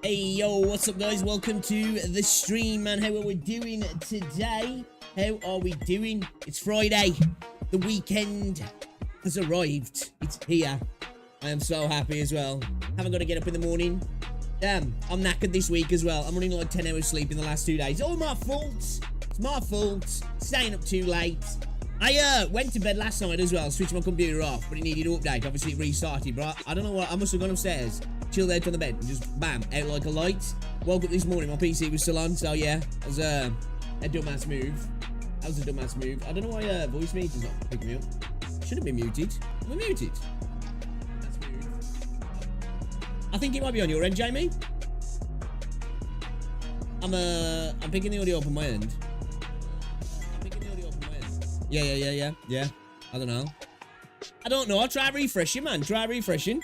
Hey yo, what's up guys? Welcome to the stream, man. How are we doing today? How are we doing? It's Friday. The weekend has arrived. It's here. I am so happy as well. Haven't got to get up in the morning. Damn, I'm knackered this week as well. I'm running like 10 hours sleep in the last 2 days. All my fault. It's my fault. Staying up too late. I went to bed last night as well, switched my computer off, but it needed to update. Obviously it restarted, but I don't know what, I must have gone upstairs, chilled out on the bed, and just bam, out like a light. Woke up this morning, my PC was still on, so yeah, it was a dumbass move. That was a dumbass move. I don't know why voice meter's not picking me up. Should have been muted. Am I muted? That's weird. I think it might be on your end, Jamie. I'm picking the audio up on my end. Yeah. I don't know. I'll try refreshing, man. Try refreshing.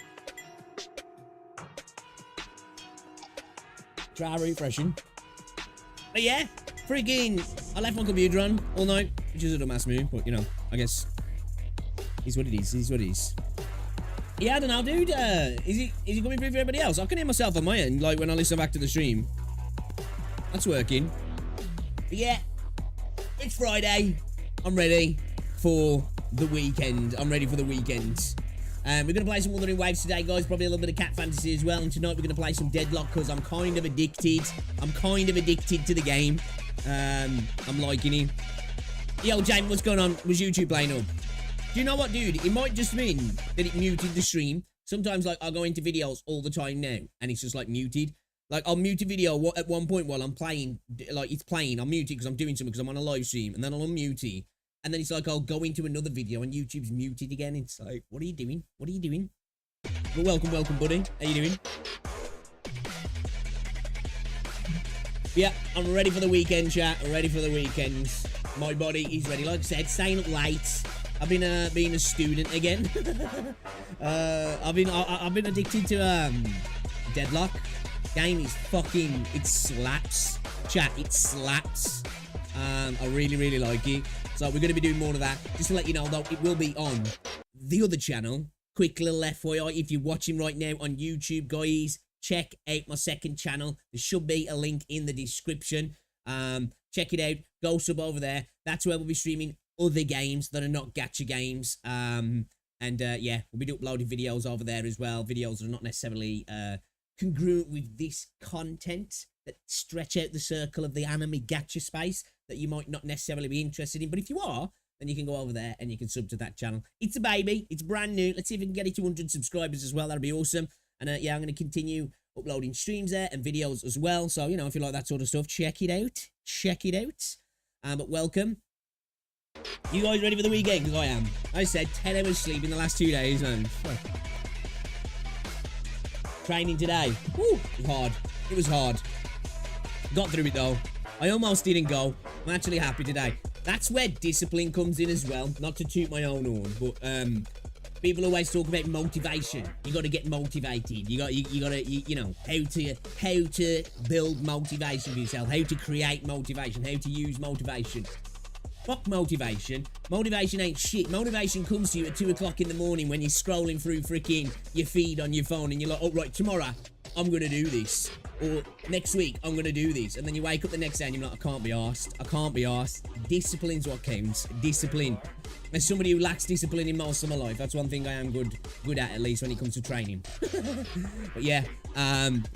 But yeah, freaking, I left my computer on all night, which is a dumbass move, but you know, I guess it's what it is. It's what it is. Yeah, I don't know, dude. Is it coming through for everybody else? I can hear myself on my end, like when I listen back to the stream. That's working. But yeah, it's Friday. I'm ready for the weekend. We're going to play some Wuthering Waves today, guys. Probably a little bit of cat fantasy as well. And tonight we're going to play some Deadlock because I'm kind of addicted. To the game. I'm liking it. Yo, James, what's going on? Was YouTube playing up? Do you know what, dude? It might just mean that it muted the stream. Sometimes, like, I'll go into videos all the time now, and it's just, like, muted. Like, I'll mute a video at one point while I'm playing. Like, it's playing. I'll mute it because I'm doing something because I'm on a live stream. And then I'll unmute it. And then it's like, I'll go into another video and YouTube's muted again. It's like, what are you doing? But welcome, buddy. How you doing? Yeah, I'm ready for the weekend, chat. Ready for the weekend. My body is ready. Like I said, staying up late. I've been being a student again. I've been addicted to Deadlock. Game is fucking, it slaps. Chat, it slaps. I really like it. So we're going to be doing more of that. Just to let you know, though, it will be on the other channel. Quick little FYI, if you're watching right now on YouTube, guys, check out my second channel. There should be a link in the description. Check it out. Go sub over there. That's where we'll be streaming other games that are not gacha games. Yeah, we'll be uploading videos over there as well. Videos that are not necessarily congruent with this content, that stretch out the circle of the anime gacha space that you might not necessarily be interested in. But if you are, then you can go over there and you can sub to that channel. It's a baby. It's brand new. Let's see if we can get it to 100 subscribers as well. That'll be awesome. And yeah, I'm going to continue uploading streams there and videos as well. So, you know, if you like that sort of stuff, check it out. But welcome. You guys ready for the weekend? Because I am. I said 10 hours sleep in the last 2 days, man. Training today. Woo, it was hard. Got through it though. I almost didn't go. I'm actually happy today. That's where discipline comes in as well. Not to toot my own horn, but people always talk about motivation. You got to get motivated. You know how to build motivation for yourself. How to create motivation. How to use motivation. Fuck motivation. Motivation ain't shit. Motivation comes to you at 2 o'clock in the morning when you're scrolling through freaking your feed on your phone and you're like, oh right, tomorrow I'm gonna do this. Or next week, I'm going to do this. And then you wake up the next day and you're like, I can't be arsed. Discipline's what counts. Discipline. As somebody who lacks discipline in most of my life, that's one thing I am good at least when it comes to training. But yeah,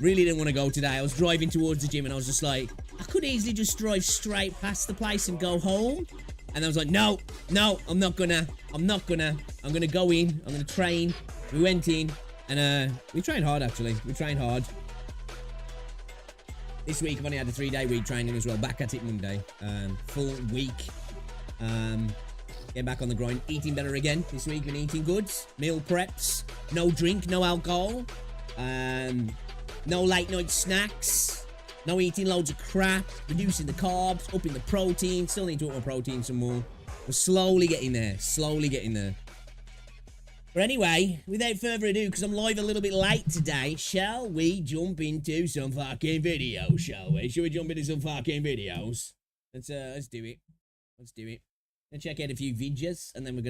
really didn't want to go today. I was driving towards the gym and I was just like, I could easily just drive straight past the place and go home. And I was like, no, I'm not gonna. I'm gonna go in. I'm gonna train. We went in and we trained hard actually. This week, I've only had a 3-day week training as well. Back at it Monday. Full week. Getting back on the grind. Eating better again this week. Been eating good. Meal preps. No drink. No alcohol. No late night snacks. No eating loads of crap. Reducing the carbs. Upping the protein. Still need to up my protein some more. We're slowly getting there. But anyway, without further ado, because I'm live a little bit late today, shall we jump into some fucking videos, shall we? Shall we jump into some fucking videos? Let's do it. And check out a few videos, and then we're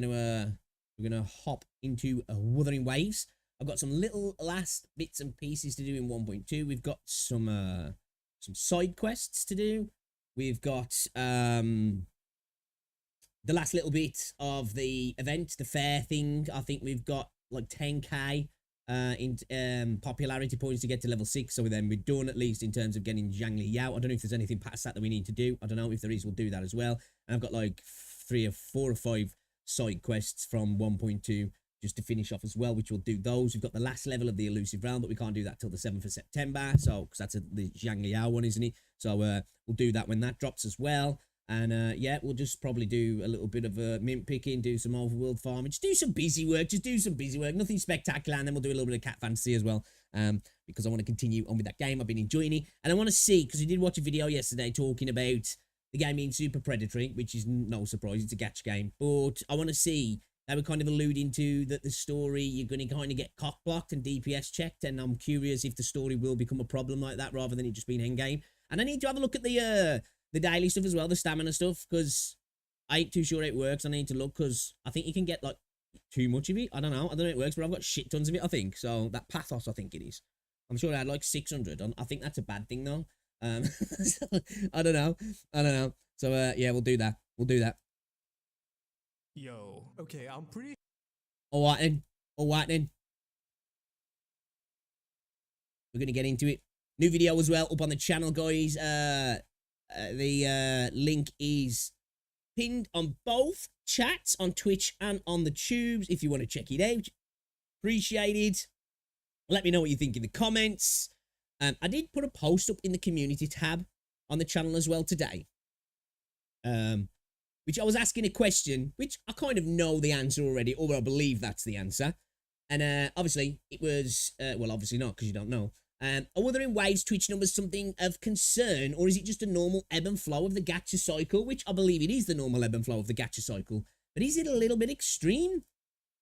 gonna hop into Wuthering Waves. I've got some little last bits and pieces to do in 1.2. We've got some side quests to do. We've got the last little bit of the event, the fair thing. I think we've got like 10k in popularity points to get to level 6. So then we're done, at least in terms of getting Zhang Li out. I don't know if there's anything past that we need to do. I don't know. If there is, we'll do that as well. And I've got like 3 or 4 or 5 side quests from 1.2 just to finish off as well, which we'll do those. We've got the last level of the elusive realm, but we can't do that till the 7th of September. So, because that's the Zhang Liao one, isn't it? So we'll do that when that drops as well. And yeah, we'll just probably do a little bit of mint picking, do some overworld farming, just do some busy work, nothing spectacular, and then we'll do a little bit of cat fantasy as well, because I want to continue on with that game. I've been enjoying it, and I want to see, because we did watch a video yesterday talking about the game being super predatory, which is no surprise, it's a gacha game, but I want to see, they were kind of alluding to that the story, you're going to kind of get cock blocked and DPS checked, and I'm curious if the story will become a problem like that, rather than it just being endgame. And I need to have a look at the daily stuff as well, the stamina stuff, because I ain't too sure it works. I need to look, because I think you can get like too much of it. I don't know how it works, but I've got shit tons of it, I think. So that pathos, I think it is. I'm sure I had like 600. I think that's a bad thing though. So, I don't know. So yeah, we'll do that. Yo, okay, I'm pretty. All right then. We're gonna get into it. New video as well up on the channel, guys. The link is pinned on both chats, on Twitch and on the tubes, if you want to check it out. Appreciate it. Let me know what you think in the comments. I did put a post up in the community tab on the channel as well today, which I was asking a question, which I kind of know the answer already, or I believe that's the answer. And obviously, it was, well, obviously not, because you don't know. Are Wuthering Waves Twitch numbers something of concern, or is it just a normal ebb and flow of the gacha cycle? Which I believe it is the normal ebb and flow of the gacha cycle. But is it a little bit extreme?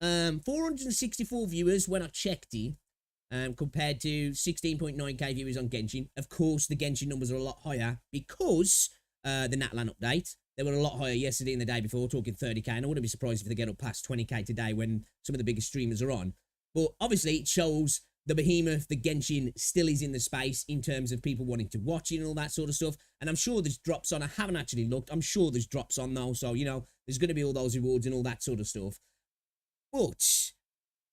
464 viewers when I checked it, compared to 16.9k viewers on Genshin. Of course, the Genshin numbers are a lot higher because the Natlan update. They were a lot higher yesterday and the day before, talking 30k, and I wouldn't be surprised if they get up past 20k today when some of the biggest streamers are on. But obviously, it shows the behemoth, the Genshin, still is in the space in terms of people wanting to watch it and all that sort of stuff. And I'm sure there's drops on. I haven't actually looked. I'm sure there's drops on though. So, you know, there's going to be all those rewards and all that sort of stuff. But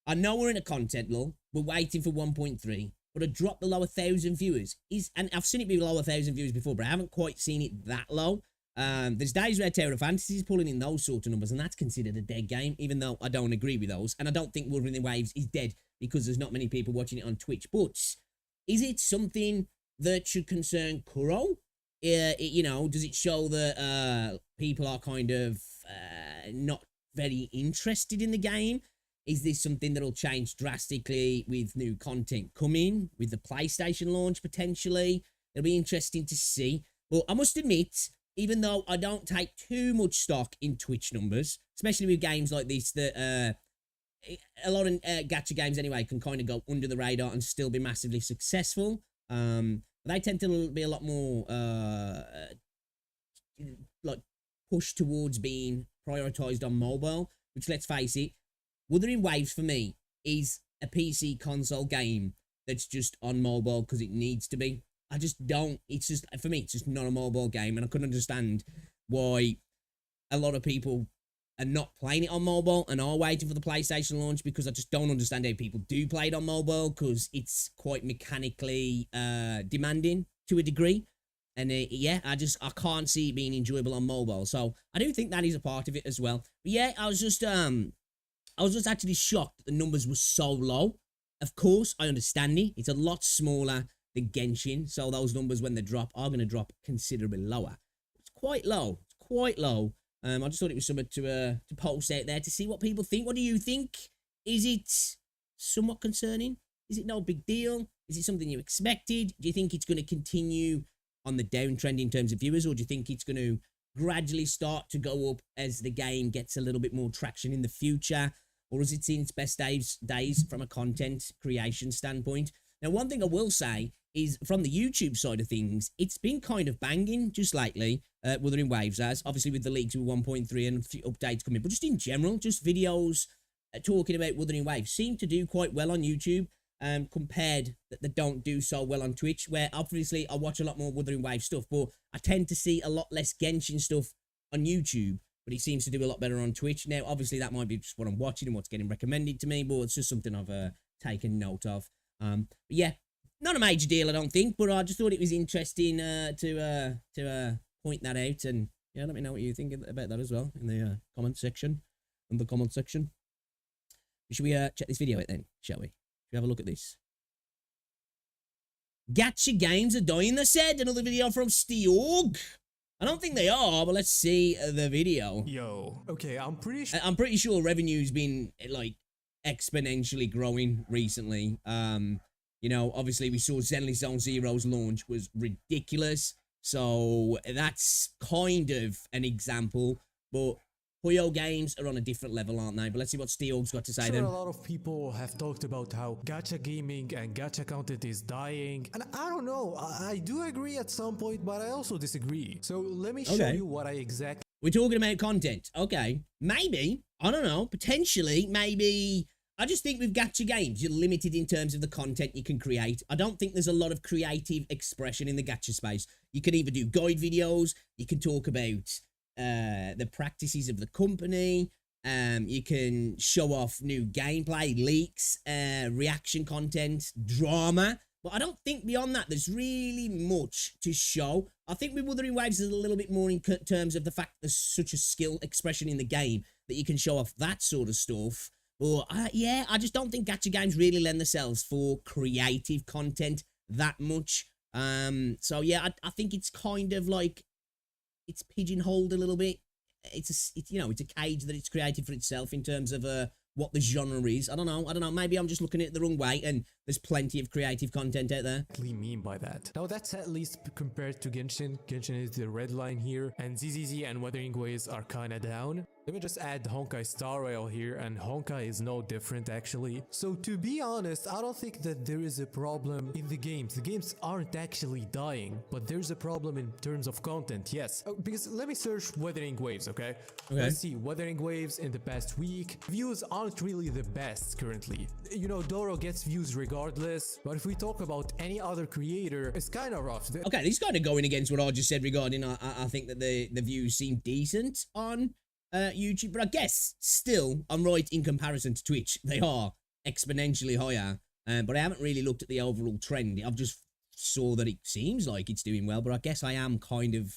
I know we're in a content lull. We're waiting for 1.3. But a drop below 1,000 viewers is, and I've seen it be below 1,000 viewers before, but I haven't quite seen it that low. There's days where Terra Fantasy is pulling in those sort of numbers, and that's considered a dead game, even though I don't agree with those. And I don't think Wuthering Waves is dead because there's not many people watching it on Twitch. But is it something that should concern Kuro? You know, does it show that people are kind of not very interested in the game? Is this something that'll change drastically with new content coming, with the PlayStation launch potentially? It'll be interesting to see. But I must admit, even though I don't take too much stock in Twitch numbers, especially with games like this that a lot of gacha games anyway can kind of go under the radar and still be massively successful. They tend to be a lot more like pushed towards being prioritized on mobile, which, let's face it, Wuthering Waves for me is a PC console game that's just on mobile because it needs to be. I just don't, it's just, for me, it's just not a mobile game, and I couldn't understand why a lot of people are not playing it on mobile and are waiting for the PlayStation launch, because I just don't understand how people do play it on mobile, because it's quite mechanically demanding to a degree. And yeah, I can't see it being enjoyable on mobile. So I do think that is a part of it as well. But yeah, I was just actually shocked that the numbers were so low. Of course, I understand it. It's a lot smaller than Genshin, so those numbers, when they drop, are going to drop considerably lower. It's quite low. It's quite low. I just thought it was something to post out there to see what people think. What do you think? Is it somewhat concerning? Is it no big deal? Is it something you expected? Do you think it's going to continue on the downtrend in terms of viewers, or do you think it's going to gradually start to go up as the game gets a little bit more traction in the future? Or is it seen its best days from a content creation standpoint? Now, one thing I will say is, from the YouTube side of things, it's been kind of banging just lately, Wuthering Waves has, obviously with the leaks with 1.3 and a few updates coming, but just in general, just videos talking about Wuthering Waves seem to do quite well on YouTube, compared that they don't do so well on Twitch, where obviously I watch a lot more Wuthering Waves stuff, but I tend to see a lot less Genshin stuff on YouTube, but he seems to do a lot better on Twitch. Now, obviously, that might be just what I'm watching and what's getting recommended to me, but it's just something I've taken note of. But yeah, not a major deal, I don't think, but I just thought it was interesting to point that out, and yeah, let me know what you think about that as well in the comment section. Should we check this video out then, shall we? Should we have a look at this? Gacha games are dying, they said. Another video from Steorg. I don't think they are, but let's see the video. Yo, okay, I'm pretty sure revenue's been like exponentially growing recently. You know, obviously we saw Zenless Zone Zero's launch was ridiculous, so that's kind of an example. But Puyo games are on a different level, aren't they? But let's see what Steel's got to say then. A lot of people have talked about how gacha gaming and gacha content is dying, and I don't know, I do agree at some point, but I also disagree. So let me show you what I exactly... We're talking about content. Okay. Maybe. I don't know. Potentially. Maybe. I just think with gacha games, you're limited in terms of the content you can create. I don't think there's a lot of creative expression in the gacha space. You can either do guide videos, you can talk about the practices of the company, you can show off new gameplay, leaks, reaction content, drama, but I don't think beyond that there's really much to show. I think with Wuthering Waves is a little bit more in terms of the fact there's such a skill expression in the game that you can show off that sort of stuff. But yeah, I just don't think gacha games really lend themselves for creative content that much. So yeah, I think it's kind of like, it's pigeonholed a little bit. It's you know, it's a cage that it's created for itself in terms of what the genre is. I don't know. Maybe I'm just looking at it the wrong way, and there's plenty of creative content out there. Mean by that. Now that's at least compared to Genshin. Genshin is the red line here, and ZZZ and Wuthering Waves are kinda down. Let me just add Honkai Star Rail here, and Honkai is no different actually. So to be honest, I don't think that there is a problem in the games. The games aren't actually dying, but there's a problem in terms of content, yes. Because let me search Wuthering Waves, okay? Let's see, Wuthering Waves in the past week. Views aren't really the best currently. You know, Doro gets views regardless, but if we talk about any other creator, it's kind of rough. Okay, this is kind of going against what I just said regarding, I think that the views seem decent on YouTube, but I guess still I'm right in comparison to Twitch. They are exponentially higher, but I haven't really looked at the overall trend. I've just saw that it seems like it's doing well, but I guess I am kind of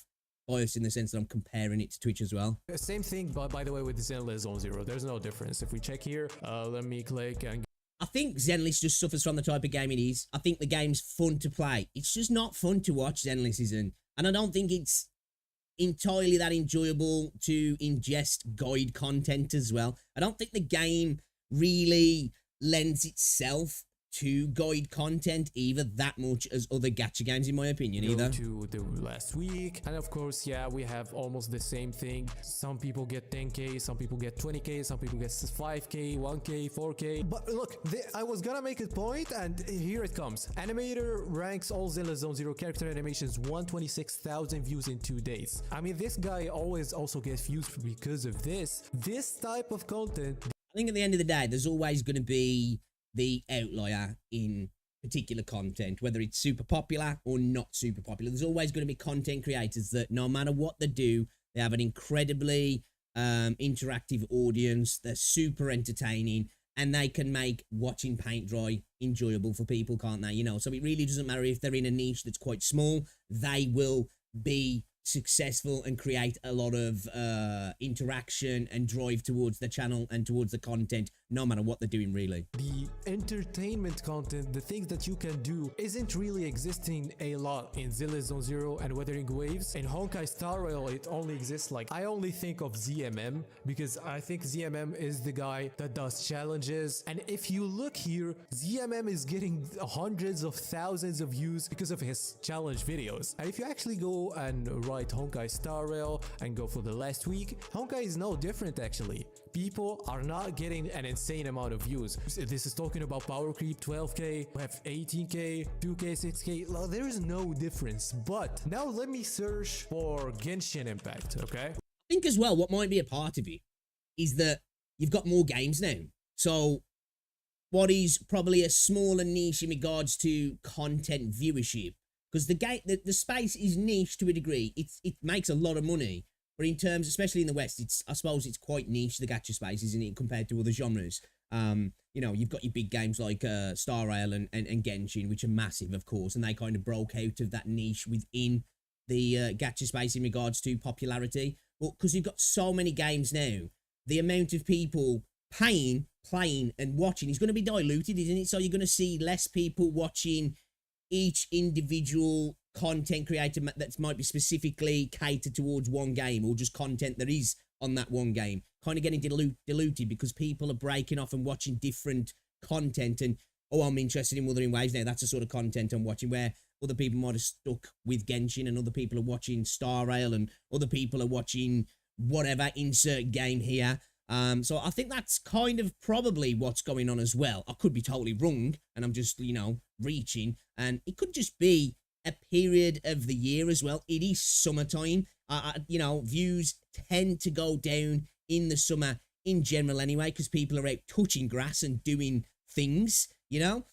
biased in the sense that I'm comparing it to Twitch as well. Same thing, but by the way, with Zenless Zone Zero, there's no difference. If we check here, let me click and... I think Zenless just suffers from the type of game it is. I think the game's fun to play. It's just not fun to watch, Zenless isn't. And I don't think it's entirely that enjoyable to ingest guide content as well. I don't think the game really lends itself to guide content either that much as other gacha games, in my opinion, either. To the last week, and of course, yeah, we have almost the same thing. Some people get 10k, some people get 20k, some people get 5k, 1k, 4k. But look, I was gonna make a point, and here it comes. Animator ranks all Zenless Zone Zero character animations 126,000 views in 2 days. I mean, this guy always also gets views because of this type of content. I think at the end of the day, there's always going to be the outlier in particular content, whether it's super popular or not super popular. There's always going to be content creators that no matter what they do, they have an incredibly interactive audience. They're super entertaining, and they can make watching paint dry enjoyable for people, can't they? You know, so it really doesn't matter if they're in a niche that's quite small. They will be successful and create a lot of interaction and drive towards the channel and towards the content, no matter what they're doing, really. The entertainment content, the things that you can do, isn't really existing a lot in Zenless Zone Zero and Wuthering Waves. In Honkai Star Rail, it only exists, like, I only think of ZMM, because I think ZMM is the guy that does challenges. And if you look here, ZMM is getting hundreds of thousands of views because of his challenge videos. And if you actually go and write Honkai Star Rail and go for the last week, Honkai is no different actually. People are not getting an insane amount of views. This is talking about power creep, 12k, we have 18k, 2k, 6k, there is no difference. But now let me search for Genshin Impact, okay? I think as well, what might be a part of it is that you've got more games now. So what is probably a smaller niche in regards to content viewership, because the space is niche to a degree. It makes a lot of money, but in terms, especially in the West, I suppose it's quite niche, the gacha space, isn't it, compared to other genres. You know, you've got your big games like Star Rail and Genshin, which are massive, of course, and they kind of broke out of that niche within the gacha space in regards to popularity. But because you've got so many games now, the amount of people paying, playing, and watching is going to be diluted, isn't it? So you're going to see less people watching each individual content creator that might be specifically catered towards one game, or just content that is on that one game, kind of getting diluted because people are breaking off and watching different content. And oh, I'm interested in Wuthering Waves now, that's the sort of content I'm watching, where other people might have stuck with Genshin, and other people are watching Star Rail, and other people are watching whatever, insert game here. So I think that's kind of probably what's going on as well. I could be totally wrong, and I'm just, you know, reaching, and it could just be a period of the year as well. It is summertime. You know, views tend to go down in the summer in general anyway, because people are out touching grass and doing things, you know.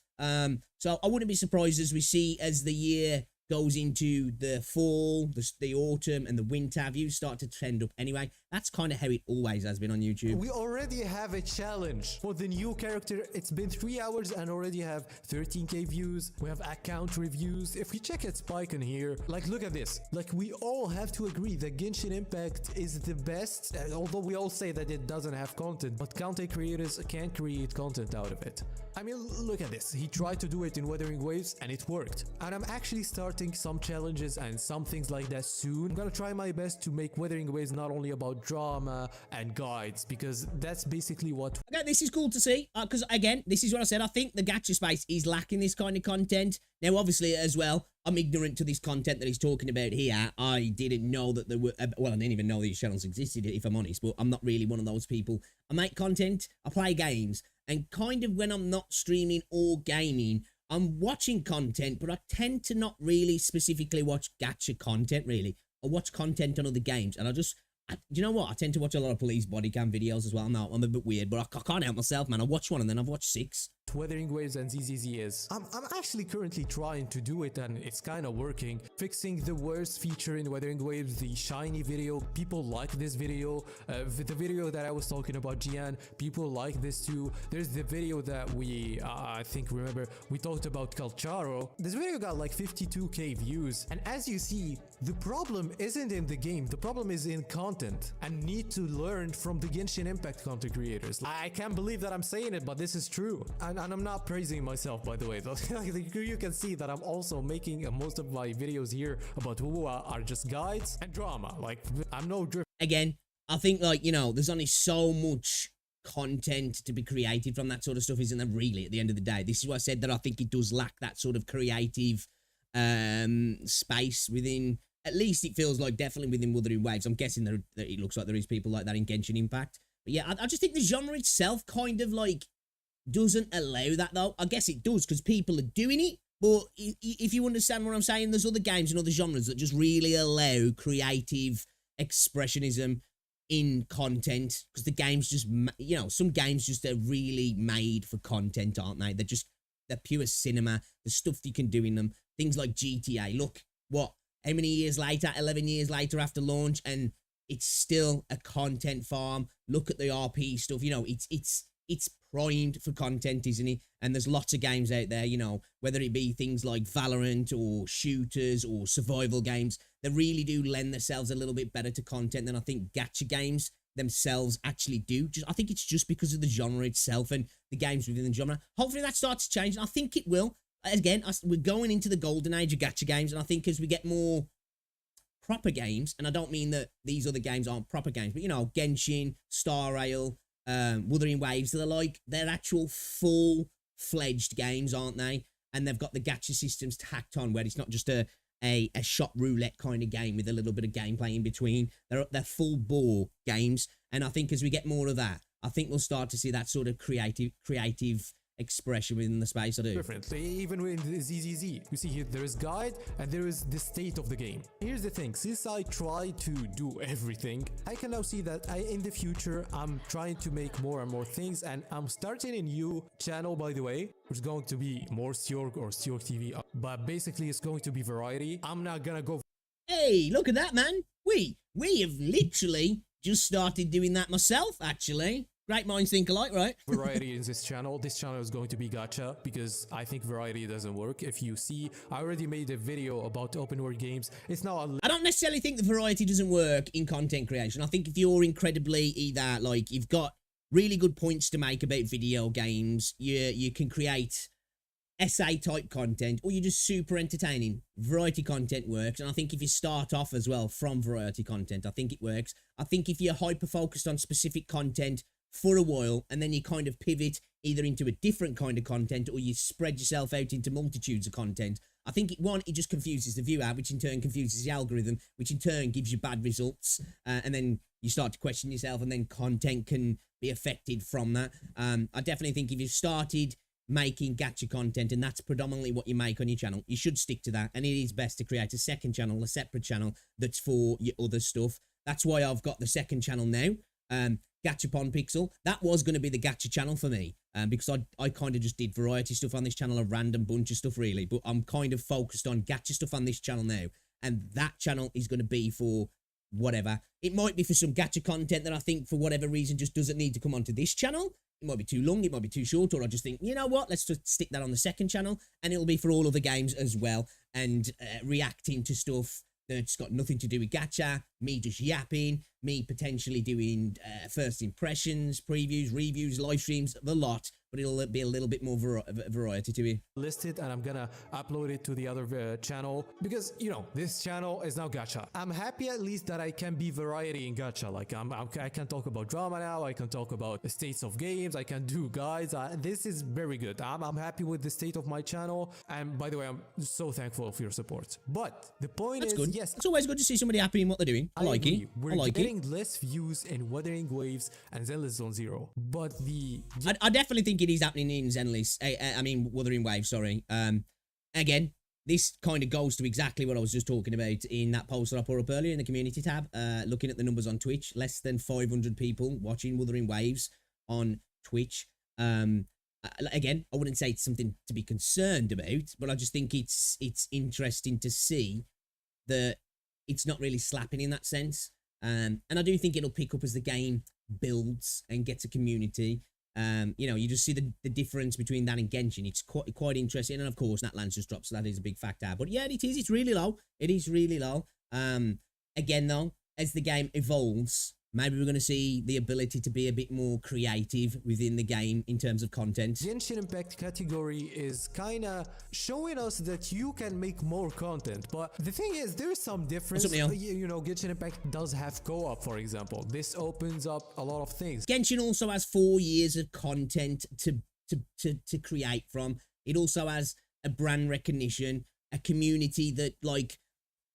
So I wouldn't be surprised as we see, as the year goes into the fall, the autumn, and the winter, views start to trend up anyway. That's kind of how it always has been on YouTube. We already have a challenge for the new character. It's been 3 hours and already have 13k views. We have account reviews. If we check at Spike in here, like, look at this. Like, we all have to agree that Genshin Impact is the best, although we all say that it doesn't have content, but content creators can't create content out of it. I mean, look at this. He tried to do it in Wuthering Waves and it worked. And I'm actually starting some challenges and some things like that soon. I'm gonna try my best to make Wuthering Waves not only about drama and guides, because that's basically what... Okay, this is cool to see, because again, this is what I said. I think the gacha space is lacking this kind of content. Now, obviously, as well, I'm ignorant to this content that he's talking about here. I didn't know that there were... Well, I didn't even know these channels existed, if I'm honest, but I'm not really one of those people. I make content, I play games, and kind of when I'm not streaming or gaming, I'm watching content, but I tend to not really specifically watch gacha content, really. I watch content on other games, and do you know what? I tend to watch a lot of police body cam videos as well. No, I'm a bit weird, but I can't help myself, man. I watch one and then I've watched 6. Wuthering Waves and ZZZ is. I'm actually currently trying to do it, and it's kind of working. Fixing the worst feature in Wuthering Waves, the shiny video. People like this video. The video that I was talking about, Gian, people like this too. There's the video that we, I think, remember, we talked about Calcharo. This video got like 52k views. And as you see, the problem isn't in the game. The problem is in content. And need to learn from the Genshin Impact content creators. I can't believe that I'm saying it, but this is true. And I'm not praising myself, by the way. You can see that I'm also making most of my videos here about WoWa are just guides and drama. Like, I'm no drift. Again, I think, like, you know, there's only so much content to be created from that sort of stuff, isn't there, really, at the end of the day? This is why I said that I think it does lack that sort of creative space within, at least it feels like, definitely within Wuthering Waves. I'm guessing that it looks like there is people like that in Genshin Impact. But yeah, I just think the genre itself kind of, like, doesn't allow that, though. I guess it does because people are doing it, but if you understand what I'm saying, there's other games and other genres that just really allow creative expressionism in content, because the games just, you know, some games just are really made for content, aren't they? They're pure cinema, the stuff you can do in them. Things like GTA, look, what, how many years later, 11 years later after launch, and it's still a content farm. Look at the RP stuff, you know, it's primed for content, isn't it? And there's lots of games out there, you know, whether it be things like Valorant or shooters or survival games, they really do lend themselves a little bit better to content than I think gacha games themselves actually do. I think it's just because of the genre itself and the games within the genre. Hopefully that starts to change, and I think it will. Again, we're going into the golden age of gacha games, and I think as we get more proper games, and I don't mean that these other games aren't proper games, but, you know, Genshin, Star Rail, Wuthering Waves, they're actual full-fledged games, aren't they? And they've got the gacha systems tacked on, where it's not just a shot roulette kind of game with a little bit of gameplay in between. They're full bore games, and I think as we get more of that, I think we'll start to see that sort of creative expression within the space I do. different. Even with ZZZ, you see here there is guide and there is the state of the game. Here's the thing, since I try to do everything, I can now see that in the future I'm trying to make more and more things, and I'm starting a new channel, by the way, which is going to be more Stjorg or Stjorg TV, but basically it's going to be variety. I'm not gonna go. Hey, look at that, man. We have literally just started doing that myself, actually. Great minds think alike, right? Variety in this channel. This channel is going to be gacha because I think variety doesn't work. If you see, I already made a video about open world games. It's now I don't necessarily think the variety doesn't work in content creation. I think if you're incredibly either like you've got really good points to make about video games, you can create essay type content, or you're just super entertaining. Variety content works, and I think if you start off as well from variety content, I think it works. I think if you're hyper focused on specific content for a while, and then you kind of pivot either into a different kind of content, or you spread yourself out into multitudes of content, I think it just confuses the viewer, which in turn confuses the algorithm, which in turn gives you bad results, and then you start to question yourself, and then content can be affected from that. I definitely think if you started making gacha content and that's predominantly what you make on your channel, you should stick to that, and it is best to create a second channel, a separate channel that's for your other stuff. That's why I've got the second channel now, Gachapon Pixel. That was going to be the gacha channel for me, because I kind of just did variety stuff on this channel, a random bunch of stuff really, but I'm kind of focused on gacha stuff on this channel now, and that channel is going to be for whatever. It might be for some gacha content that I think for whatever reason just doesn't need to come onto this channel. It might be too long, it might be too short, or I just think, you know what, let's just stick that on the second channel, and it'll be for all other games as well, and reacting to stuff that's got nothing to do with gacha, me just yapping, me potentially doing first impressions, previews, reviews, live streams, the lot, but it'll be a little bit more variety to it. Listed, and I'm gonna upload it to the other channel because, you know, this channel is now gacha. I'm happy at least that I can be variety in gacha. Like I can talk about drama now, I can talk about the states of games, I can do guides. This is very good. I'm happy with the state of my channel, and by the way, I'm so thankful for your support. But the point That's is, good. yes, it's always good to see somebody happy in what they're doing. I like agree. it. We're I like it. getting less views in Wuthering Waves and Zenless Zone Zero, but I definitely think it is happening in Zenless. I mean, Wuthering Waves, sorry. Again, this kind of goes to exactly what I was just talking about in that post that I put up earlier in the community tab. Looking at the numbers on Twitch, less than 500 people watching Wuthering Waves on Twitch. Again, I wouldn't say it's something to be concerned about, but I just think it's interesting to see that it's not really slapping in that sense. And I do think it'll pick up as the game builds and gets a community. You know, you just see the difference between that and Genshin. It's quite interesting, and of course Natlands just dropped, so that is a big factor. But yeah, it is. It's really low. It is really low. Again though, as the game evolves, maybe we're going to see the ability to be a bit more creative within the game in terms of content. Genshin Impact category is kinda showing us that you can make more content, but the thing is, there's some difference. You know, Genshin Impact does have co-op, for example. This opens up a lot of things. Genshin also has 4 years of content to create from. It also has a brand recognition, a community that like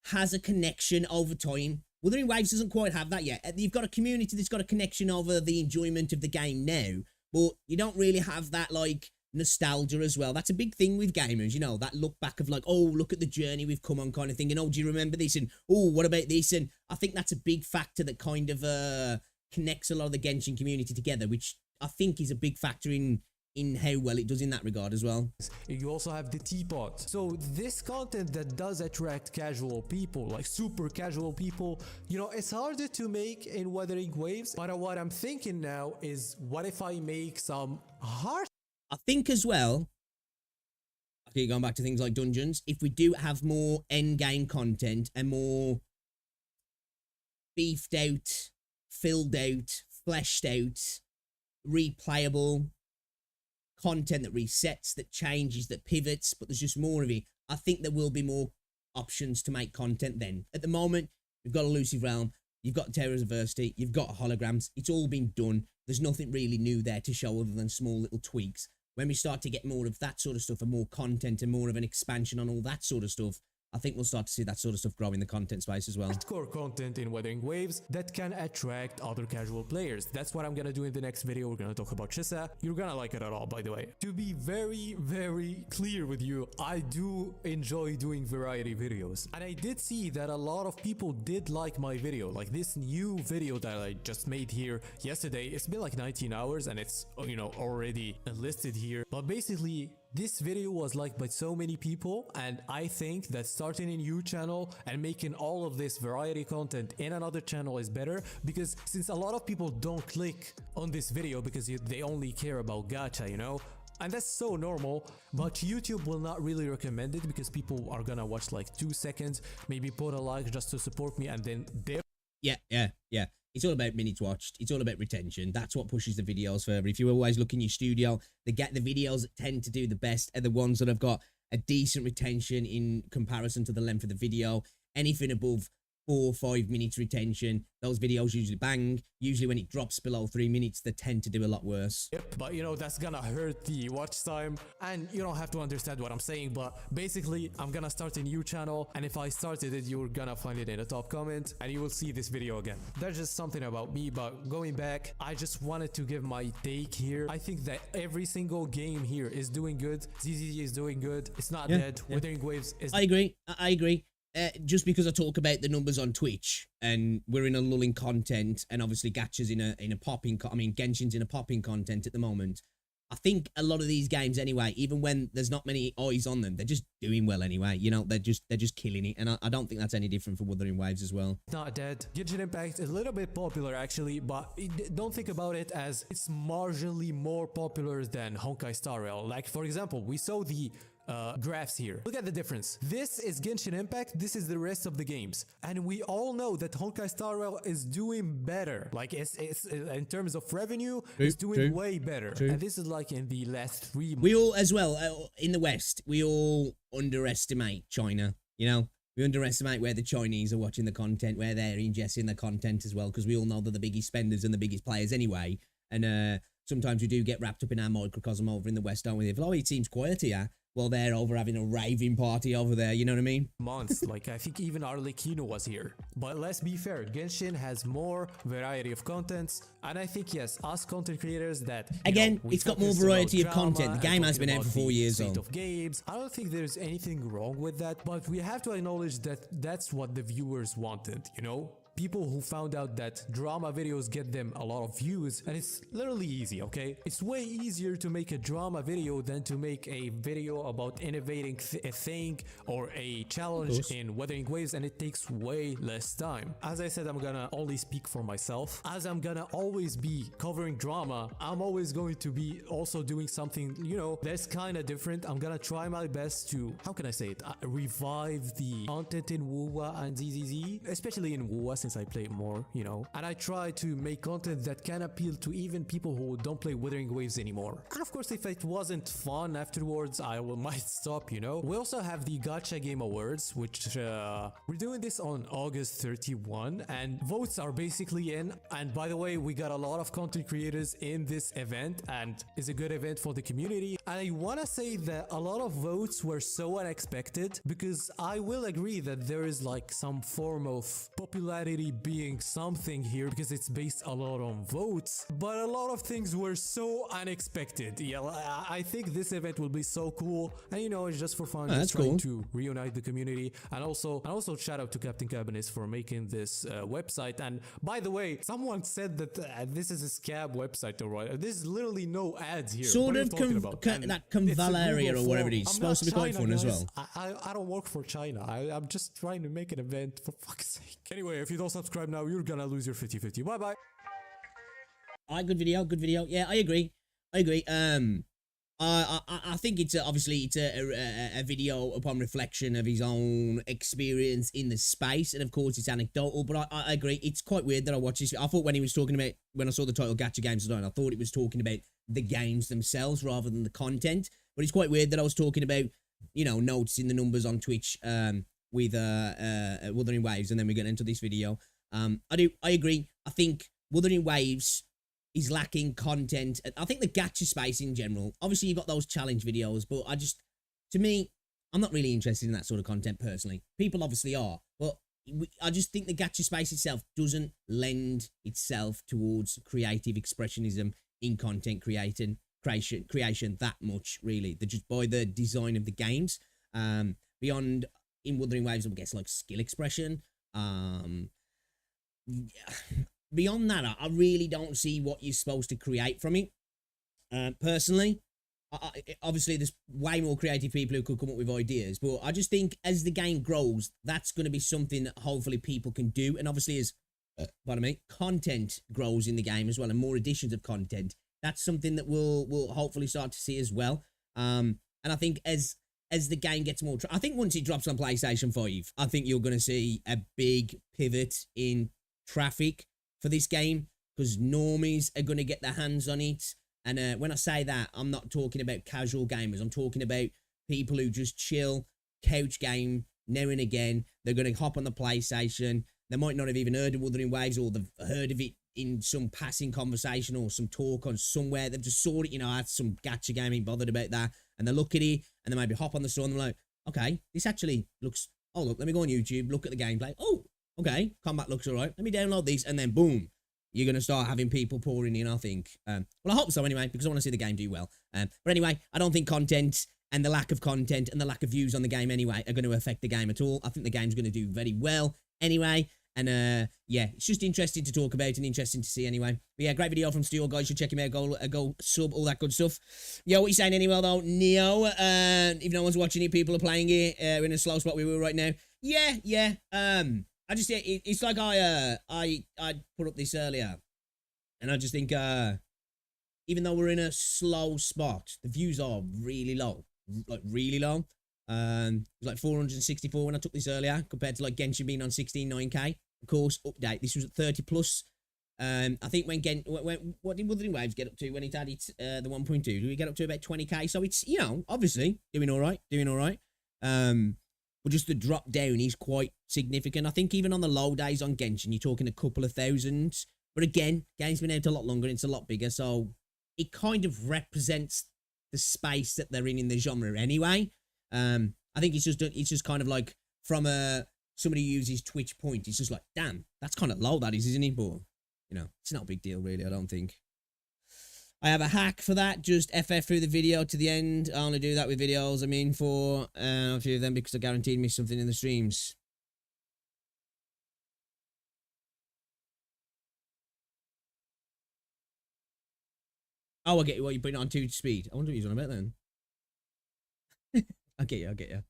has a connection over time. Wuthering Waves doesn't quite have that yet. You've got a community that's got a connection over the enjoyment of the game now, but you don't really have that, like, nostalgia as well. That's a big thing with gamers, you know, that look back of like, oh, look at the journey we've come on kind of thing, and oh, do you remember this, and oh, what about this? And I think that's a big factor that kind of connects a lot of the Genshin community together, which I think is a big factor in how well it does in that regard as well. You also have the teapot. So this content that does attract casual people, like super casual people, you know, it's harder to make in Wuthering Waves. But what I'm thinking now is, what if I make some hard? I think as well, I keep going back to things like dungeons, if we do have more end game content and more beefed out, filled out, fleshed out, replayable content that resets, that changes, that pivots, but there's just more of it, I think there will be more options to make content then. At the moment, you've got Elusive Realm, you've got Terror's Adversity, you've got holograms, it's all been done. There's nothing really new there to show other than small little tweaks. When we start to get more of that sort of stuff and more content and more of an expansion on all that sort of stuff, I think we'll start to see that sort of stuff grow in the content space as well. Hardcore content in Wuthering Waves that can attract other casual players. That's what I'm gonna do in the next video. We're gonna talk about Chissa. You're gonna like it at all, by the way. To be very clear with you, I do enjoy doing variety videos. And I did see that a lot of people did like my video. Like this new video that I just made here yesterday. It's been like 19 hours and it's, you know, already listed here. But basically, this video was liked by so many people, and I think that starting a new channel and making all of this variety content in another channel is better, because since a lot of people don't click on this video because they only care about gacha, you know, and that's so normal, but YouTube will not really recommend it because people are gonna watch like 2 seconds, maybe put a like just to support me and then dip. Yeah. It's all about minutes watched. It's all about retention. That's what pushes the videos further. If you always look in your studio, the videos that tend to do the best are the ones that have got a decent retention in comparison to the length of the video. Anything above 4 or 5 minutes retention, those videos usually bang. Usually when it drops below 3 minutes, they tend to do a lot worse. Yep, but you know, that's gonna hurt the watch time, and you don't have to understand what I'm saying, but basically I'm gonna start a new channel, and if I started it, you're gonna find it in the top comment and you will see this video again. That's just something about me, but going back, I just wanted to give my take here. I think that every single game here is doing good. ZZZ is doing good. It's not dead. Wuthering Waves is... I agree. Just because I talk about the numbers on Twitch and we're in a lulling content, and obviously Gacha's in a popping, Genshin's in a popping content at the moment. I think a lot of these games anyway, even when there's not many eyes on them, they're just doing well anyway. You know, they're just killing it, and I don't think that's any different for Wuthering Waves as well. Not dead. Genshin Impact is a little bit popular actually, but don't think about it as it's marginally more popular than Honkai Star Rail. Like for example, we saw the graphs here. Look at the difference. This is Genshin Impact, this is the rest of the games, and we all know that Honkai Star Rail is doing better. Like it's in terms of revenue, it's doing way better. And this is like in the last 3 months. We all, as well, in the West, we all underestimate China, you know? We underestimate where the Chinese are watching the content, where they're ingesting the content as well, because we all know they're the biggest spenders and the biggest players anyway. And sometimes we do get wrapped up in our microcosm over in the West, don't we? If, oh, it seems quiet here. Well, they're over having a raving party over there, you know what I mean? Months, like I think even Arlecchino was here. But let's be fair, Genshin has more variety of contents, and I think, yes, us content creators that... Again, it's got more variety of content. The game has been out for 4 years old. Of games. I don't think there's anything wrong with that, but we have to acknowledge that that's what the viewers wanted, you know? People who found out that drama videos get them a lot of views, and it's literally easy, okay? It's way easier to make a drama video than to make a video about innovating a thing or a challenge in Wuthering Waves, and it takes way less time. As I said, I'm gonna only speak for myself. As I'm gonna always be covering drama, I'm always going to be also doing something, you know, that's kind of different. I'm gonna try my best to, how can I say it, revive the content in WoWa and ZZZ, especially in WoWa, since I play it more, you know, and I try to make content that can appeal to even people who don't play Wuthering Waves anymore. And of course, if it wasn't fun afterwards, I might stop, you know. We also have the Gacha Game Awards, which we're doing this on August 31, and votes are basically in. And by the way, we got a lot of content creators in this event, and it's a good event for the community. And I want to say that a lot of votes were so unexpected, because I will agree that there is like some form of popularity being something here because it's based a lot on votes, but a lot of things were so unexpected. Yeah, I think this event will be so cool, and you know, it's just for fun, just trying to reunite the community. And also shout out to Captain Cabinet for making this website. And by the way, someone said that this is a scab website, or what? There's literally no ads here. Sort of that Convalaria or whatever it is. It's supposed to be quite fun, guys, as well. I don't work for China. I'm just trying to make an event, for fuck's sake. Anyway, if you don't subscribe now, you're gonna lose your 50-50. Bye bye. Alright, good video. Yeah, I agree. I think it's obviously it's a video upon reflection of his own experience in the space, and of course it's anecdotal. But I agree, it's quite weird that I watched this. I thought when he was talking about, when I saw the title Gacha Games Design, I thought it was talking about the games themselves rather than the content. But it's quite weird that I was talking about, you know, noticing the numbers on Twitch with Wuthering Waves, and then we get into this video. I agree. I think Wuthering Waves is lacking content. I think the gacha space in general, obviously you've got those challenge videos, but to me, I'm not really interested in that sort of content personally. People obviously are, but I just think the gacha space itself doesn't lend itself towards creative expressionism in content creation that much, really. They're just by the design of the games. Beyond in Wuthering Waves, I guess like skill expression. Beyond that, I really don't see what you're supposed to create from it. Personally, obviously there's way more creative people who could come up with ideas, but I just think as the game grows, that's going to be something that hopefully people can do. And obviously as pardon me, content grows in the game as well, and more additions of content, that's something that we'll hopefully start to see as well. And I think as the game gets more, I think once it drops on PlayStation 5, I think you're going to see a big pivot in traffic for this game, because normies are going to get their hands on it. And when I say that, I'm not talking about casual gamers. I'm talking about people who just chill, couch game now and again. They're going to hop on the PlayStation. They might not have even heard of Wuthering Waves, or they've heard of it in some passing conversation or some talk on somewhere. They've just saw it, you know, had some gacha game, ain't bothered about that. And they look at it, and they maybe hop on the store, and they're like, okay, this actually looks, oh, look, let me go on YouTube, look at the gameplay. Oh, okay, combat looks all right. Let me download these, and then boom, you're going to start having people pouring in, I think. Well, I hope so anyway, because I want to see the game do well. But anyway, I don't think content and the lack of content and the lack of views on the game anyway are going to affect the game at all. I think the game's going to do very well anyway. And yeah, it's just interesting to talk about and interesting to see anyway. But yeah, great video from Stu, guys. You should check him out. Go sub, all that good stuff. Yo, what you saying anyway, though? Neo, if no one's watching it, people are playing it. We're in a slow spot we were right now. Yeah. I just, yeah, it's like I put up this earlier, and I just think, even though we're in a slow spot, the views are really low, like really low. It was like 464 when I took this earlier, compared to like Genshin being on 16.9k. Of course, update, this was at 30 plus. I think when what did Wuthering Waves get up to when it had it, the 1.2? Did we get up to about 20k? So it's, you know, obviously doing all right. But just the drop down is quite significant. I think even on the low days on Genshin, you're talking a couple of thousands. But again, game's been out a lot longer and it's a lot bigger, so it kind of represents the space that they're in the genre anyway. I think it's just kind of like from somebody who uses Twitch point, it's just like, damn, that's kind of low, that is, isn't it? But you know, it's not a big deal really, I don't think. I have a hack for that. Just FF through the video to the end. I only do that with videos. I mean, for a few of them, because I guaranteed me something in the streams. Oh, I get you. What, you putting it on 2 speed? I wonder what he's on about then. I get you.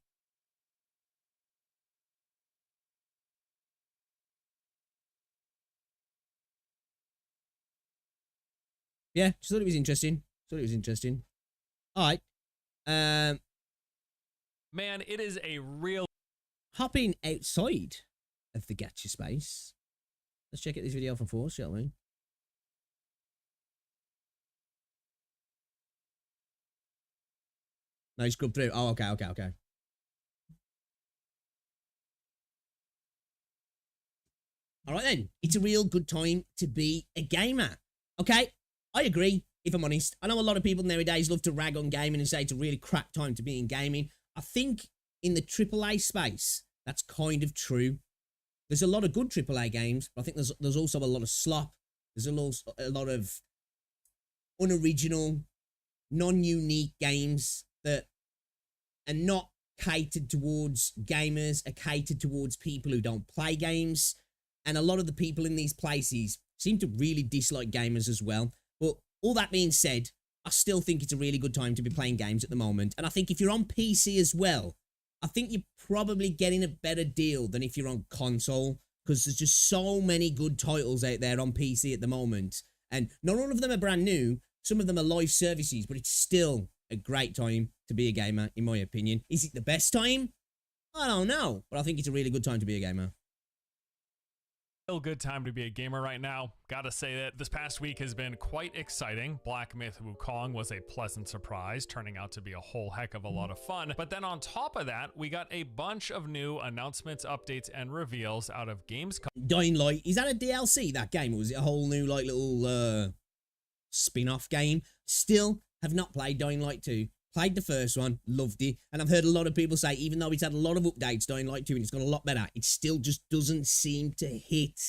Yeah, just thought it was interesting. All right. Man, it is a real Hopping outside of the gacha space. Let's check out this video from Force, shall we? No, you scrub through. Oh, okay. All right then. It's a real good time to be a gamer. Okay? I agree, if I'm honest. I know a lot of people nowadays love to rag on gaming and say it's a really crap time to be in gaming. I think in the AAA space, that's kind of true. There's a lot of good AAA games, but I think there's also a lot of slop. There's a lot of unoriginal, non-unique games that are not catered towards gamers, are catered towards people who don't play games. And a lot of the people in these places seem to really dislike gamers as well. But all that being said, I still think it's a really good time to be playing games at the moment. And I think if you're on PC as well, I think you're probably getting a better deal than if you're on console, because there's just so many good titles out there on PC at the moment. And not all of them are brand new. Some of them are live services, but it's still a great time to be a gamer, in my opinion. Is it the best time? I don't know, but I think it's a really good time to be a gamer. good time to be a gamer right now. Gotta say that this past week has been quite exciting. Black Myth Wukong was a pleasant surprise, turning out to be a whole heck of a lot of fun. But then on top of that, we got a bunch of new announcements, updates, and reveals out of Gamescom. Dying Light, is that a DLC, that game? Or was it a whole new, like, little spin-off game? Still have not played Dying Light 2. Played the first one, loved it, and I've heard a lot of people say, even though it's had a lot of updates, Dying Light 2, and it's got a lot better, it still just doesn't seem to hit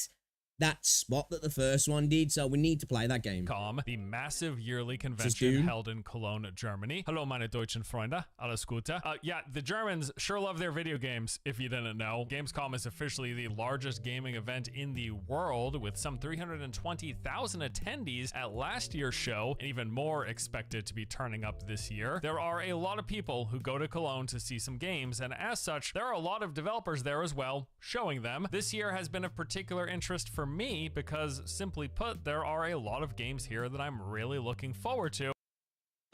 that spot that the first one did, so we need to play that game. The massive yearly convention held in Cologne, Germany. Hello, meine deutschen Freunde. Alles Gute. Yeah, the Germans sure love their video games, if you didn't know. Gamescom is officially the largest gaming event in the world, with some 320,000 attendees at last year's show, and even more expected to be turning up this year. There are a lot of people who go to Cologne to see some games, and as such, there are a lot of developers there as well, showing them. This year has been of particular interest for me because, simply put, there are a lot of games here that I'm really looking forward to.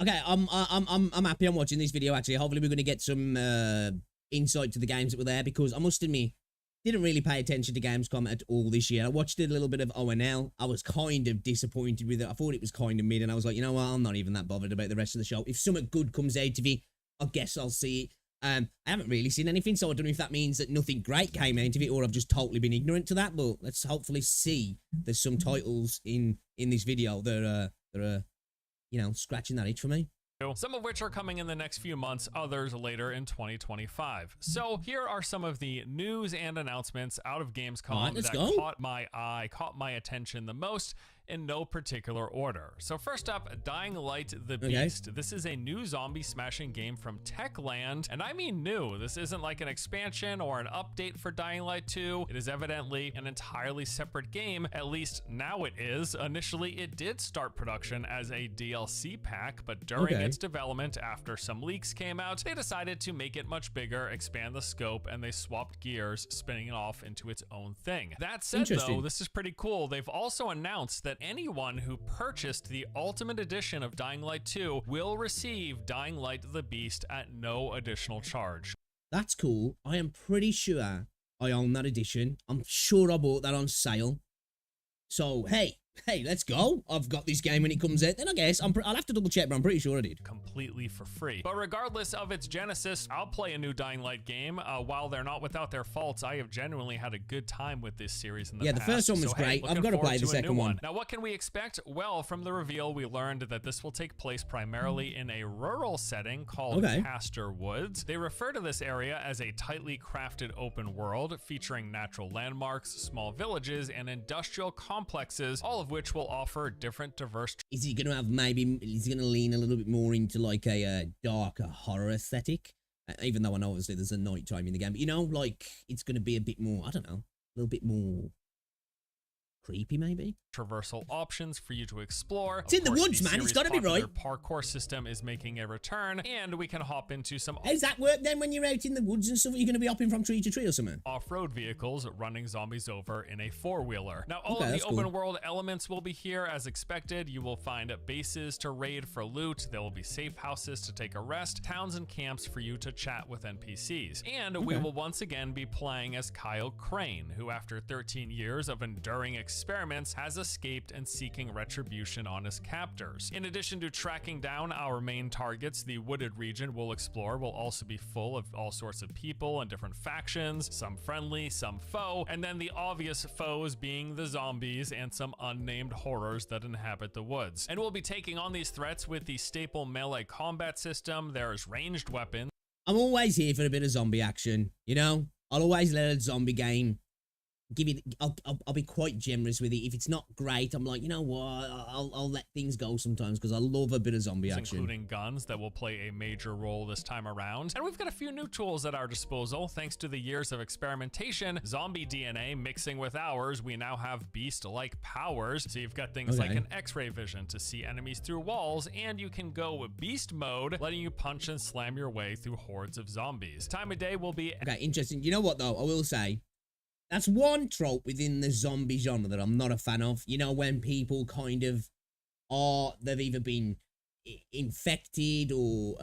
Okay, I'm happy I'm watching this video, actually. Hopefully we're going to get some insight to the games that were there, because I must admit, didn't really pay attention to Gamescom at all this year. I watched a little bit of ONL. I was kind of disappointed with it. I thought it was kind of mid, and I was like, you know what, I'm not even that bothered about the rest of the show. If something good comes out of it, I guess I'll see it. I haven't really seen anything, so I don't know if that means that nothing great came out of it, or I've just totally been ignorant to that, but let's hopefully see there's some titles in this video that are, you know, scratching that itch for me. Some of which are coming in the next few months, others later in 2025. So here are some of the news and announcements out of Gamescom that caught my eye, caught my attention the most, in no particular order. So first up, Dying Light the Beast. This is a new zombie smashing game from Techland, and I mean new. This isn't like an expansion or an update for Dying Light 2. It is evidently an entirely separate game, at least now it is. Initially, it did start production as a DLC pack, but during its development, after some leaks came out, they decided to make it much bigger, expand the scope, and they swapped gears, spinning it off into its own thing. That said, though, this is pretty cool. They've also announced that anyone who purchased the Ultimate Edition of Dying Light 2 will receive Dying Light the Beast at no additional charge. That's cool. I am pretty sure I own that edition. I'm sure I bought that on sale. So, hey, let's go. I've got this game when it comes out. Then I guess I'll have to double check, but I'm pretty sure I did. Completely for free. But regardless of its genesis, I'll play a new Dying Light game. While they're not without their faults, I have genuinely had a good time with this series in the past. Yeah, the first one was great. I've got to play the second one. Now, what can we expect? Well, from the reveal, we learned that this will take place primarily in a rural setting called Pasture Woods. They refer to this area as a tightly crafted open world featuring natural landmarks, small villages, and industrial complexes, all of which will offer different diverse. Is he going to have is he going to lean a little bit more into like a darker horror aesthetic? Even though I know obviously there's a nighttime in the game, but you know, like it's going to be a bit more, I don't know, a little bit more creepy maybe? Traversal options for you to explore. It's in the woods, man. It's got to be right. Parkour system is making a return, and we can hop into some. How does that work then when you're out in the woods and stuff? Are you going to be hopping from tree to tree or something? Off-road vehicles running zombies over in a four-wheeler. Now, all of the open world elements will be here as expected. You will find bases to raid for loot. There will be safe houses to take a rest, towns and camps for you to chat with NPCs. And we will once again be playing as Kyle Crane, who after 13 years of enduring experiments has escaped and seeking retribution on his captors. In addition to tracking down our main targets, the wooded region we'll explore will also be full of all sorts of people and different factions, some friendly, some foe, and then the obvious foes being the zombies and some unnamed horrors that inhabit the woods. And we'll be taking on these threats with the staple melee combat system. There's ranged weapons. I'm always here for a bit of zombie action, you know? I'll always let a zombie game give it. I'll be quite generous with it. If it's not great, I'm like, you know what, I'll let things go sometimes because I love a bit of zombie action, including guns that will play a major role this time around. And we've got a few new tools at our disposal thanks to the years of experimentation. Zombie DNA mixing with ours, we now have beast-like powers. So you've got things like an X-ray vision to see enemies through walls, and you can go beast mode, letting you punch and slam your way through hordes of zombies. Time of day will be interesting. You know what though, I will say, that's one trope within the zombie genre that I'm not a fan of. You know, when people kind of they've either been infected or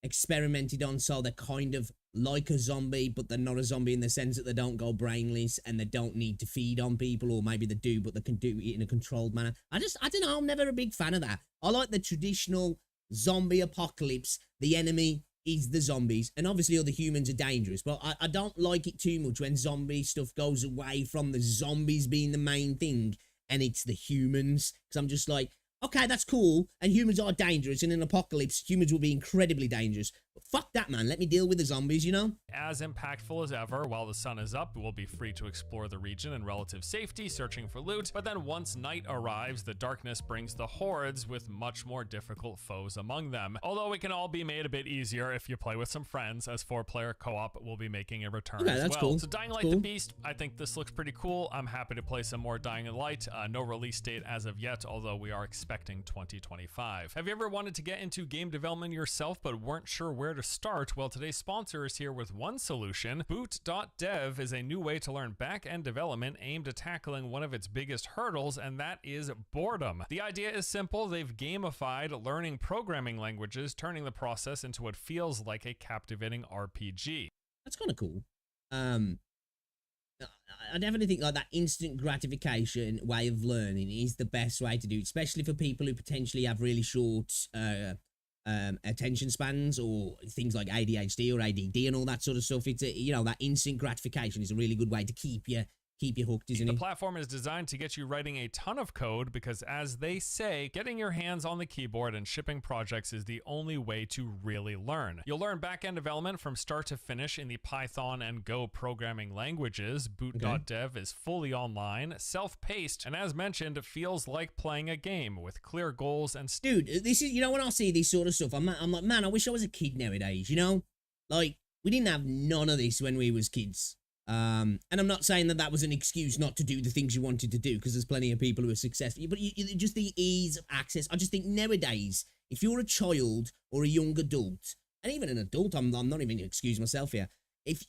experimented on, so they're kind of like a zombie, but they're not a zombie in the sense that they don't go brainless and they don't need to feed on people, or maybe they do, but they can do it in a controlled manner. I don't know, I'm never a big fan of that. I like the traditional zombie apocalypse. The enemy is the zombies, and obviously other humans are dangerous, but I don't like it too much when zombie stuff goes away from the zombies being the main thing and it's the humans, because I'm just like, Okay, that's cool, and humans are dangerous. In an apocalypse, humans will be incredibly dangerous. But fuck that, man. Let me deal with the zombies, you know? As impactful as ever, while the sun is up, we'll be free to explore the region in relative safety, searching for loot. But then once night arrives, the darkness brings the hordes with much more difficult foes among them. Although it can all be made a bit easier if you play with some friends, as 4-player co-op will be making a return Okay, as that's well. cool. So Dying That's Light the cool. Beast, I think this looks pretty cool. I'm happy to play some more Dying Light. No release date as of yet, although we are expecting 2025. Have you ever wanted to get into game development yourself but weren't sure where to start? Well, today's sponsor is here with one solution. Boot.dev is a new way to learn back-end development aimed at tackling one of its biggest hurdles, and that is boredom. The idea is simple. They've gamified learning programming languages, turning the process into what feels like a captivating RPG. That's kind of cool. I definitely think like that instant gratification way of learning is the best way to do it, especially for people who potentially have really short attention spans or things like ADHD or ADD and all that sort of stuff. It's you know, that instant gratification is a really good way to keep you hooked, isn't The it? platform is designed to get you writing a ton of code because, as they say, getting your hands on the keyboard and shipping projects is the only way to really learn. You'll learn back-end development from start to finish in the Python and Go programming languages. Boot.dev is fully online, self-paced, and as mentioned, it feels like playing a game with clear goals and Dude, this is, you know, when I see this sort of stuff, I'm like, man, I wish I was a kid nowadays, you know? Like, we didn't have none of this when we was kids. And I'm not saying that that was an excuse not to do the things you wanted to do, because there's plenty of people who are successful, but just the ease of access. I just think nowadays, if you're a child or a young adult, and even an adult, I'm not even going to excuse myself here,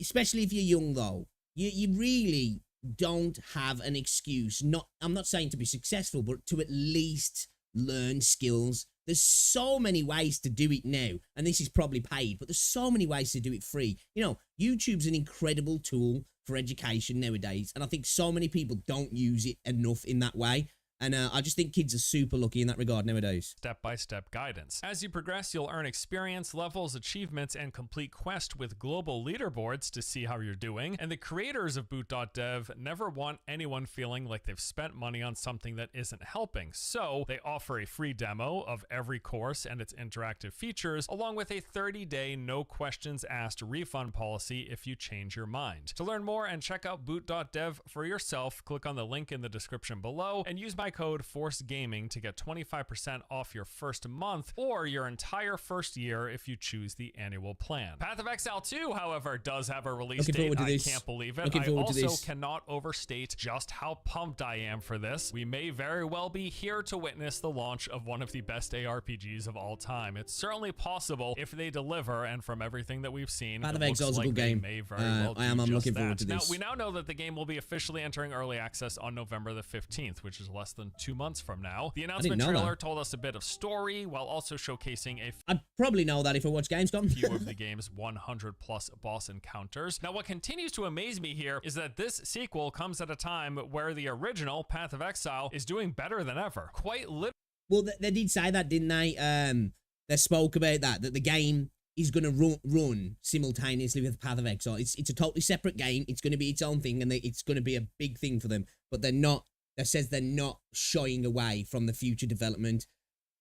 especially if you're young though, you really don't have an excuse. I'm not saying to be successful, but to at least learn skills. There's so many ways to do it now, and this is probably paid, but there's so many ways to do it free. You know, YouTube's an incredible tool for education nowadays, and I think so many people don't use it enough in that way. And I just think kids are super lucky in that regard nowadays. step-by-step guidance. As you progress, you'll earn experience, levels, achievements, and complete quests with global leaderboards to see how you're doing. And the creators of Boot.dev never want anyone feeling like they've spent money on something that isn't helping. So they offer a free demo of every course and its interactive features, along with a 30-day no questions asked refund policy if you change your mind. To learn more and check out Boot.dev for yourself, click on the link in the description below and use my code FORCEGAMING to get 25% off your first month or your entire first year if you choose the annual plan. Path of Exile 2, however, does have a release Looking date. forward to I this. can't believe it. Looking I forward to also this. cannot overstate just how pumped I am for this. We may very well be here to witness the launch of one of the best ARPGs of all time. It's certainly possible if they deliver, and from everything that we've seen, Path it of looks Exile's a like good they game. may very well I am. do I'm just looking forward that. to this. Now, we now know that the game will be officially entering early access on November the 15th, which is less than 2 months from now. The announcement know trailer that. told us a bit of story while also showcasing a I'd probably know that if I watch Gamescom. few of the game's 100 plus boss encounters. Now, what continues to amaze me here is that this sequel comes at a time where the original Path of Exile is doing better than ever. Quite literally. Well, they did say that, didn't they? They spoke about that the game is going to run simultaneously with Path of Exile. It's a totally separate game. It's going to be its own thing, and it's going to be a big thing for them. But they're not. That says they're not shying away from the future development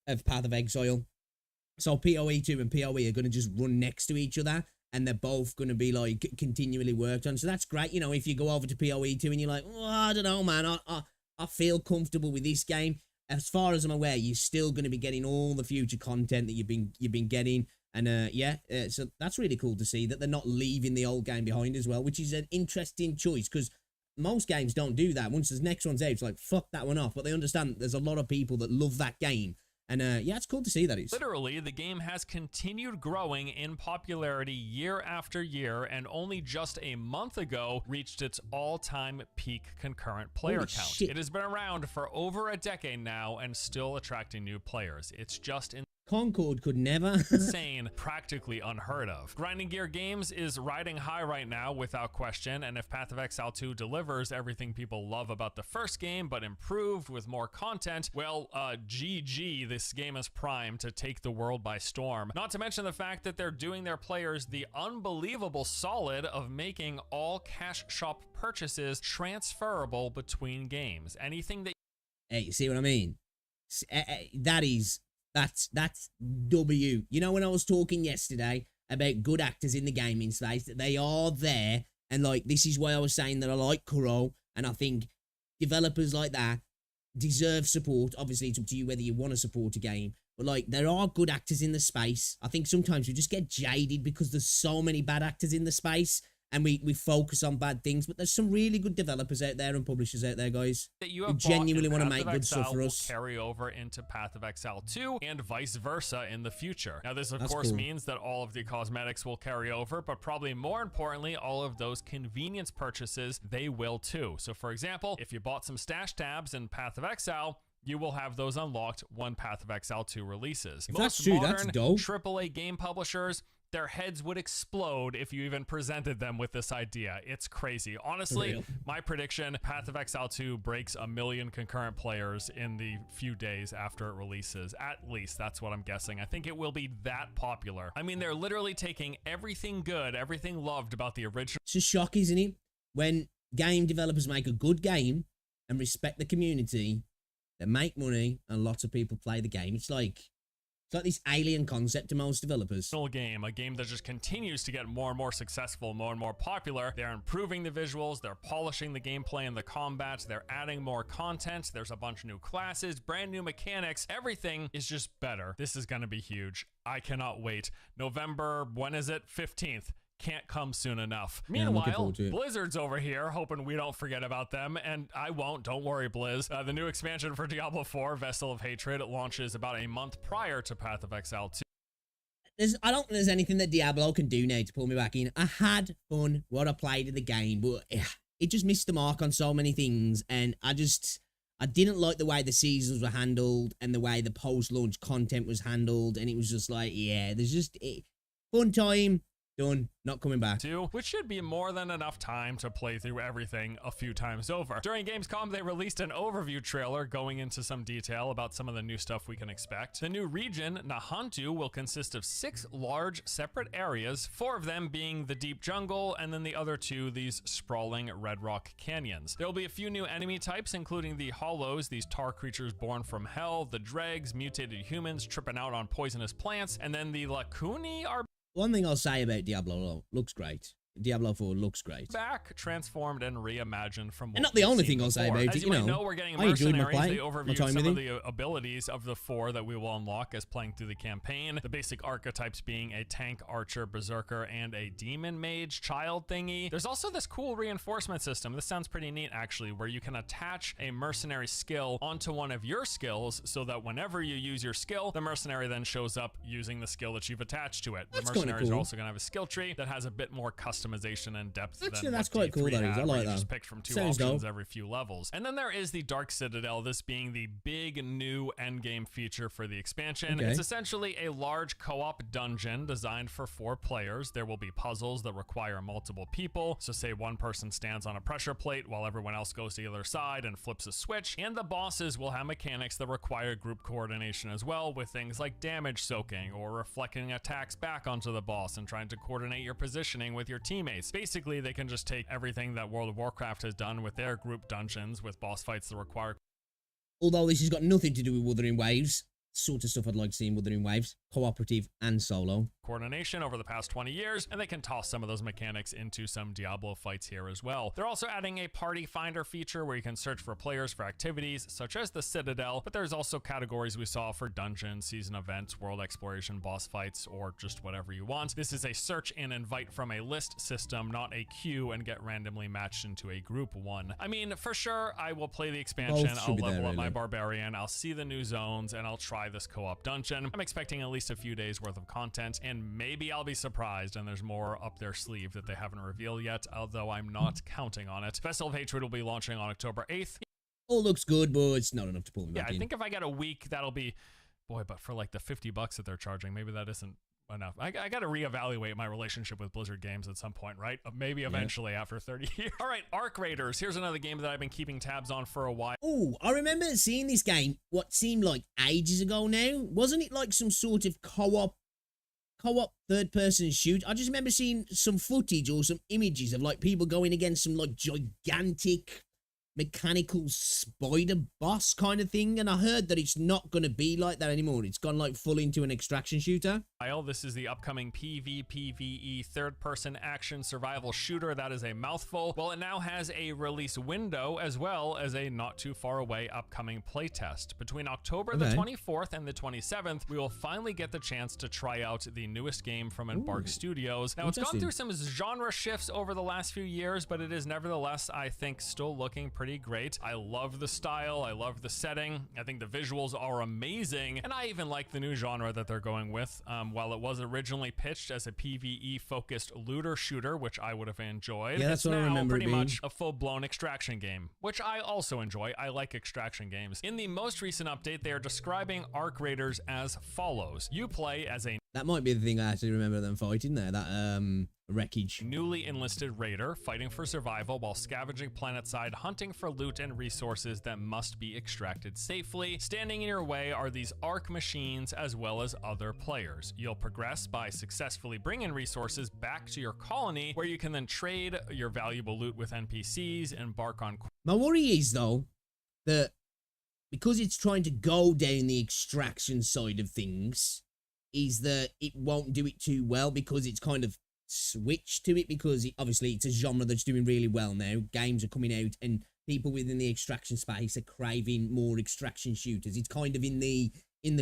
of Path of Exile. So PoE 2 and PoE are going to just run next to each other, and they're both going to be like continually worked on. So that's great. You know, if you go over to PoE 2 and you're like, oh, I don't know, man, I feel comfortable with this game. As far as I'm aware, you're still going to be getting all the future content that you've been getting. And so that's really cool to see that they're not leaving the old game behind as well, which is an interesting choice, because most games don't do that. Once the next one's out, it's like, fuck that one off. But they understand that there's a lot of people that love that game. And yeah, it's cool to see that. Literally, the game has continued growing in popularity year after year, and only just a month ago reached its all-time peak concurrent player Holy count. shit. It has been around for over a decade now and still attracting new players. It's just Concord could never. insane, practically unheard of. Grinding Gear Games is riding high right now without question, and if Path of Exile 2 delivers everything people love about the first game but improved with more content, well, GG, this game is primed to take the world by storm. Not to mention the fact that they're doing their players the unbelievable solid of making all cash shop purchases transferable between games. Anything that Hey, you see what I mean? That's W. You know, when I was talking yesterday about good actors in the gaming space, that they are there, and like this is why I was saying that I like Kuro, and I think developers like that deserve support. Obviously, it's up to you whether you want to support a game, but like there are good actors in the space. I think sometimes we just get jaded because there's so many bad actors in the space, and we focus on bad things. But there's some really good developers out there and publishers out there, guys, that you who have genuinely want to Path make of good Exile stuff for will us. carry over into Path of Exile 2 and vice versa in the future. Now, this of That's course cool. means that all of the cosmetics will carry over, but probably more importantly, all of those convenience purchases, they will too. So for example, if you bought some stash tabs in Path of Exile, you will have those unlocked when Path of Exile 2 releases. If that's true, that's dope. AAA game publishers, their heads would explode if you even presented them with this idea. It's crazy. Honestly, my prediction, Path of Exile 2 breaks 1 million concurrent players in the few days after it releases. At least, that's what I'm guessing. I think it will be that popular. I mean, they're literally taking everything good, everything loved about the original. It's just shock, isn't it? When game developers make a good game and respect the community, they make money and lots of people play the game. It's like this alien concept to most developers. Game, a game that just continues to get more and more successful, more and more popular. They're improving the visuals, they're polishing the gameplay and the combat, they're adding more content, there's a bunch of new classes, brand new mechanics, everything is just better. This is gonna be huge. I cannot wait. November, when is it? 15th. Can't come soon enough. Yeah, I'm looking Meanwhile, forward to it. Blizzard's over here hoping we don't forget about them, and I won't. Don't worry, Blizz. The new expansion for Diablo 4, Vessel of Hatred, launches about a month prior to Path of Exile 2. I don't think there's anything that Diablo can do now to pull me back in. I had fun what I played in the game, but it just missed the mark on so many things, and I didn't like the way the seasons were handled and the way the post-launch content was handled, and it was just like, yeah, there's just fun time. Done. Not coming back. Which should be more than enough time to play through everything a few times over. During Gamescom, they released an overview trailer going into some detail about some of the new stuff we can expect. The new region, Nahantu, will consist of 6 large separate areas, 4 of them being the deep jungle, and then the other 2 these sprawling red rock canyons. There will be a few new enemy types, including the Hollows, these tar creatures born from hell, the Dregs, mutated humans tripping out on poisonous plants, and then the Lacuni are One thing I'll say about Diablo looks great. Diablo 4 looks great. back, transformed, and reimagined from what And not the we've only seen thing I'll say before. about As it, you you might know, we're getting I enjoyed my mercenaries. play, They my overviewed time some with of it. the abilities of the 4 that we will unlock as playing through the campaign. The basic archetypes being a tank, archer, berserker, and a demon mage child thingy. There's also this cool reinforcement system. This sounds pretty neat, actually, where you can attach a mercenary skill onto one of your skills so that whenever you use your skill, the mercenary then shows up using the skill that you've attached to it. That's The kinda mercenaries are cool. also going to have a skill tree that has a bit more customization and depth Actually, than that's what quite cool, D3 that is. had, I where like you that. just picked from 2 Sounds options dope. every few levels. And then there is the Dark Citadel, this being the big new endgame feature for the expansion. Okay. It's essentially a large co-op dungeon designed for 4 players. There will be puzzles that require multiple people. So say one person stands on a pressure plate while everyone else goes to the other side and flips a switch. And the bosses will have mechanics that require group coordination as well, with things like damage soaking or reflecting attacks back onto the boss and trying to coordinate your positioning with your teammates. Basically, they can just take everything that World of Warcraft has done with their group dungeons with boss fights that require Although this has got nothing to do with Wuthering Waves, sort of stuff I'd like to see in Wuthering Waves, cooperative and solo. coordination over the past 20 years, and they can toss some of those mechanics into some Diablo fights here as well. They're also adding a party finder feature where you can search for players for activities such as the Citadel, but there's also categories we saw for dungeons, season events, world exploration, boss fights, or just whatever you want. This is a search and invite from a list system, not a queue, and get randomly matched into a group one. I mean, for sure, I will play the expansion, Both should I'll be there, level up my really. barbarian, I'll see the new zones, and I'll try this co-op dungeon. I'm expecting at least a few days worth of content, and maybe I'll be surprised and there's more up their sleeve that they haven't revealed yet, although I'm not counting on it. Vessel of Hatred will be launching on October 8th. All looks good, but it's not enough to pull me Yeah, back I in. think if I get a week, that'll be, boy, but for like the $50 that they're charging, maybe that isn't enough. I got to reevaluate my relationship with Blizzard games at some point, right? Maybe eventually after 30 years. All right, Arc Raiders. Here's another game that I've been keeping tabs on for a while. Oh, I remember seeing this game, what seemed like ages ago now. Wasn't it like some sort of co-op third-person shoot? I just remember seeing some footage or some images of like people going against some like gigantic mechanical spider boss kind of thing, and I heard that it's not going to be like that anymore. It's gone like full into an extraction shooter. This is the upcoming PvPvE third-person action survival shooter. That is a mouthful. Well, it now has a release window as well as a not too far away upcoming playtest. Between October the 24th and the 27th, we will finally get the chance to try out the newest game from Embark Studios. Now, it's gone through some genre shifts over the last few years, but it is nevertheless, I think, still looking pretty great. I love the style. I love the setting. I think the visuals are amazing, and I even like the new genre that they're going with. While it was originally pitched as a PvE-focused looter shooter, which I would have enjoyed, yeah, that's what I remember pretty much a full-blown extraction game, which I also enjoy. I like extraction games. In the most recent update, they are describing Arc Raiders as follows. You play as a That might be the thing I actually remember them fighting there, that wreckage. newly enlisted raider fighting for survival while scavenging planetside, hunting for loot and resources that must be extracted safely. Standing in your way are these Arc machines as well as other players. You'll progress by successfully bringing resources back to your colony, where you can then trade your valuable loot with NPCs, embark on My worry is, though, that because it's trying to go down the extraction side of things, is that it won't do it too well because it's kind of switched to it, because obviously it's a genre that's doing really well now. Games are coming out and people within the extraction space are craving more extraction shooters. It's kind of in the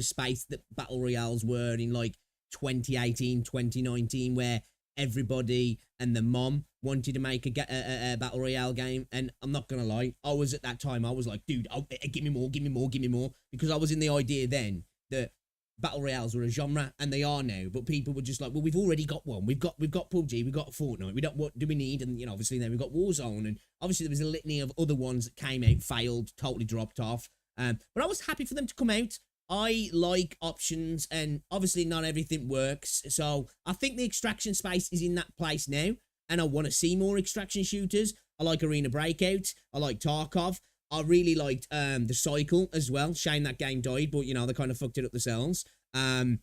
space that battle royales were in like 2018, 2019, where everybody and the mom wanted to make a battle royale game. And I'm not gonna lie, I was at that time, I was like, dude, give me more, give me more, give me more, because I was in the idea then that battle royales were a genre, and they are now, but people were just like, well, we've already got one. We've got PUBG, we've got Fortnite, what do we need? And, you know, obviously then we've got Warzone, and obviously there was a litany of other ones that came out, failed, totally dropped off. But I was happy for them to come out. I like options, and obviously not everything works. So I think the extraction space is in that place now, and I want to see more extraction shooters. I like Arena Breakout. I like Tarkov. I really liked the Cycle as well. Shame that game died, but, you know, they kind of fucked it up themselves. What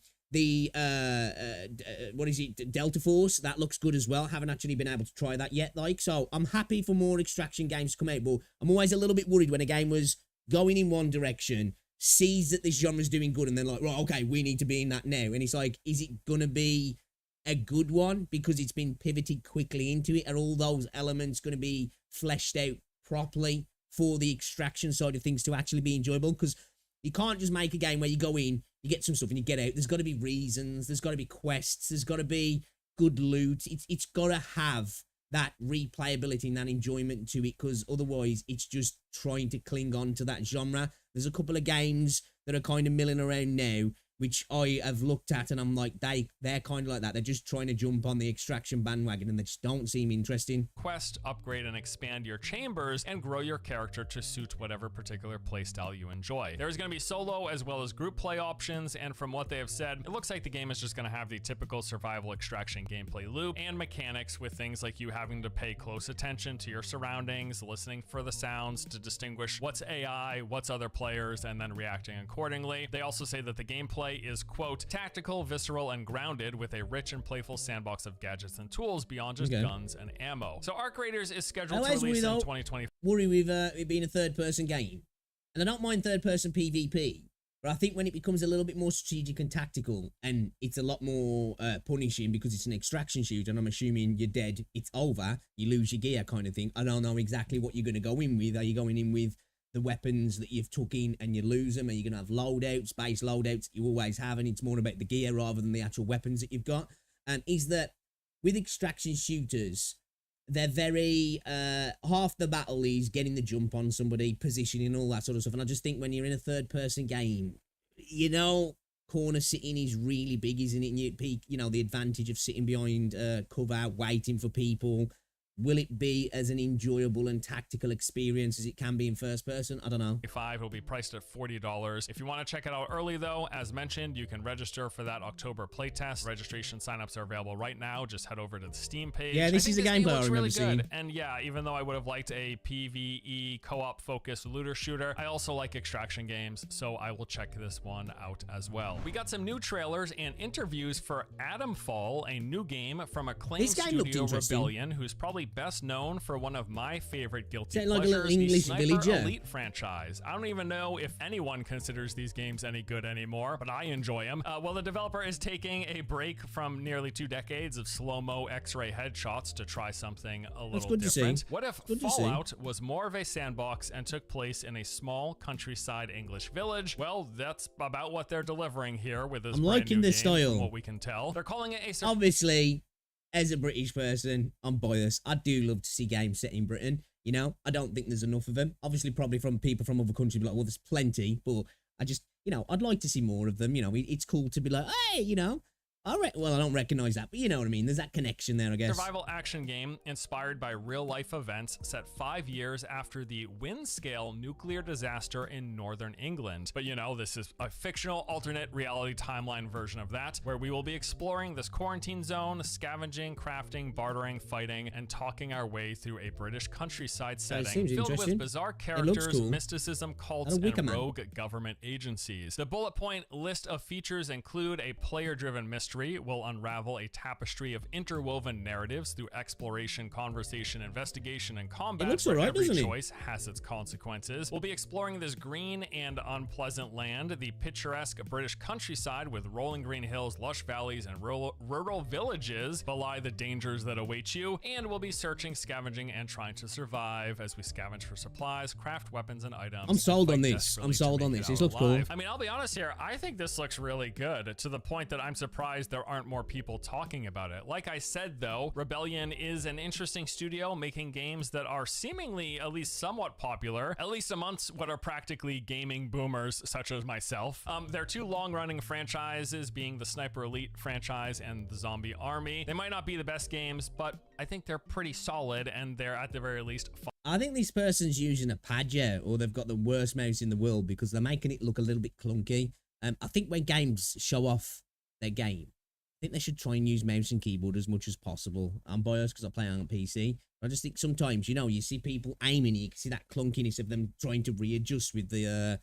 is it? Delta Force, that looks good as well. Haven't actually been able to try that yet, like. So I'm happy for more extraction games to come out, but I'm always a little bit worried when a game was going in one direction, sees that this genre's doing good, and then like, right, okay, we need to be in that now. And it's like, is it gonna be a good one because it's been pivoted quickly into it? Are all those elements gonna be fleshed out properly for the extraction side of things to actually be enjoyable? Because you can't just make a game where you go in, you get some stuff and you get out. There's got to be reasons, there's got to be quests, there's got to be good loot. It's got to have that replayability and that enjoyment to it, because otherwise it's just trying to cling on to that genre. There's a couple of games that are kind of milling around now, which I have looked at and I'm like, they're kind of like that. They're just trying to jump on the extraction bandwagon and they just don't seem interesting. Quest, upgrade and expand your chambers, and grow your character to suit whatever particular playstyle you enjoy. There's going to be solo as well as group play options, and from what they have said, it looks like the game is just going to have the typical survival extraction gameplay loop and mechanics, with things like you having to pay close attention to your surroundings, listening for the sounds to distinguish what's AI, what's other players, and then reacting accordingly. They also say that the gameplay is, quote, tactical, visceral, and grounded, with a rich and playful sandbox of gadgets and tools beyond just guns and ammo. So Arc Raiders is scheduled to release in 2020. Worry with it being a third-person game, and I don't mind third-person PvP, but I think when it becomes a little bit more strategic and tactical, and it's a lot more punishing because it's an extraction shoot, and I'm assuming you're dead, it's over, you lose your gear kind of thing. I don't know exactly what you're going to go in with. Are you going in with the weapons that you've took in and you lose them? Are you going to have loadouts, base loadouts you always have, and it's more about the gear rather than the actual weapons that you've got? And is that with extraction shooters, they're very, half the battle is getting the jump on somebody, positioning, all that sort of stuff. And I just think when you're in a third person game, you know, corner sitting is really big, isn't it? And you know, the advantage of sitting behind cover, waiting for people. Will it be as an enjoyable and tactical experience as it can be in first person? I don't know. It'll be priced at $40. If you want to check it out early, though, as mentioned, you can register for that October playtest. Registration signups are available right now. Just head over to the Steam page. Yeah, this is a gameplay I remember seeing. And yeah, even though I would have liked a PvE co-op focused looter shooter, I also like extraction games, so I will check this one out as well. We got some new trailers and interviews for Atomfall, a new game from acclaimed studio Rebellion, who's probably probably best known for one of my favorite guilty Is that like a pleasures, little English the Sniper villager? Elite franchise. I don't even know if anyone considers these games any good anymore, but I enjoy them. Well, the developer is taking a break from nearly 2 decades of slow-mo X-ray headshots to try something a little good to see. different. What if Good to see. Fallout was more of a sandbox and took place in a small countryside English village? Well, that's about what they're delivering here with this I'm brand liking new this game, from style. what we can tell. They're calling it a Obviously, as a British person, I'm biased. I do love to see games set in Britain. You know, I don't think there's enough of them. Obviously, probably from people from other countries, be like, well, there's plenty, but I just, you know, I'd like to see more of them. You know, it's cool to be like, hey, you know, well, I don't recognize that, but you know what I mean. There's that connection there, I guess. survival action game inspired by real-life events set 5 years after the Windscale nuclear disaster in northern England. But you know, this is a fictional alternate reality timeline version of that, where we will be exploring this quarantine zone, scavenging, crafting, bartering, fighting, and talking our way through a British countryside setting seems filled with interesting. bizarre looks characters, cool. mysticism, cults, And a Wicker and Man. rogue government agencies. The bullet point list of features include a player-driven mystery will unravel a tapestry of interwoven narratives through exploration, conversation, investigation, and combat. looks where alright, every doesn't it? choice has its consequences. We'll be exploring this green and unpleasant land, the picturesque British countryside with rolling green hills, lush valleys, and rural villages belie the dangers that await you. And we'll be searching, scavenging, and trying to survive as we scavenge for supplies, craft weapons, and items. I'm sold and on fight this. desperately I'm to sold make on it this. out This looks cool. alive. I mean, I'll be honest here. I think this looks really good, to the point that I'm surprised there aren't more people talking about it. Like I said, though, Rebellion is an interesting studio making games that are seemingly at least somewhat popular, at least amongst what are practically gaming boomers such as myself. Their 2 long-running franchises being the Sniper Elite franchise and the Zombie Army. They might not be the best games, but I think they're pretty solid, and they're at the very least fun. I think this person's using a pad, yeah, or they've got the worst mouse in the world because they're making it look a little bit clunky. I think when games show off their game, I think they should try and use mouse and keyboard as much as possible. I'm biased because I play on PC. I just think sometimes, you know, you see people aiming, you can see that clunkiness of them trying to readjust with the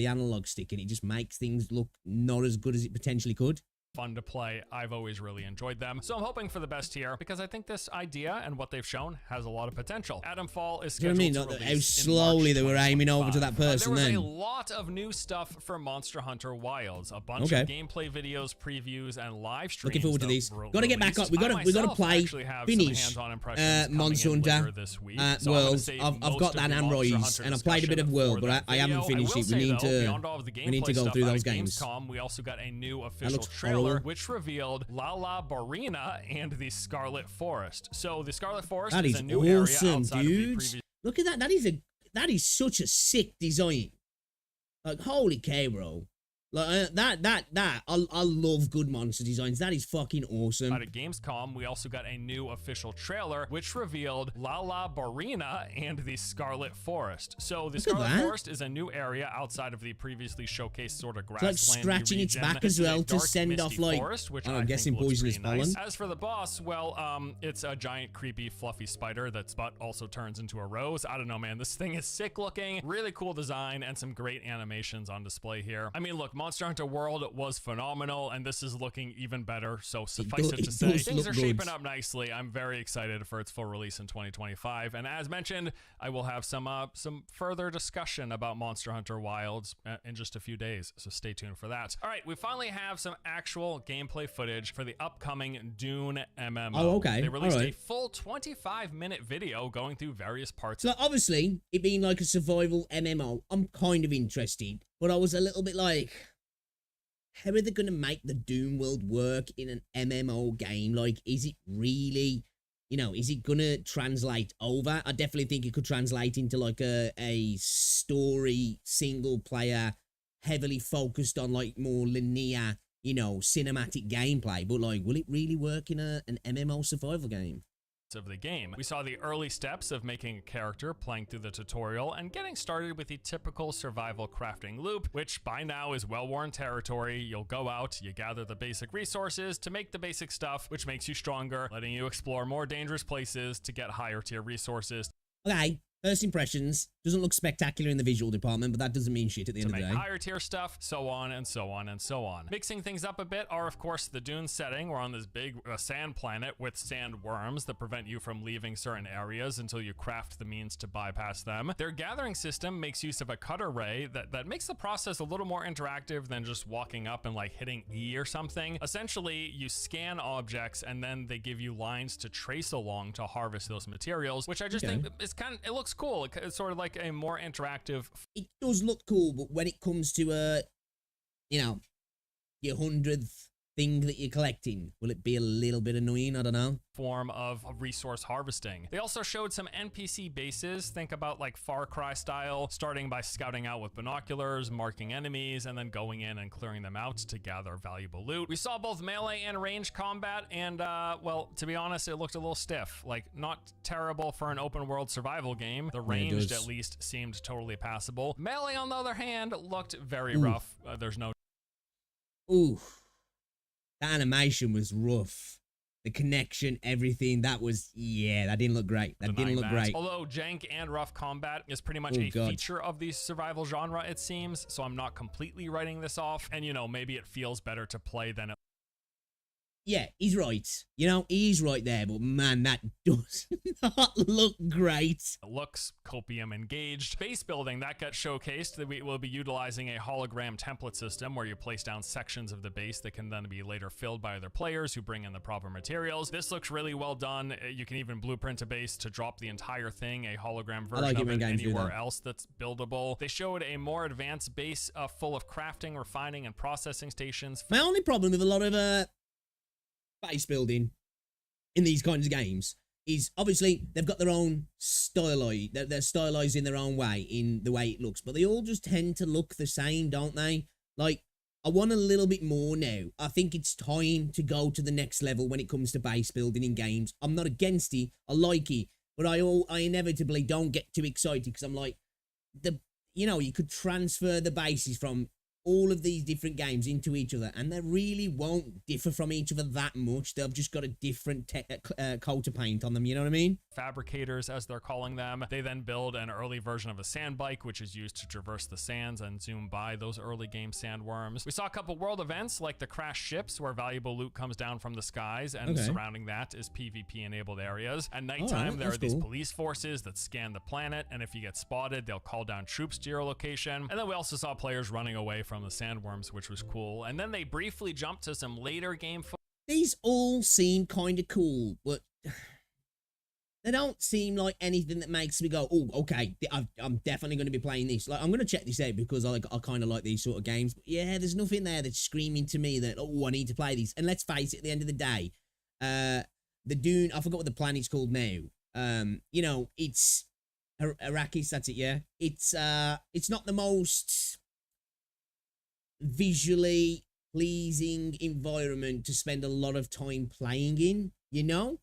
analog stick, and it just makes things look not as good as it potentially could. Fun to play. I've always really enjoyed them. So I'm hoping for the best here because I think this idea and what they've shown has a lot of potential. Adamfall is Do you know scheduled what I mean? to How release in slowly March they were aiming over to 2025. that person there was then. a lot of new stuff for Monster Hunter Wilds. A bunch Okay. of gameplay videos, previews, and live streams. Looking forward to that these. were Got to get back released. up. We got I to myself play, actually have some finish hands-on impressions coming Monster in Hunter later this week. So I'm World. gonna save I've most got of that the and Monster Rise, Hunter and I played a bit of discussion World, for but that I haven't video. finished will it. say, though, We beyond all of the need to gameplay go stuff through at those games. Gamescom, we also got a new official looks trailer horrible. which revealed Lala Barina and the Scarlet Forest. So the Scarlet Forest That is is a new area awesome, outside of the dudes. previous. Look at that. That is such a sick design. Like, holy cow, bro. Like I love good monster designs. That is fucking awesome. At Gamescom, we also got a new official trailer which revealed Lala Barina and the Scarlet Forest. So the Look at Scarlet that. Forest is a new area outside of the previously showcased sort of like grassland scratching its region. back This as is a well to dark, send misty off, like, forest, which I'm I think guessing looks poisonous pretty nice. pollen. As for the boss, well, it's a giant, creepy, fluffy spider that's butt also turns into a rose. I don't know, man. This thing is sick looking, really cool design, and some great animations on display here. I mean, look, Monster Hunter World was phenomenal, and this is looking even better. So suffice it to say, does things look are good. shaping up nicely. I'm very excited for its full release in 2025. And as mentioned, I will have some further discussion about Monster Hunter Wilds in just a few days. So stay tuned for that. All right, we finally have some actual gameplay footage for the upcoming Dune MMO. Oh, okay. They released All a right. full 25-minute video going through various parts. So obviously, it being like a survival MMO, I'm kind of interested, but I was a little bit like, how are they going to make the Doom world work in an MMO game? Like, is it really, you know, is it going to translate over? I definitely think it could translate into like a story, single player, heavily focused on like more linear, you know, cinematic gameplay. But like, will it really work in an MMO survival game? Of the game. We saw the early steps of making a character, playing through the tutorial, and getting started with the typical survival crafting loop, which by now is well-worn territory. You'll go out, you gather the basic resources to make the basic stuff, which makes you stronger, letting you explore more dangerous places to get higher tier resources. Okay, first impressions Doesn't look spectacular in the visual department, but that doesn't mean shit at the end to of the make day. higher tier stuff, so on and so on and so on. Mixing things up a bit are, of course, the dune setting. We're on this big sand planet with sand worms that prevent you from leaving certain areas until you craft the means to bypass them. Their gathering system makes use of a cutter ray that makes the process a little more interactive than just walking up and like hitting E or something. Essentially, you scan objects and then they give you lines to trace along to harvest those materials, which I just think is it looks cool. It's sort of like a more interactive. It does look cool, but when it comes to you know, your 100th thing that you're collecting, will it be a little bit annoying? I don't know. Form of resource harvesting. They also showed some NPC bases. Think about like Far Cry style, starting by scouting out with binoculars, marking enemies, and then going in and clearing them out to gather valuable loot. We saw both melee and range combat, and well, to be honest, it looked a little stiff. Like, not terrible for an open world survival game. The ranged at least seemed totally passable. Melee, on the other hand, looked very rough. There's no. Ooh. The animation was rough. The connection, everything, that didn't look great. That didn't look great. Although jank and rough combat is pretty much a feature of the survival genre, it seems, so I'm not completely writing this off. And, you know, maybe it feels better to play than it. Yeah, he's right. You know, he's right there, but man, that does not look great. It looks copium engaged. Base building, that got showcased. That we will be utilizing a hologram template system where you place down sections of the base that can then be later filled by other players who bring in the proper materials. This looks really well done. You can even blueprint a base to drop the entire thing, a hologram version of it anywhere else that's buildable. They showed a more advanced base full of crafting, refining, and processing stations. My only problem with a lot of base building in these kinds of games is obviously they've got their own they're stylized in their own way in the way it looks, but they all just tend to look the same, don't they? Like, I want a little bit more now. I think it's time to go to the next level when it comes to base building in games. I'm not against it, I like it, but I inevitably don't get too excited because I'm like, you could transfer the bases from all of these different games into each other, and they really won't differ from each other that much. They've just got a different coat of paint on them, you know what I mean? Fabricators, as they're calling them. They then build an early version of a sand bike, which is used to traverse the sands and zoom by those early game sandworms. We saw a couple world events like the crashed ships, where valuable loot comes down from the skies, and surrounding that is PvP enabled areas. At nighttime, there are these police forces that scan the planet, and if you get spotted, they'll call down troops to your location. And then we also saw players running away from the sandworms, which was cool. And then they briefly jumped to some later game. These all seem kind of cool, but they don't seem like anything that makes me go, oh, okay, I'm definitely going to be playing this. Like, I'm going to check this out because I kind of like these sort of games. But yeah, there's nothing there that's screaming to me that, oh, I need to play these. And let's face it, at the end of the day, the Dune, I forgot what the planet's called now. You know, it's Arrakis, that's it, yeah. It's not the most visually pleasing environment to spend a lot of time playing in, you know?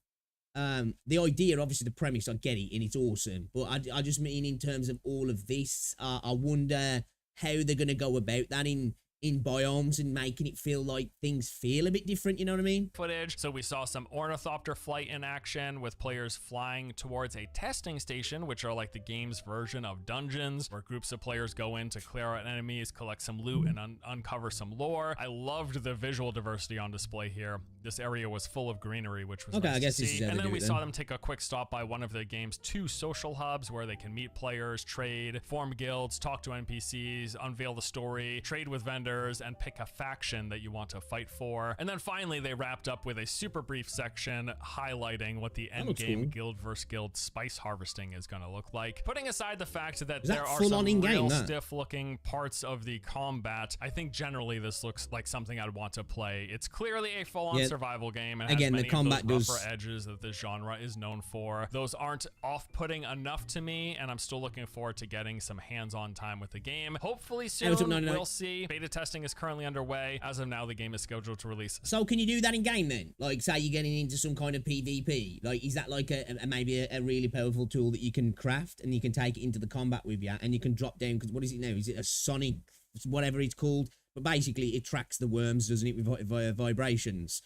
The idea, obviously the premise, I get it and it's awesome, but I just mean in terms of all of this, I wonder how they're going to go about that in biomes and making it feel like things feel a bit different, you know what I mean? Footage. So we saw some ornithopter flight in action with players flying towards a testing station, which are like the game's version of dungeons, where groups of players go in to clear out enemies, collect some loot, and uncover some lore. I loved the visual diversity on display here. This area was full of greenery, which was nice to see. And then we saw them take a quick stop by one of the game's 2 social hubs where they can meet players, trade, form guilds, talk to NPCs, unveil the story, trade with vendors, and pick a faction that you want to fight for. And then finally, they wrapped up with a super brief section highlighting what the end game guild versus guild spice harvesting is going to look like. Putting aside the fact that there are some real stiff looking parts of the combat, I think generally this looks like something I'd want to play. It's clearly a full-on survival game, and again, has many of those rougher edges that this genre is known for. Those aren't off-putting enough to me, and I'm still looking forward to getting some hands-on time with the game. Hopefully soon, we'll see. Beta testing is currently underway. As of now, the game is scheduled to release. So can you do that in game then? Like, say you're getting into some kind of PvP. Like, is that like maybe a really powerful tool that you can craft and you can take it into the combat with you and you can drop down? Because what is it now? Is it a sonic, whatever it's called? But basically, it tracks the worms, doesn't it, via vibrations?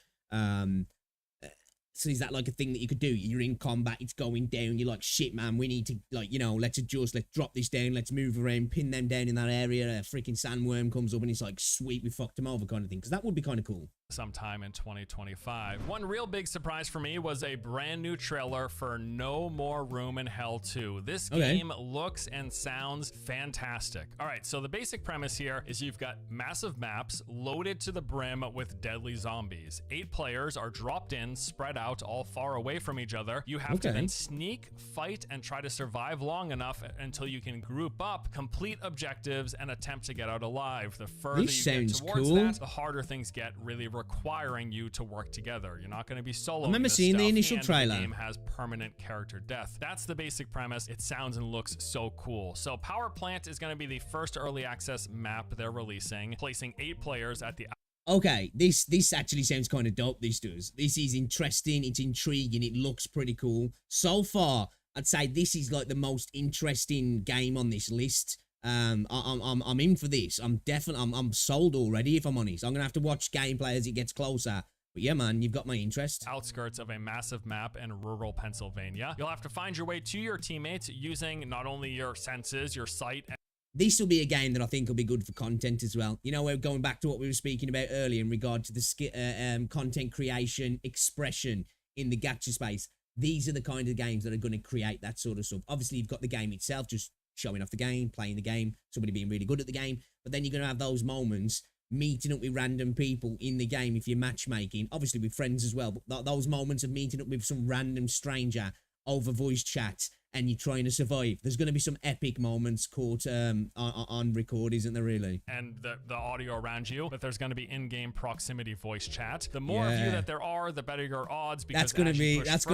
So is that like a thing that you could do? You're in combat, it's going down, you're like, shit, man, we need to, like, let's adjust, let's drop this down, let's move around, pin them down in that area, a freaking sandworm comes up and it's like, sweet, we fucked them over kind of thing, because that would be kind of cool. Sometime in 2025. One real big surprise for me was a brand new trailer for No More Room in Hell 2. This game looks and sounds fantastic. All right, so the basic premise here is you've got massive maps loaded to the brim with deadly zombies. 8 players are dropped in, spread out, all far away from each other. You have to then sneak, fight, and try to survive long enough until you can group up, complete objectives, and attempt to get out alive. The further you get towards that, the harder things get, really requiring you to work together. You're not going to be solo. I remember seeing the initial trailer. The game has permanent character death. That's the basic premise. It sounds and looks so cool. So Power Plant is going to be the first early access map they're releasing, placing 8 players at the... Okay, this actually sounds kind of dope, this does. This is interesting, it's intriguing, it looks pretty cool. So far, I'd say this is like the most interesting game on this list. I'm in for this. I'm sold already, if I'm honest. I'm gonna have to watch gameplay as it gets closer. But yeah, man, you've got my interest. Outskirts of a massive map in rural Pennsylvania. You'll have to find your way to your teammates using not only your senses, your sight. This will be a game that I think will be good for content as well. We're going back to what we were speaking about earlier in regard to the content creation, expression in the gacha space. These are the kind of games that are going to create that sort of stuff. Obviously, you've got the game itself, just showing off the game, playing the game, somebody being really good at the game. But then you're going to have those moments, meeting up with random people in the game if you're matchmaking, obviously with friends as well. But those moments of meeting up with some random stranger over voice chat and you're trying to survive. There's going to be some epic moments caught on record, isn't there, really? And the audio around you, but there's going to be in-game proximity voice chat. The more of you that there are, the better your odds. Because that's going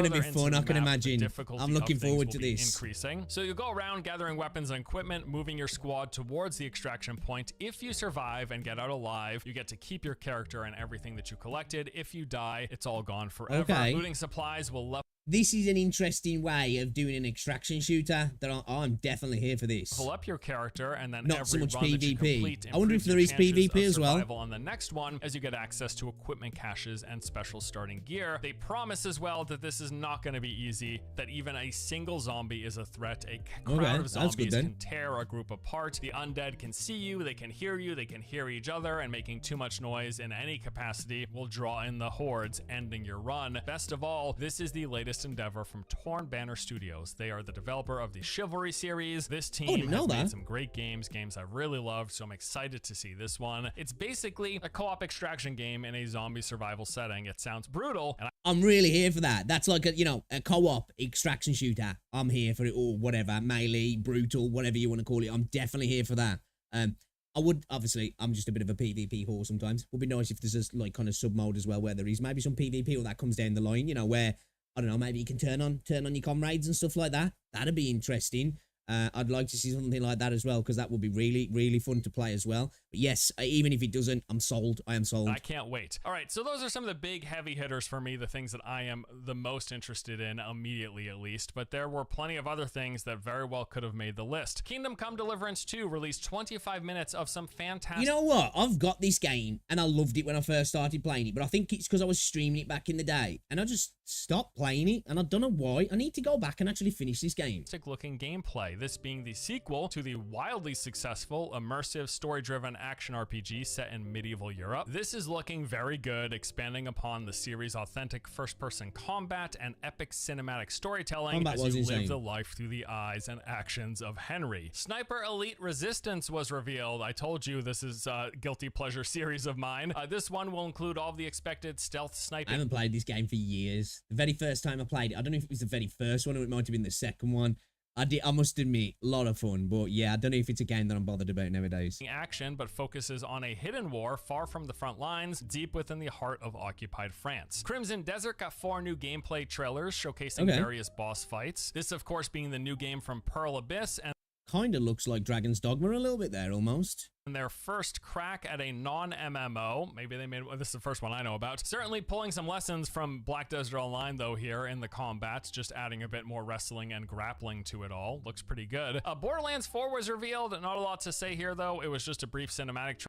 to be fun. I can imagine. I'm looking forward to this. Increasing. So you go around gathering weapons and equipment, moving your squad towards the extraction point. If you survive and get out alive, you get to keep your character and everything that you collected. If you die, it's all gone forever. Looting supplies will level. This is an interesting way of doing an extraction shooter that I'm definitely here for this. Pull up your character and then not so much PvP. I wonder if there is PvP as well. On the next one, as you get access to equipment caches and special starting gear. They promise as well that this is not going to be easy, that even a single zombie is a threat. A crowd of zombies can tear a group apart. The undead can see you, they can hear you, they can hear each other, and making too much noise in any capacity will draw in the hordes, ending your run. Best of all, this is the latest endeavor from Torn Banner Studios. They are the developer of the Chivalry series. This team has made some great games I've really loved, so I'm excited to see this one. It's basically a co-op extraction game in a zombie survival setting. It sounds brutal, and I'm really here for that. That's like a co-op extraction shooter. I'm here for it all, whatever, melee, brutal, whatever you want to call it. I'm definitely here for that. I would, obviously, I'm just a bit of a PvP whore sometimes. It would be nice if there's this like kind of sub mode as well, where there is maybe some PvP or that comes down the line, where I don't know, maybe you can turn on your comrades and stuff like that. That'd be interesting. I'd like to see something like that as well, because that would be really, really fun to play as well. But yes, even if it doesn't, I'm sold. I am sold. I can't wait. All right, so those are some of the big heavy hitters for me, the things that I am the most interested in immediately, at least. But there were plenty of other things that very well could have made the list. Kingdom Come Deliverance 2 released 25 minutes of some fantastic... You know what? I've got this game, and I loved it when I first started playing it, but I think it's because I was streaming it back in the day, and I just stopped playing it, and I don't know why. I need to go back and actually finish this game. Looking gameplay, this being the sequel to the wildly successful, immersive, story-driven action RPG set in medieval Europe. This is looking very good, expanding upon the series' authentic first-person combat and epic cinematic storytelling as you live the life through the eyes and actions of Henry. Sniper Elite Resistance was revealed. I told you this is a guilty pleasure series of mine. This one will include all the expected stealth sniping. I haven't played this game for years. The very first time I played it, I don't know if it was the very first one or it might have been the second one. I must admit, a lot of fun, but yeah, I don't know if it's a game that I'm bothered about nowadays. Action, but focuses on a hidden war far from the front lines, deep within the heart of occupied France. Crimson Desert got 4 new gameplay trailers showcasing various boss fights. This, of course, being the new game from Pearl Abyss, and kind of looks like Dragon's Dogma a little bit there, almost. And their first crack at a non-MMO. Maybe they made, well, this is the first one I know about. Certainly pulling some lessons from Black Desert Online, though, here in the combat, just adding a bit more wrestling and grappling to it all. Looks pretty good. Borderlands 4 was revealed. Not a lot to say here, though. It was just a brief cinematic.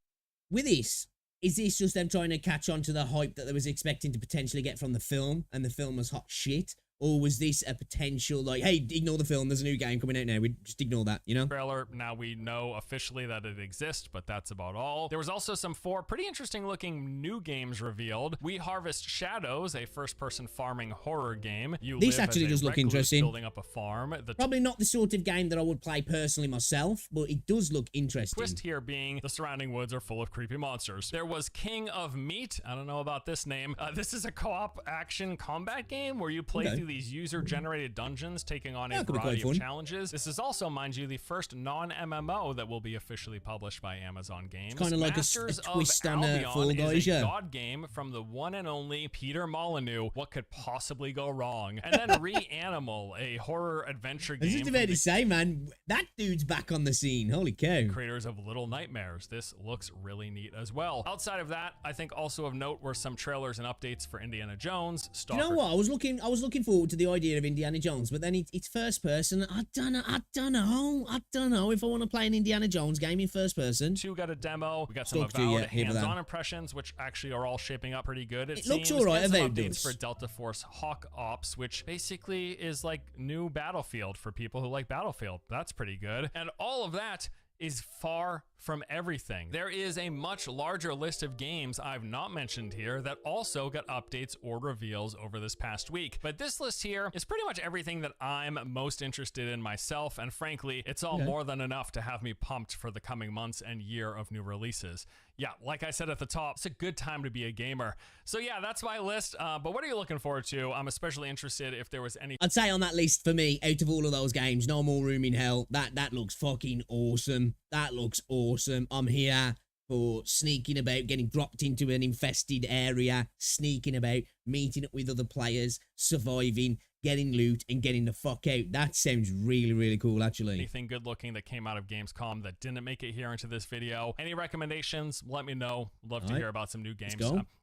With this, is this just them trying to catch on to the hype that they was expecting to potentially get from the film, and the film was hot shit? Or was this a potential, like, hey, ignore the film, there's a new game coming out now, we just ignore that, you know? Trailer, now we know officially that it exists, but that's about all. There was also some 4 pretty interesting looking new games revealed. We Harvest Shadows, a first-person farming horror game. This actually does look interesting. Building up a farm. Probably not the sort of game that I would play personally myself, but it does look interesting. Twist here being the surrounding woods are full of creepy monsters. There was King of Meat. I don't know about this name. This is a co-op action combat game where you play through these user-generated dungeons, taking on a variety of challenges. This is also, mind you, the first non-MMO that will be officially published by Amazon Games. It's kind of like a twist on Fall Guys, yeah. God game from the one and only Peter Molyneux. What could possibly go wrong? And then Reanimal, a horror adventure game. I was just about to say, man, that dude's back on the scene. Holy cow. Creators of Little Nightmares. This looks really neat as well. Outside of that, I think also of note were some trailers and updates for Indiana Jones. You know what? I was looking forward to the idea of Indiana Jones, but then it's first person. I don't know if I want to play an Indiana Jones game in first person. 2 got a demo. We got some avowed hands-on impressions, which actually are all shaping up pretty good. It looks alright. Some updates for Delta Force Hawk Ops, which basically is like new Battlefield for people who like Battlefield. That's pretty good. And all of that is far from everything. There is a much larger list of games I've not mentioned here that also got updates or reveals over this past week. But this list here is pretty much everything that I'm most interested in myself, and frankly, it's all more than enough to have me pumped for the coming months and year of new releases. Yeah, like I said at the top, it's a good time to be a gamer. So yeah, that's my list, but what are you looking forward to? I'm especially interested if there was any... I'd say on that list for me, out of all of those games, No More Room in Hell, that looks fucking awesome. That looks awesome. I'm here for sneaking about, getting dropped into an infested area, sneaking about, meeting up with other players, surviving, getting loot, and getting the fuck out. That sounds really, really cool, actually. Anything good looking that came out of Gamescom that didn't make it here into this video? Any recommendations? Let me know. Love to hear about some new games.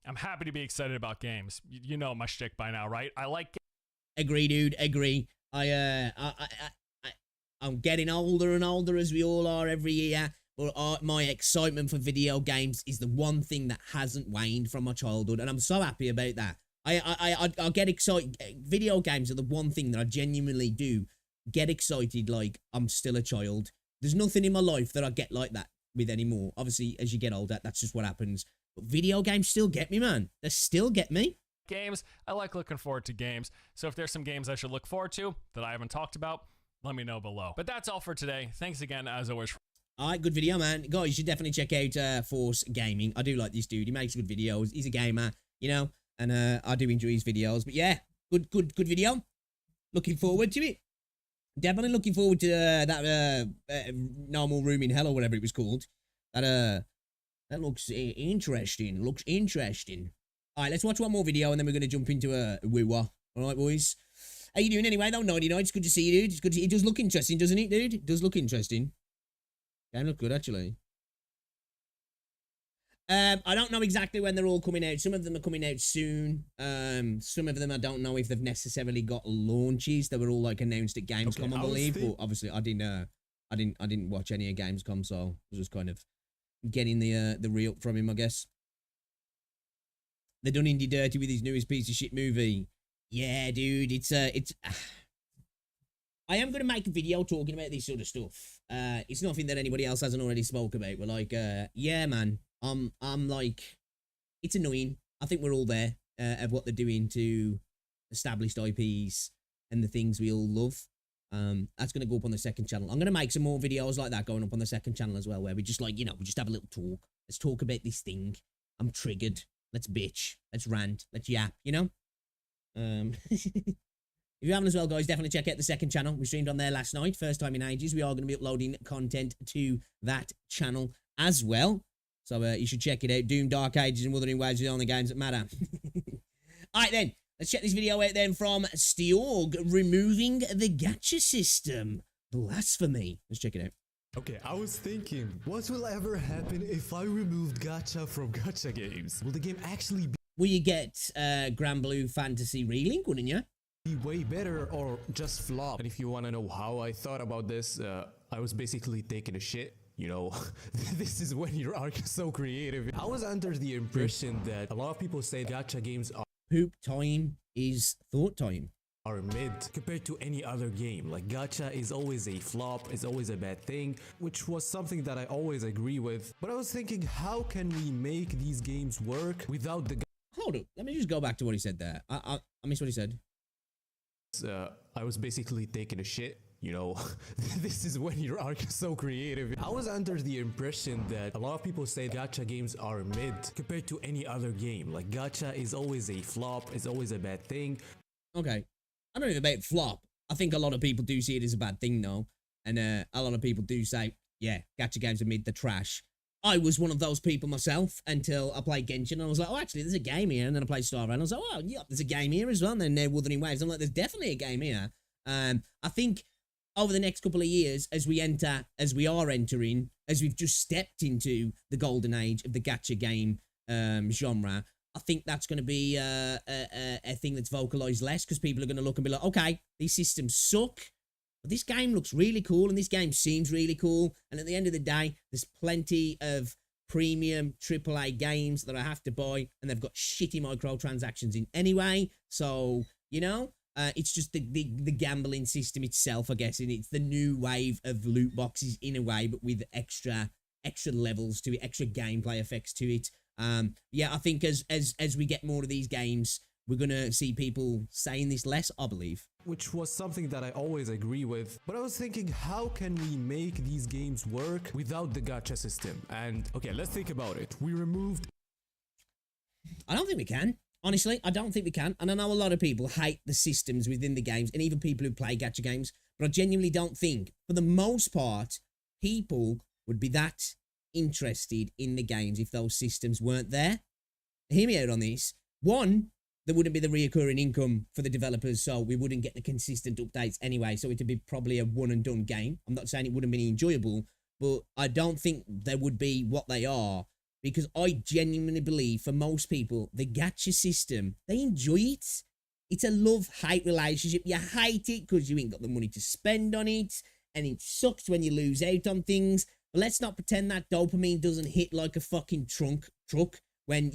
I'm happy to be excited about games. You know my shtick by now, right? I like... Agree, dude. Agree. I'm getting older and older, as we all are every year. But my excitement for video games is the one thing that hasn't waned from my childhood, and I'm so happy about that. I get excited. Video games are the one thing that I genuinely do get excited like I'm still a child. There's nothing in my life that I get like that with anymore. Obviously, as you get older, that's just what happens. But video games still get me, man. They still get me. Games. I like looking forward to games. So if there's some games I should look forward to that I haven't talked about, let me know below. But that's all for today. Thanks again, as always. Alright, good video, man. Guys, you should definitely check out Force Gaming. I do like this dude. He makes good videos. He's a gamer, you know, and I do enjoy his videos. But yeah, good video. Looking forward to it. Definitely looking forward to that No More Room in Hell or whatever it was called. That looks interesting. Looks interesting. Alright, let's watch one more video and then we're going to jump into a woo-wah. Alright, boys. How you doing anyway, though? 99. It's good to see you, dude. It's good. It does look interesting, doesn't it, dude? It does look interesting. Game look good, actually. I don't know exactly when they're all coming out. Some of them are coming out soon. Some of them I don't know if they've necessarily got launches. They were all like announced at Gamescom, I believe. But obviously, I didn't watch any of Gamescom, so I was just kind of getting the re-up from him, I guess. They done Indie dirty with his newest piece of shit movie. Yeah, dude, it's I am going to make a video talking about this sort of stuff. It's nothing that anybody else hasn't already spoke about. But like, yeah, man, I'm like, it's annoying. I think we're all there of what they're doing to established IPs and the things we all love. That's going to go up on the second channel. I'm going to make some more videos like that going up on the second channel as well, where we just like, you know, we just have a little talk. Let's talk about this thing. I'm triggered. Let's bitch. Let's rant. Let's yap, you know? If you haven't as well, guys, definitely check out the second channel. We streamed on there last night. First time in ages. We are going to be uploading content to that channel as well. So you should check it out. Doom, Dark Ages, and Wuthering Waves are the only games that matter. Alright then. Let's check this video out then from Steorg. Removing the gacha system. Blasphemy. Let's check it out. Okay, I was thinking, what will ever happen if I removed gacha from gacha games? Will the game actually Will you get Grand Blue Fantasy Relink, wouldn't you? be way better or just flop? And if you want to know how I thought about this, I was basically taking a shit You know, this is when your arc is so creative. I was under the impression that a lot of people say gacha games Poop time is thought time. are mid compared to any other game. Like gacha is always a flop, is always a bad thing, which was something that I always agree with. But I was thinking, how can we make these games work without the Hold up. Let me just go back to what he said there. I missed what he said. I was basically taking a shit. You know, this is when your arc is so creative. I was under the impression that a lot of people say gacha games are mid compared to any other game. Like gacha is always a flop, is always a bad thing. Okay. I don't know about flop. I think a lot of people do see it as a bad thing, though. And a lot of people do say, yeah, gacha games are mid, the trash. I was one of those people myself until I played Genshin, and I was like, oh, actually, there's a game here. And then I played Star Rail, and I was like, oh, yeah, there's a game here as well. And then Wuthering Waves. I'm like, there's definitely a game here. I think over the next couple of years, as we are entering, as we've just stepped into the golden age of the gacha game genre, I think that's going to be a thing that's vocalized less, because people are going to look and be like, okay, these systems suck, but this game looks really cool, and this game seems really cool. And at the end of the day, there's plenty of premium AAA games that I have to buy, and they've got shitty microtransactions in anyway. So, you know, it's just the gambling system itself, I guess, and it's the new wave of loot boxes in a way, but with extra levels to it, extra gameplay effects to it. Yeah, I think as we get more of these games, we're gonna see people saying this less, I believe. Which was something that I always agree with. But I was thinking, how can we make these games work without the gacha system? And okay, let's think about it. We removed... I don't think we can. Honestly, I don't think we can. And I know a lot of people hate the systems within the games, and even people who play gacha games, but I genuinely don't think, for the most part, people would be that interested in the games if those systems weren't there. Hear me out on this. One, there wouldn't be the reoccurring income for the developers, so we wouldn't get the consistent updates anyway, so it'd be probably a one and done game. I'm not saying it wouldn't be enjoyable, but I don't think they would be what they are, because I genuinely believe for most people, the gacha system, they enjoy it. It's a love-hate relationship. You hate it because you ain't got the money to spend on it, and it sucks when you lose out on things. But let's not pretend that dopamine doesn't hit like a fucking truck when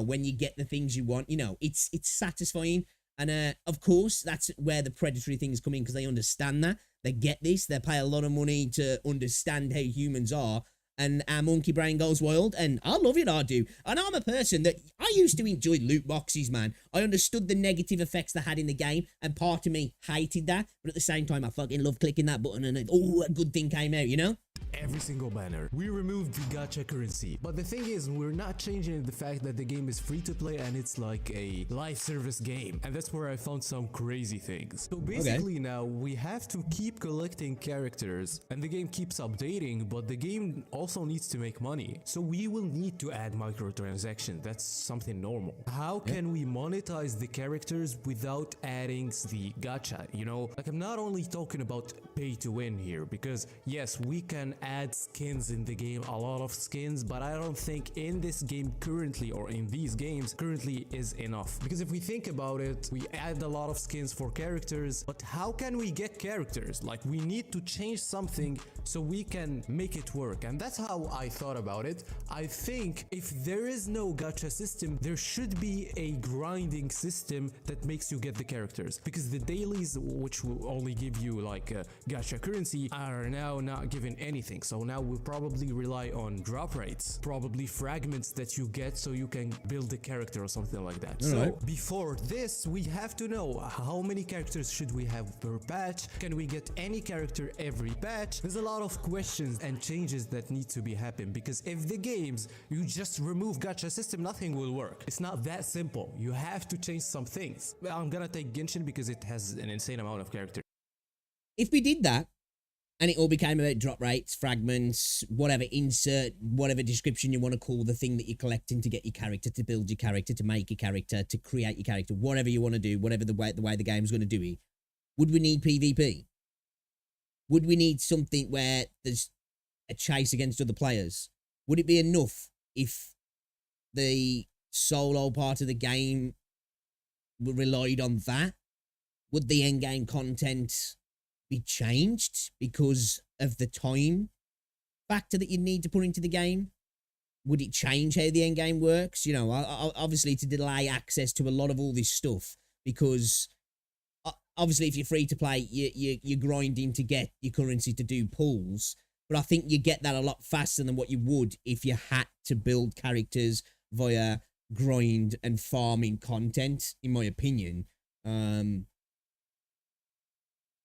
when you get the things you want. You know, it's satisfying. And of course, that's where the predatory things come in, because they understand that. They get this. They pay a lot of money to understand how humans are. And our monkey brain goes wild, and I love it, I do. And I'm a person that, I used to enjoy loot boxes, man. I understood the negative effects they had in the game, and part of me hated that, but at the same time, I fucking love clicking that button, and oh, a good thing came out, you know? Every single banner. We removed the gacha currency. But the thing is, we're not changing the fact that the game is free to play and it's like a live service game. And that's where I found some crazy things. So basically now we have to keep collecting characters, and the game keeps updating, but the game also needs to make money. So we will need to add microtransactions. That's something normal. How can we monetize the characters without adding the gacha? You know, like, I'm not only talking about pay to win here, because yes, we can add skins in the game, a lot of skins, but I don't think in this game currently, or in these games currently, is enough. Because if we think about it, we add a lot of skins for characters, but how can we get characters? Like, we need to change something so we can make it work. And that's how I thought about it. I think if there is no gacha system, there should be a grinding system that makes you get the characters, because the dailies, which will only give you like gacha currency, are now not given anything. So now we'll probably rely on drop rates, probably fragments that you get so you can build a character or something like that. So before this, we have to know how many characters should we have per patch. Can we get any character every patch? There's a lot of questions and changes that need to be happen, because if the games you just remove gacha system, nothing will work. It's not that simple. You have to change some things. Well, I'm gonna take Genshin because it has an insane amount of characters. If we did that, and it all became about drop rates, fragments, whatever, insert whatever description you want to call the thing that you're collecting to get your character, to build your character, to make your character, to create your character, whatever you want to do, whatever the way the game's going to do it, would we need PvP? Would we need something where there's a chase against other players? Would it be enough if the solo part of the game relied on that? Would the endgame content be changed because of the time factor that you need to put into the game? Would it change how the end game works? You know, obviously to delay access to a lot of all this stuff, because obviously if you're free to play, you're grinding to get your currency to do pulls. But I think you get that a lot faster than what you would if you had to build characters via grind and farming content, in my opinion.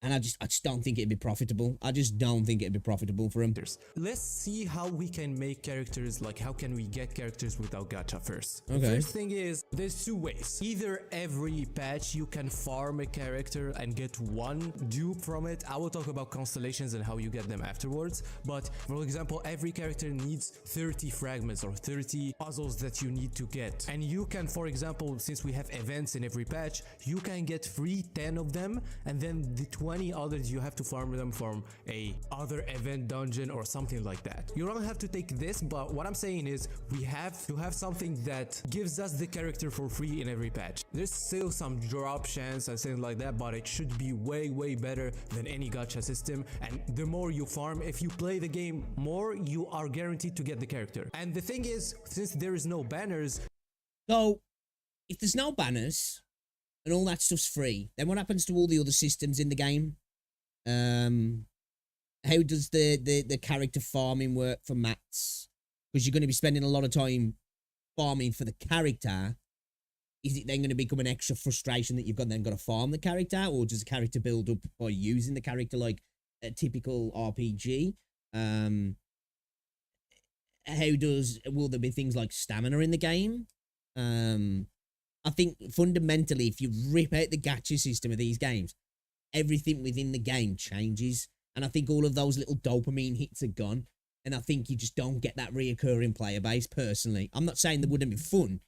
And I just don't think it'd be profitable. I just don't think it'd be profitable for him. Let's see how we can make characters, like how can we get characters without gacha first. Okay. The first thing is, there's two ways. Either every patch you can farm a character and get one dupe from it. I will talk about constellations and how you get them afterwards. But for example, every character needs 30 fragments or 30 puzzles that you need to get. And you can, for example, since we have events in every patch, you can get free 10 of them, and then the 20 others you have to farm them from a other event dungeon or something like that. You don't have to take this, but what I'm saying is we have to have something that gives us the character for free in every patch. There's still some drop chance and things like that, but it should be way better than any gacha system. And the more you farm, if you play the game more, you are guaranteed to get the character. And the thing is, since there is no banners, So, if there's no banners and all that stuff's free, then what happens to all the other systems in the game? How does the character farming work for mats? Because you're going to be spending a lot of time farming for the character. Is it then going to become an extra frustration that you've got to farm the character, or does the character build up by using the character like a typical RPG? Will there be things like stamina in the game? I think fundamentally, if you rip out the gacha system of these games, everything within the game changes. And I think all of those little dopamine hits are gone. And I think you just don't get that reoccurring player base, personally. I'm not saying they wouldn't be fun,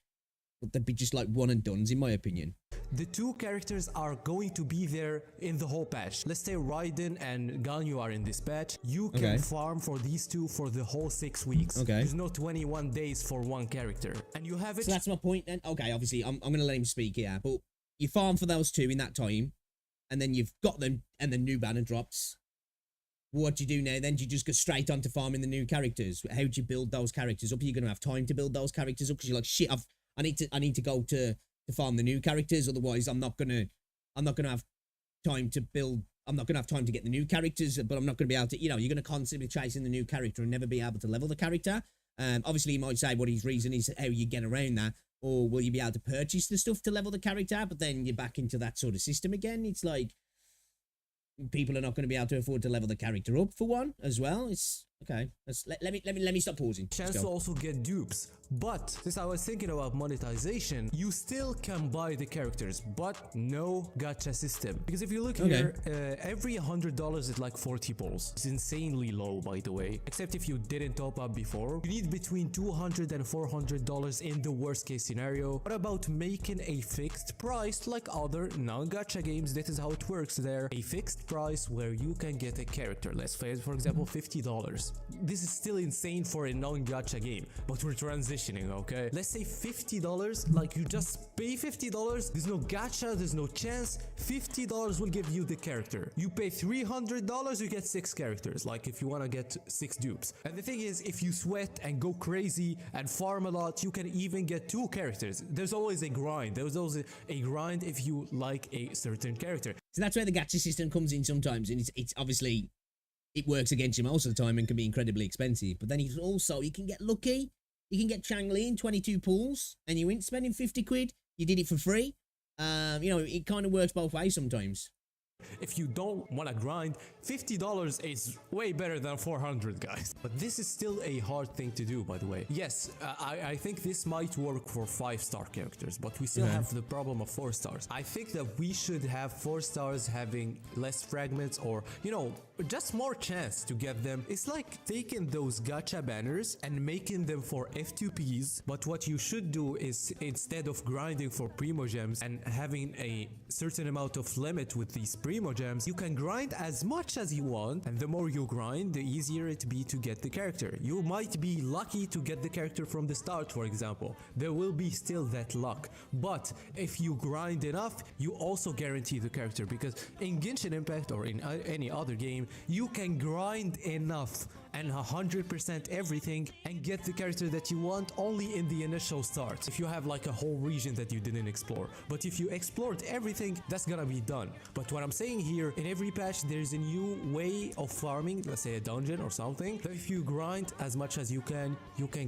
but they'd be just like one and dones, in my opinion. the two characters are going to be there in the whole patch. Let's say Raiden and Ganyu are in this patch. You can farm for these two for the whole 6 weeks. There's no 21 days for one character. And you have it. So that's my point then. Okay, obviously, I'm going to let him speak here. But you farm for those two in that time, and then you've got them, and the new banner drops. What do you do now then? Do you just go straight on to farming the new characters? How do you build those characters up? Are you going to have time to build those characters up? Because you're like, shit, I need to go to farm the new characters. Otherwise, I'm not gonna have time to build. I'm not gonna have time to get the new characters. But I'm not gonna be able to. You know, you're gonna constantly be chasing the new character and never be able to level the character. Obviously, you might say what his reason is, how you get around that, or will you be able to purchase the stuff to level the character? But then you're back into that sort of system again. It's like people are not going to be able to afford to level the character up for one as well. It's okay. Let me stop pausing. Chance to also get dupes. But since I was thinking about monetization, you still can buy the characters, but no gacha system. Because if you look here, every $100 is like 40 pulls. It's insanely low, by the way. Except if you didn't top up before. You need between $200 and $400 in the worst case scenario. What about making a fixed price like other non-gacha games? This is how it works there. A fixed price where you can get a character. Let's say, for example, $50. This is still insane for a non-gacha game, but we're transitioning, okay? Let's say $50, like you just pay $50, there's no gacha, there's no chance, $50 will give you the character. You pay $300, you get 6 characters, like if you want to get 6 dupes. And the thing is, if you sweat and go crazy and farm a lot, you can even get 2 characters. There's always a grind. There's always a grind if you like a certain character. So that's where the gacha system comes in sometimes, and it's obviously, it works against you most of the time and can be incredibly expensive. But then you can get lucky. You can get Changli in 22 pools, and you ain't spending 50 quid. You did it for free. You know, it kind of works both ways sometimes. If you don't want to grind, $50 is way better than $400, guys. But this is still a hard thing to do, by the way. Yes, I think this might work for 5-star characters, but we still have the problem of 4 stars. I think that we should have 4 stars having less fragments, or, you know, just more chance to get them. It's like taking those gacha banners and making them for F2Ps, but what you should do is, instead of grinding for Primo Gems and having a certain amount of limit with these Primo Gems, you can grind as much as you want, and the more you grind, the easier it be to get the character. You might be lucky to get the character from the start, for example. There will be still that luck, but if you grind enough, you also guarantee the character, because in Genshin Impact or in any other game, you can grind enough and 100% everything and get the character that you want only in the initial start. If you have like a whole region that you didn't explore. But if you explored everything, that's gonna be done. But what I'm saying here, in every patch, there's a new way of farming, let's say a dungeon or something. So if you grind as much as you can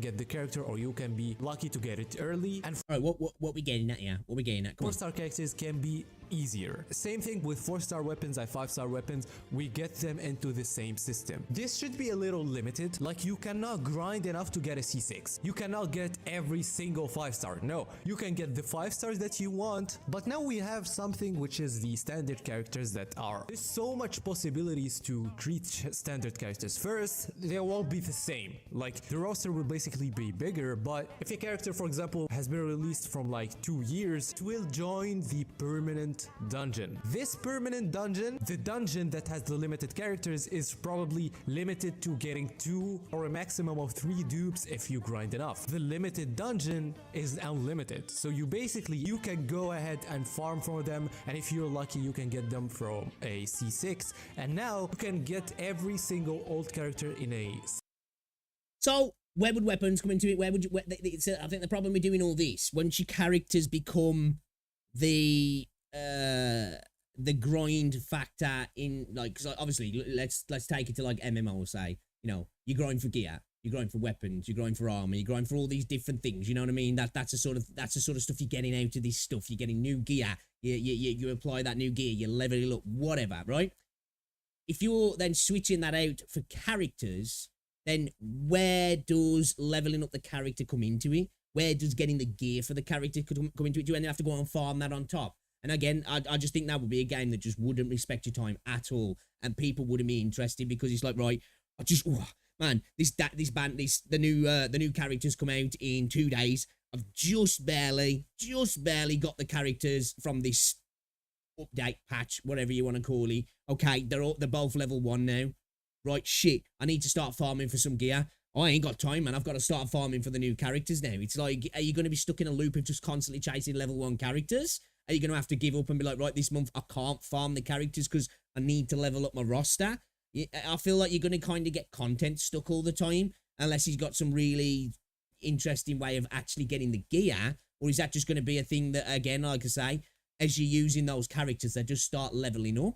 get the character, or you can be lucky to get it early. And All right, what we getting at here? What we getting at? Come on. 4-star characters can be easier. Same thing with 4-star weapons and 5-star weapons, we get them into the same system. This should be a little limited, like you cannot grind enough to get a C6. You cannot get every single 5-star. No, you can get the 5 stars that you want, but now we have something which is the standard characters that are. There's so much possibilities to treat standard characters. First, they won't be the same. Like the roster will basically be bigger, but if a character, for example, has been released from like 2 years, it will join the permanent dungeon. This permanent dungeon, the dungeon that has the limited characters, is probably limited to getting 2 or a maximum of 3 dupes if you grind enough. The limited dungeon is unlimited, so you can go ahead and farm for them, and if you're lucky you can get them from a C6, and now you can get every single old character in a... So where would weapons come into it? Where would you? I think the problem with doing all this, once your characters become the grind factor in, like, cause obviously let's take it to like MMO, say, you know, you grind for gear, you grind for weapons, you grind for armor, you grind for all these different things, you know what I mean? That's the sort of stuff you're getting out of this stuff. You're getting new gear, you apply that new gear, you level it up, whatever, right? If you're then switching that out for characters, then where does leveling up the character come into it? Where does getting the gear for the character come into it? Do you then have to go and farm that on top? And again, I just think that would be a game that just wouldn't respect your time at all, and people wouldn't be interested, because it's like, right, man, the new characters come out in 2 days. I've just barely got the characters from this update patch, whatever you want to call it. Okay, they're both level 1 now. Right, shit, I need to start farming for some gear. I ain't got time, man. I've got to start farming for the new characters now. It's like, are you going to be stuck in a loop of just constantly chasing level 1 characters? Are you going to have to give up and be like, right, this month I can't farm the characters because I need to level up my roster? I feel like you're going to kind of get content stuck all the time, unless he's got some really interesting way of actually getting the gear. Or is that just going to be a thing that, again, like I say, as you're using those characters, they just start leveling up?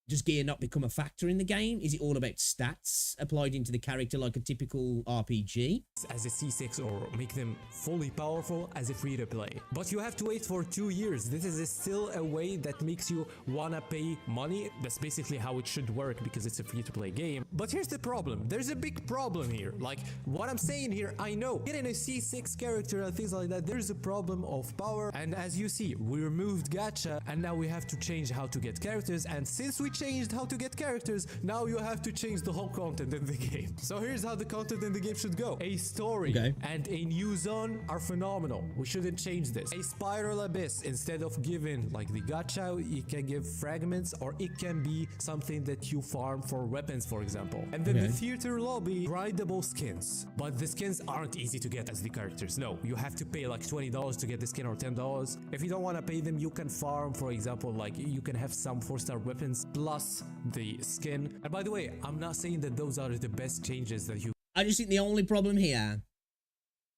Does gear not become a factor in the game? Is it all about stats applied into the character like a typical RPG? As a C6, or make them fully powerful as a free-to-play. But you have to wait for 2 years. This is still a way that makes you wanna pay money. That's basically how it should work, because it's a free-to-play game. But here's the problem. There's a big problem here. Like, what I'm saying here, I know. Getting a C6 character and things like that, there's a problem of power. And as you see, we removed gacha, and now we have to change how to get characters. And since we changed how to get characters, now you have to change the whole content in the game. So here's how the content in the game should go. A story and a new zone are phenomenal. We shouldn't change this. A spiral abyss, instead of giving like the gacha, you can give fragments, or it can be something that you farm for weapons, for example. And then the theater lobby, grindable skins. But the skins aren't easy to get as the characters. No, you have to pay like $20 to get the skin, or $10. If you don't want to pay them, you can farm, for example, like you can have some 4-star weapons plus the skin. And by the way, I'm not saying that those are the best changes that you... I just think the only problem here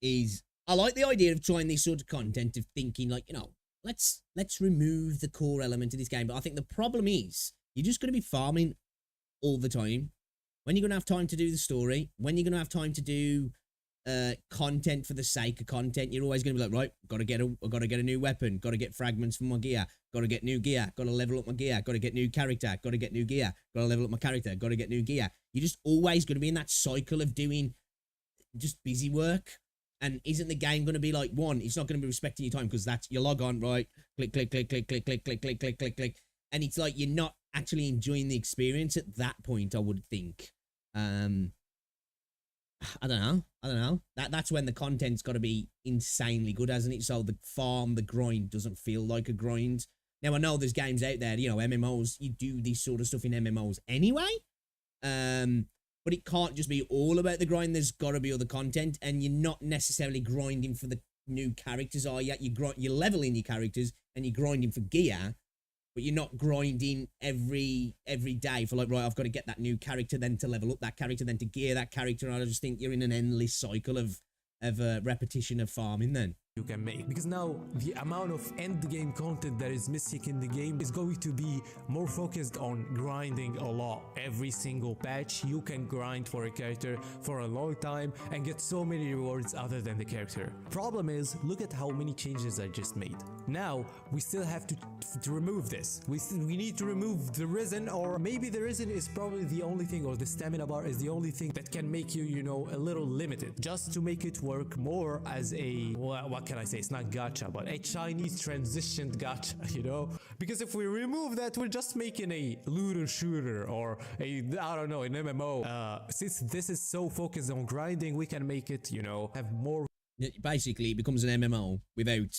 is, I like the idea of trying this sort of content, of thinking like, you know, let's remove the core element of this game. But I think the problem is, you're just going to be farming all the time. When you're going to have time to do the story, when you're going to have time to do content for the sake of content, you're always going to be like, right, gotta get a new weapon, gotta get fragments for my gear, gotta get new gear, gotta level up my gear, gotta get new character, gotta get new gear, gotta level up my character, gotta get new gear. You're just always going to be in that cycle of doing just busy work. And isn't the game going to be like, one, it's not going to be respecting your time, because that's, you log on, right, click, click, click, click, click, click, click, click, click, click, click, and it's like you're not actually enjoying the experience at that point, I would think. I don't know. That's when the content's got to be insanely good, hasn't it? So the farm, the grind doesn't feel like a grind. Now, I know there's games out there, you know, MMOs, you do this sort of stuff in MMOs anyway. But it can't just be all about the grind. There's got to be other content, and you're not necessarily grinding for the new characters, are you? You're leveling your characters and you're grinding for gear, but you're not grinding every day for like, right, I've got to get that new character, then to level up that character, then to gear that character. And I just think you're in an endless cycle of repetition of farming then. You can make, because now the amount of end game content that is missing in the game is going to be more focused on grinding a lot. Every single patch you can grind for a character for a long time and get so many rewards other than the character. Problem is, look at how many changes I just made. Now we still have to remove this. We need to remove the risen, or maybe the risen is probably the only thing, or the stamina bar is the only thing that can make you, you know, a little limited, just to make it work more as a, what can I say, it's not gacha, but a Chinese transitioned gacha, you know? Because if we remove that, we're just making a looter shooter or a, I don't know, an MMO. Since this is so focused on grinding, we can make it, you know, have more. Basically, it becomes an MMO without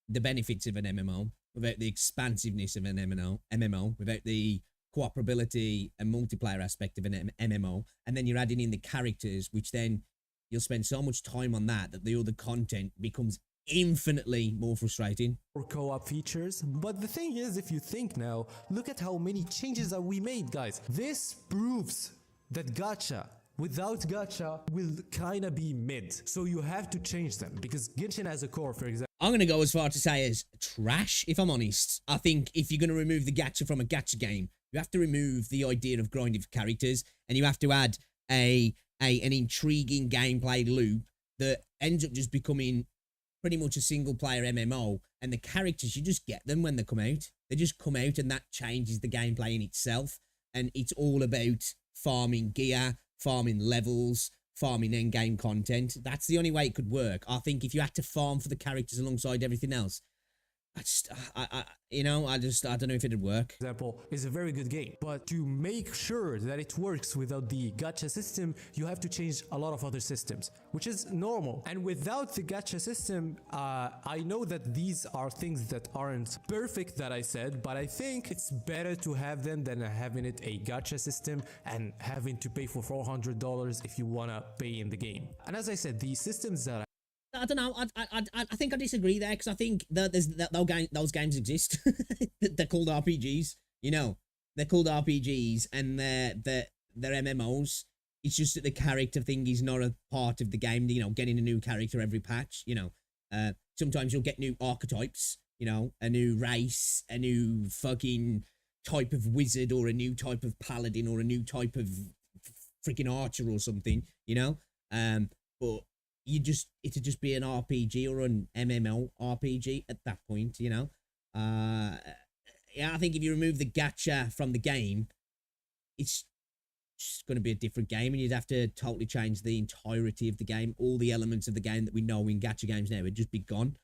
the benefits of an MMO, without the expansiveness of an MMO, without the cooperability and multiplayer aspect of an MMO, and then you're adding in the characters, which then you'll spend so much time on that the other content becomes infinitely more frustrating. Or co-op features. But the thing is, if you think now, look at how many changes that we made, guys. This proves that gacha without gacha will kinda be mid. So you have to change them, because Genshin as a core, for example. I'm going to go as far to say as trash, if I'm honest. I think if you're going to remove the gacha from a gacha game, you have to remove the idea of grinding for characters, and you have to add an intriguing gameplay loop that ends up just becoming pretty much a single player MMO, and the characters, you just get them when they come out. They just come out, and that changes the gameplay in itself, and it's all about farming gear, farming levels, farming endgame content. That's the only way it could work. I think if you had to farm for the characters alongside everything else, I don't know if it'd work. Example is a very good game, but to make sure that it works without the gacha system, you have to change a lot of other systems, which is normal. And without the gacha system, I know that these are things that aren't perfect that I said, but I think it's better to have them than having it a gacha system and having to pay for $400 if you wanna pay in the game. And as I said, the systems that I don't know. I think I disagree there, because I think that those games exist. They're called RPGs. You know, they're called RPGs, and they're MMOs. It's just that the character thing is not a part of the game. You know, getting a new character every patch. You know, sometimes you'll get new archetypes. You know, a new race, a new fucking type of wizard, or a new type of paladin, or a new type of freaking archer or something. You know, but it'd just be an RPG or an MMO RPG at that point, you know. Yeah, I think if you remove the gacha from the game, it's just going to be a different game, and you'd have to totally change the entirety of the game. All the elements of the game that we know in gacha games now would just be gone.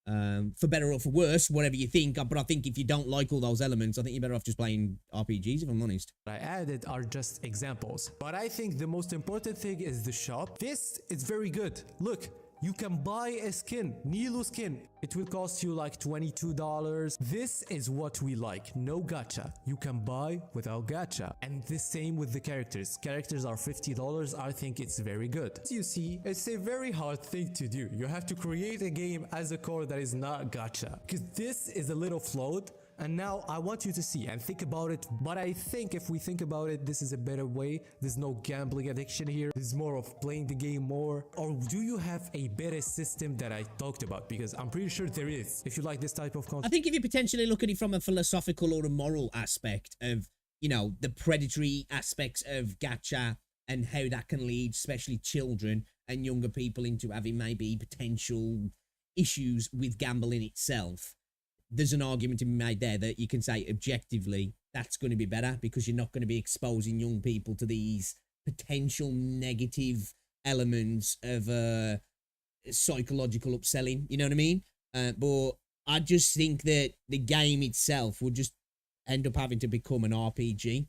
For better or for worse, whatever you think. But I think if you don't like all those elements, I think you're better off just playing RPGs, if I'm honest. I added are just examples, but I think the most important thing is the shop. This is very good. Look, you can buy a skin, Nilo skin. It will cost you like $22. This is what we like. No gacha. You can buy without gacha. And the same with the characters. Characters are $50. I think it's very good. As you see, it's a very hard thing to do. You have to create a game as a core that is not gacha, because this is a little flawed. And now I want you to see and think about it. But I think if we think about it, this is a better way. There's no gambling addiction here. There's more of playing the game more. Or do you have a better system that I talked about? Because I'm pretty sure there is. If you like this type of content. I think if you potentially look at it from a philosophical or a moral aspect of, you know, the predatory aspects of gacha and how that can lead, especially children and younger people, into having maybe potential issues with gambling itself, there's an argument to be made there that you can say objectively that's going to be better, because you're not going to be exposing young people to these potential negative elements of psychological upselling. You know what I mean? But I just think that the game itself will just end up having to become an RPG.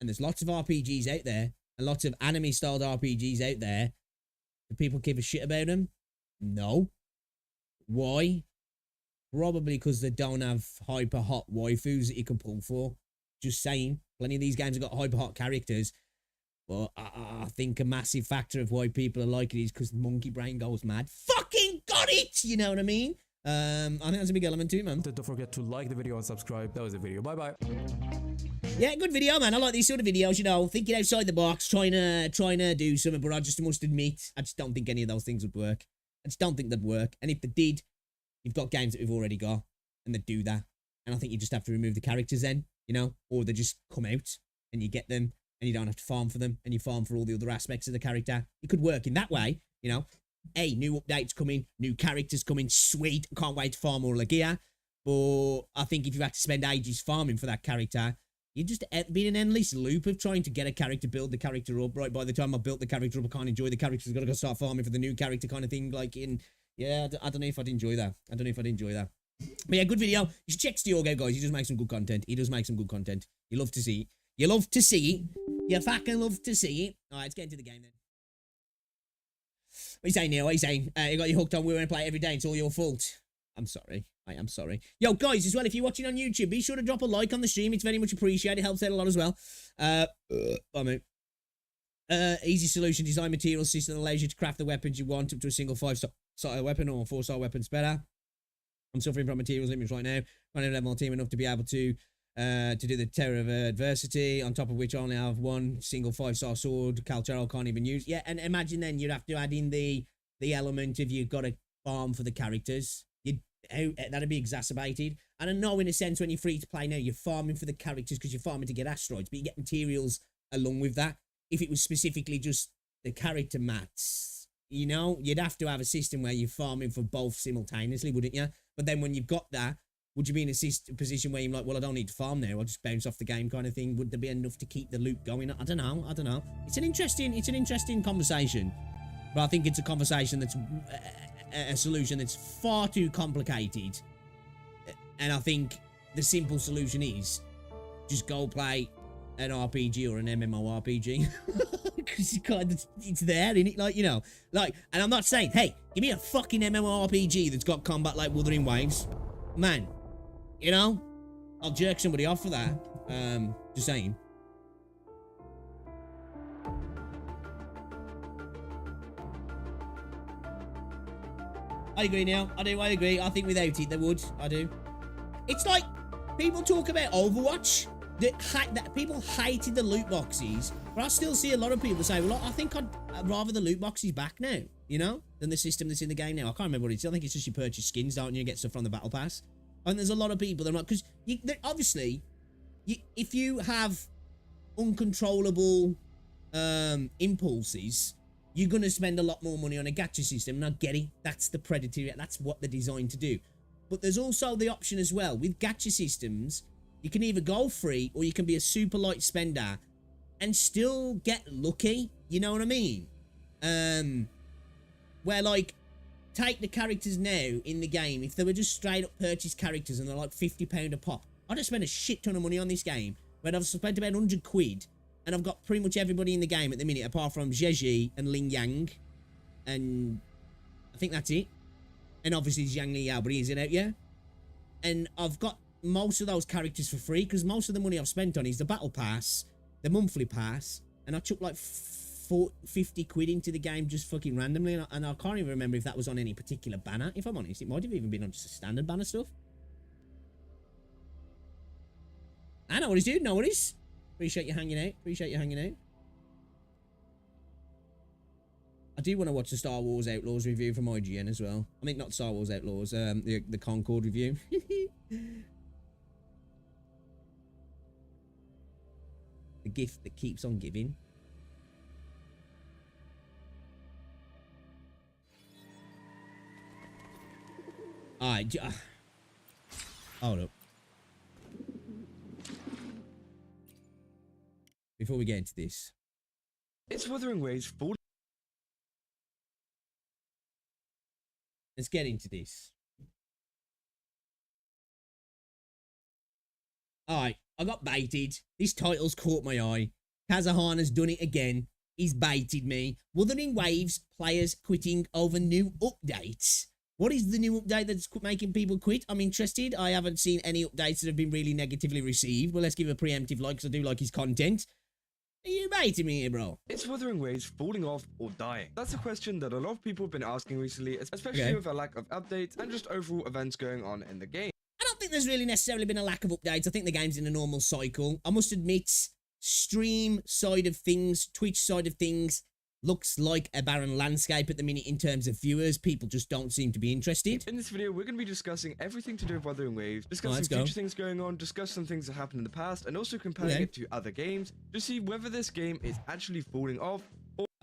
And there's lots of RPGs out there, and lots of anime-styled RPGs out there. Do people give a shit about them? No. Why? Probably because they don't have hyper hot waifus that you can pull for. Just saying. Plenty of these games have got hyper hot characters. But I think a massive factor of why people are liking it is because Monkey Brain goes mad. Fucking got it! You know what I mean? I think that's a big element too, man. Don't forget to like the video and subscribe. That was the video. Bye bye. Yeah, good video, man. I like these sort of videos, you know, thinking outside the box, trying to do something, but I just must admit, I just don't think any of those things would work. I just don't think they'd work. And if they did, you've got games that we've already got, and they do that. And I think you just have to remove the characters then, you know, or they just come out and you get them and you don't have to farm for them and you farm for all the other aspects of the character. It could work in that way, you know. Hey, new updates coming, new characters coming, sweet. Can't wait to farm all the gear. But I think if you had to spend ages farming for that character, you'd just be in an endless loop of trying to get a character, build the character up. Right, by the time I built the character up, I can't enjoy the character. I've got to go start farming for the new character kind of thing. Like yeah, I don't know if I'd enjoy that. But yeah, good video. You should check Stiogo, guys. He does make some good content. You love to see it. You love to see it. You fucking love to see it. All right, let's get into the game then. What are you saying, Neil? What are you saying? You got you hooked on We Want to Play every day. It's all your fault. I'm sorry. I am sorry. Yo, guys, as well, if you're watching on YouTube, be sure to drop a like on the stream. It's very much appreciated. It helps out a lot as well. Easy solution. Design material system that allows you to craft the weapons you want up to a single 5-star weapon or 4-star weapons better. I'm suffering from materials limits right now. I don't have my team enough to be able to do the Terror of Adversity, on top of which I only have one single 5-star sword. Calchero can't even use. Yeah, and imagine then you'd have to add in the element of you've got to farm for the characters. That'd be exacerbated. And I know in a sense when you're free to play now, you're farming for the characters because you're farming to get asteroids, but you get materials along with that. If it was specifically just the character mats, you know, you'd have to have a system where you're farming for both simultaneously, wouldn't you? But then when you've got that, would you be in a position where you're like, well, I don't need to farm now, I'll just bounce off the game kind of thing? Would there be enough to keep the loop going? I don't know. It's an interesting conversation, but I think it's a conversation that's a solution that's far too complicated. And I think the simple solution is just go play an RPG or an MMORPG. Because it's there, isn't it? Like, you know, like, and I'm not saying, hey, give me a fucking MMORPG that's got combat like Wuthering Waves. Man, you know, I'll jerk somebody off for that. Just saying. I agree now. I agree. I think without it, they would. I do. It's like, people talk about Overwatch. That people hated the loot boxes, but I still see a lot of people say, well, I think I'd rather the loot boxes back now, you know, than the system that's in the game now. I can't remember what it is. I think it's just you purchase skins, don't you, and get stuff from the battle pass. And there's a lot of people that are like, because obviously, if you have uncontrollable impulses, you're going to spend a lot more money on a gacha system, and I get it. That's the predatory, that's what they're designed to do. But there's also the option as well, with gacha systems, you can either go free or you can be a super light spender and still get lucky. You know what I mean? Where, like, take the characters now in the game. If they were just straight up purchase characters and they're like £50 a pop, I'd have spent a shit ton of money on this game. But I've spent about 100 quid and I've got pretty much everybody in the game at the minute apart from Zheji and Ling Yang. And I think that's it. And obviously Zhang Li Yao, but he isn't out yet. And I've got most of those characters for free because most of the money I've spent on is the battle pass, the monthly pass, and I took like 50 quid into the game just fucking randomly, and I can't even remember if that was on any particular banner. If I'm honest, it might have even been on just a standard banner stuff. I know what he's doing. No worries. Appreciate you hanging out. I do want to watch the Star Wars Outlaws review from IGN as well. I mean, not Star Wars Outlaws, the Concord review. The gift that keeps on giving. Alright, hold up. Before we get into this. It's Wuthering Waves 40. Let's get into this. Alright, I got baited. This title's caught my eye. Kazahan has done it again. He's baited me. Wuthering Waves players quitting over new updates. What is the new update that's making people quit? I'm interested. I haven't seen any updates that have been really negatively received. Well, let's give a preemptive like because I do like his content. Are you baiting me here, bro? Is Wuthering Waves falling off or dying? That's a question that a lot of people have been asking recently, especially Okay. with a lack of updates and just overall events going on in the game. I don't think there's really necessarily been a lack of updates. I think the game's in a normal cycle. I must admit, stream side of things, Twitch side of things, looks like a barren landscape at the minute in terms of viewers. People just don't seem to be interested. In this video, we're going to be discussing everything to do with Wuthering Waves, discuss Let's some go. future things going on, discuss some things that happened in the past, and also comparing Okay. it to other games to see whether this game is actually falling off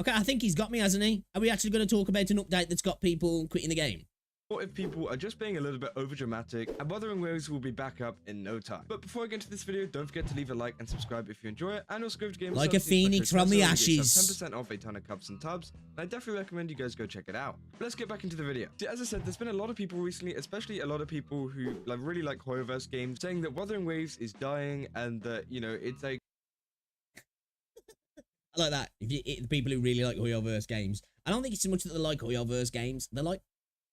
Okay, I think he's got me, hasn't he? Are we actually going to talk about an update that's got people quitting the game? or if people are just being a little bit overdramatic, and Wuthering Waves will be back up in no time. But before I get into this video, don't forget to leave a like and subscribe if you enjoy it, and also go to Game Like a phoenix from the ashes. 10% off a ton of cups and tubs, and I definitely recommend you guys go check it out. But let's get back into the video. See, as I said, there's been a lot of people recently, especially a lot of people who really like Hoyoverse games, saying that Wuthering Waves is dying and that, you know, it's like I like that. The people who really like Hoyoverse games. I don't think it's so much that they like Hoyoverse games. They like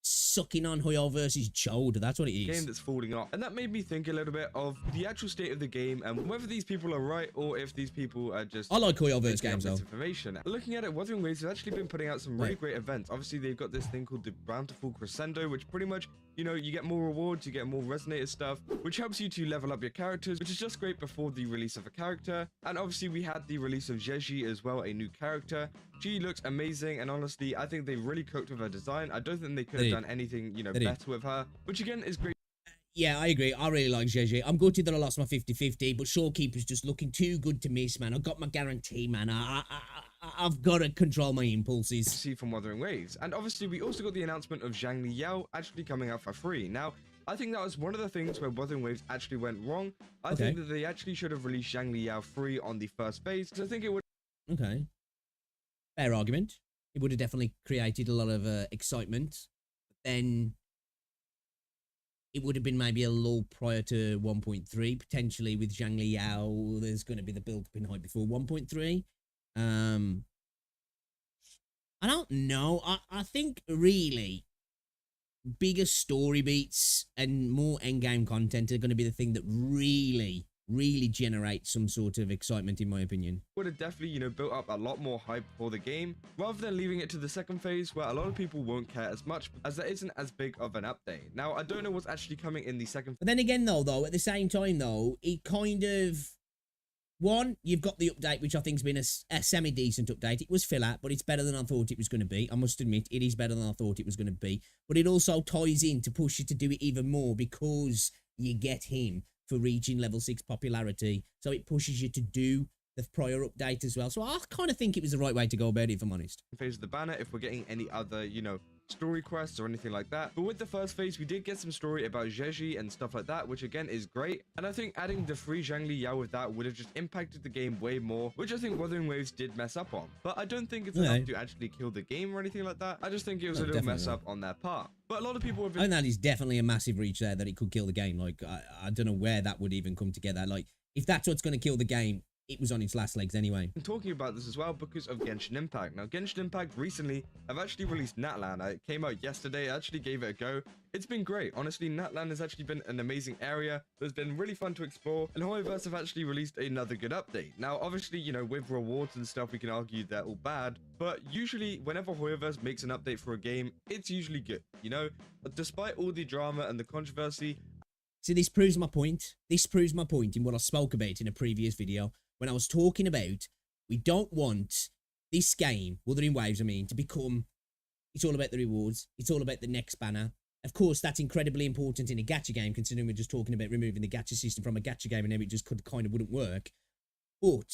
sucking on Hoyoverse's chode. That's what it game is. that's falling off. And that made me think a little bit of the actual state of the game and whether these people are right or if these people are just I like Hoyoverse making up games, though. misinformation. Looking at it, Wuthering Waves have actually been putting out some really Right. great events. Obviously, they've got this thing called the Bountiful Crescendo, which pretty much, you know, you get more rewards, you get more resonator stuff, which helps you to level up your characters, which is just great before the release of a character. And obviously, we had the release of Jeji as well, a new character. She looks amazing, and honestly, I think they really cooked with her design. I don't think they could have They done anything, you know, They did. better with her, which again is great. Yeah, I agree. I really like JJ. I'm gutted that I lost my 50-50, but Shorekeeper's just looking too good to miss, man. I've got my guarantee, man. I've got to control my To impulses. see from Wuthering Waves. And obviously, we also got the announcement of Zhang Liao actually coming out for free. Now, I think that was one of the things where Wuthering Waves actually went wrong. I Okay. think that they actually should have released Zhang Liao free on the first phase, because I think it would Okay. Fair argument. It would have definitely created a lot of excitement. But then it would have been maybe a lull prior to 1.3. Potentially with Zhang Liao, there's going to be the build-up in hype before 1.3. I don't know. I think really bigger story beats and more endgame content are going to be the thing that really generates some sort of excitement, in my opinion. have definitely, you know, built up a lot more hype for the game, rather than leaving it to the second phase where a lot of people won't care as much as there isn't as big of an update. Now, I don't know what's actually coming in the second But then again, though, at the same time, though, it kind of... One, you've got the update, which I think's been a semi-decent update. It was filler, but it's better than I thought it was going to be. I must admit, it is better than I thought it was going to be. But it also ties in to push you to do it even more because you get him for reaching level 6 popularity. So it pushes you to do the prior update as well. So I kind of think it was the right way to go about it, if I'm honest. phase of the banner, if we're getting any other, you know, story quests or anything like that. But with the first phase, we did get some story about Jeji and stuff like that, which again is great. And I think adding the free Zhang Liao with that would have just impacted the game way more, which I think Wuthering Waves did mess up on. But I don't think it's enough to actually kill the game or anything like that. I just think it was a little mess up on their part. But a lot of people have I think that is definitely a massive reach there, that it could kill the game. Like, I don't know where that would even come together. Like, if that's what's going to kill the game, it was on its last legs anyway. I'm talking about this as well because of Genshin Impact. Now, Genshin Impact recently have actually released Natlan. It came out yesterday. I actually gave it a go. It's been great. Honestly, Natlan has actually been an amazing area that's been really fun to explore. And Hoyoverse have actually released another good update. Now, obviously, you know, with rewards and stuff, we can argue they're all bad. But usually, whenever Hoyoverse makes an update for a game, it's usually good. You know, despite all the drama and the controversy. See, this proves my point. This proves my point in what I spoke about in a previous video when I was talking about we don't want this game, Wuthering Waves, to become, it's all about the rewards. It's all about the next banner. Of course, that's incredibly important in a gacha game, considering we're just talking about removing the gacha system from a gacha game and now it just kind of wouldn't work. But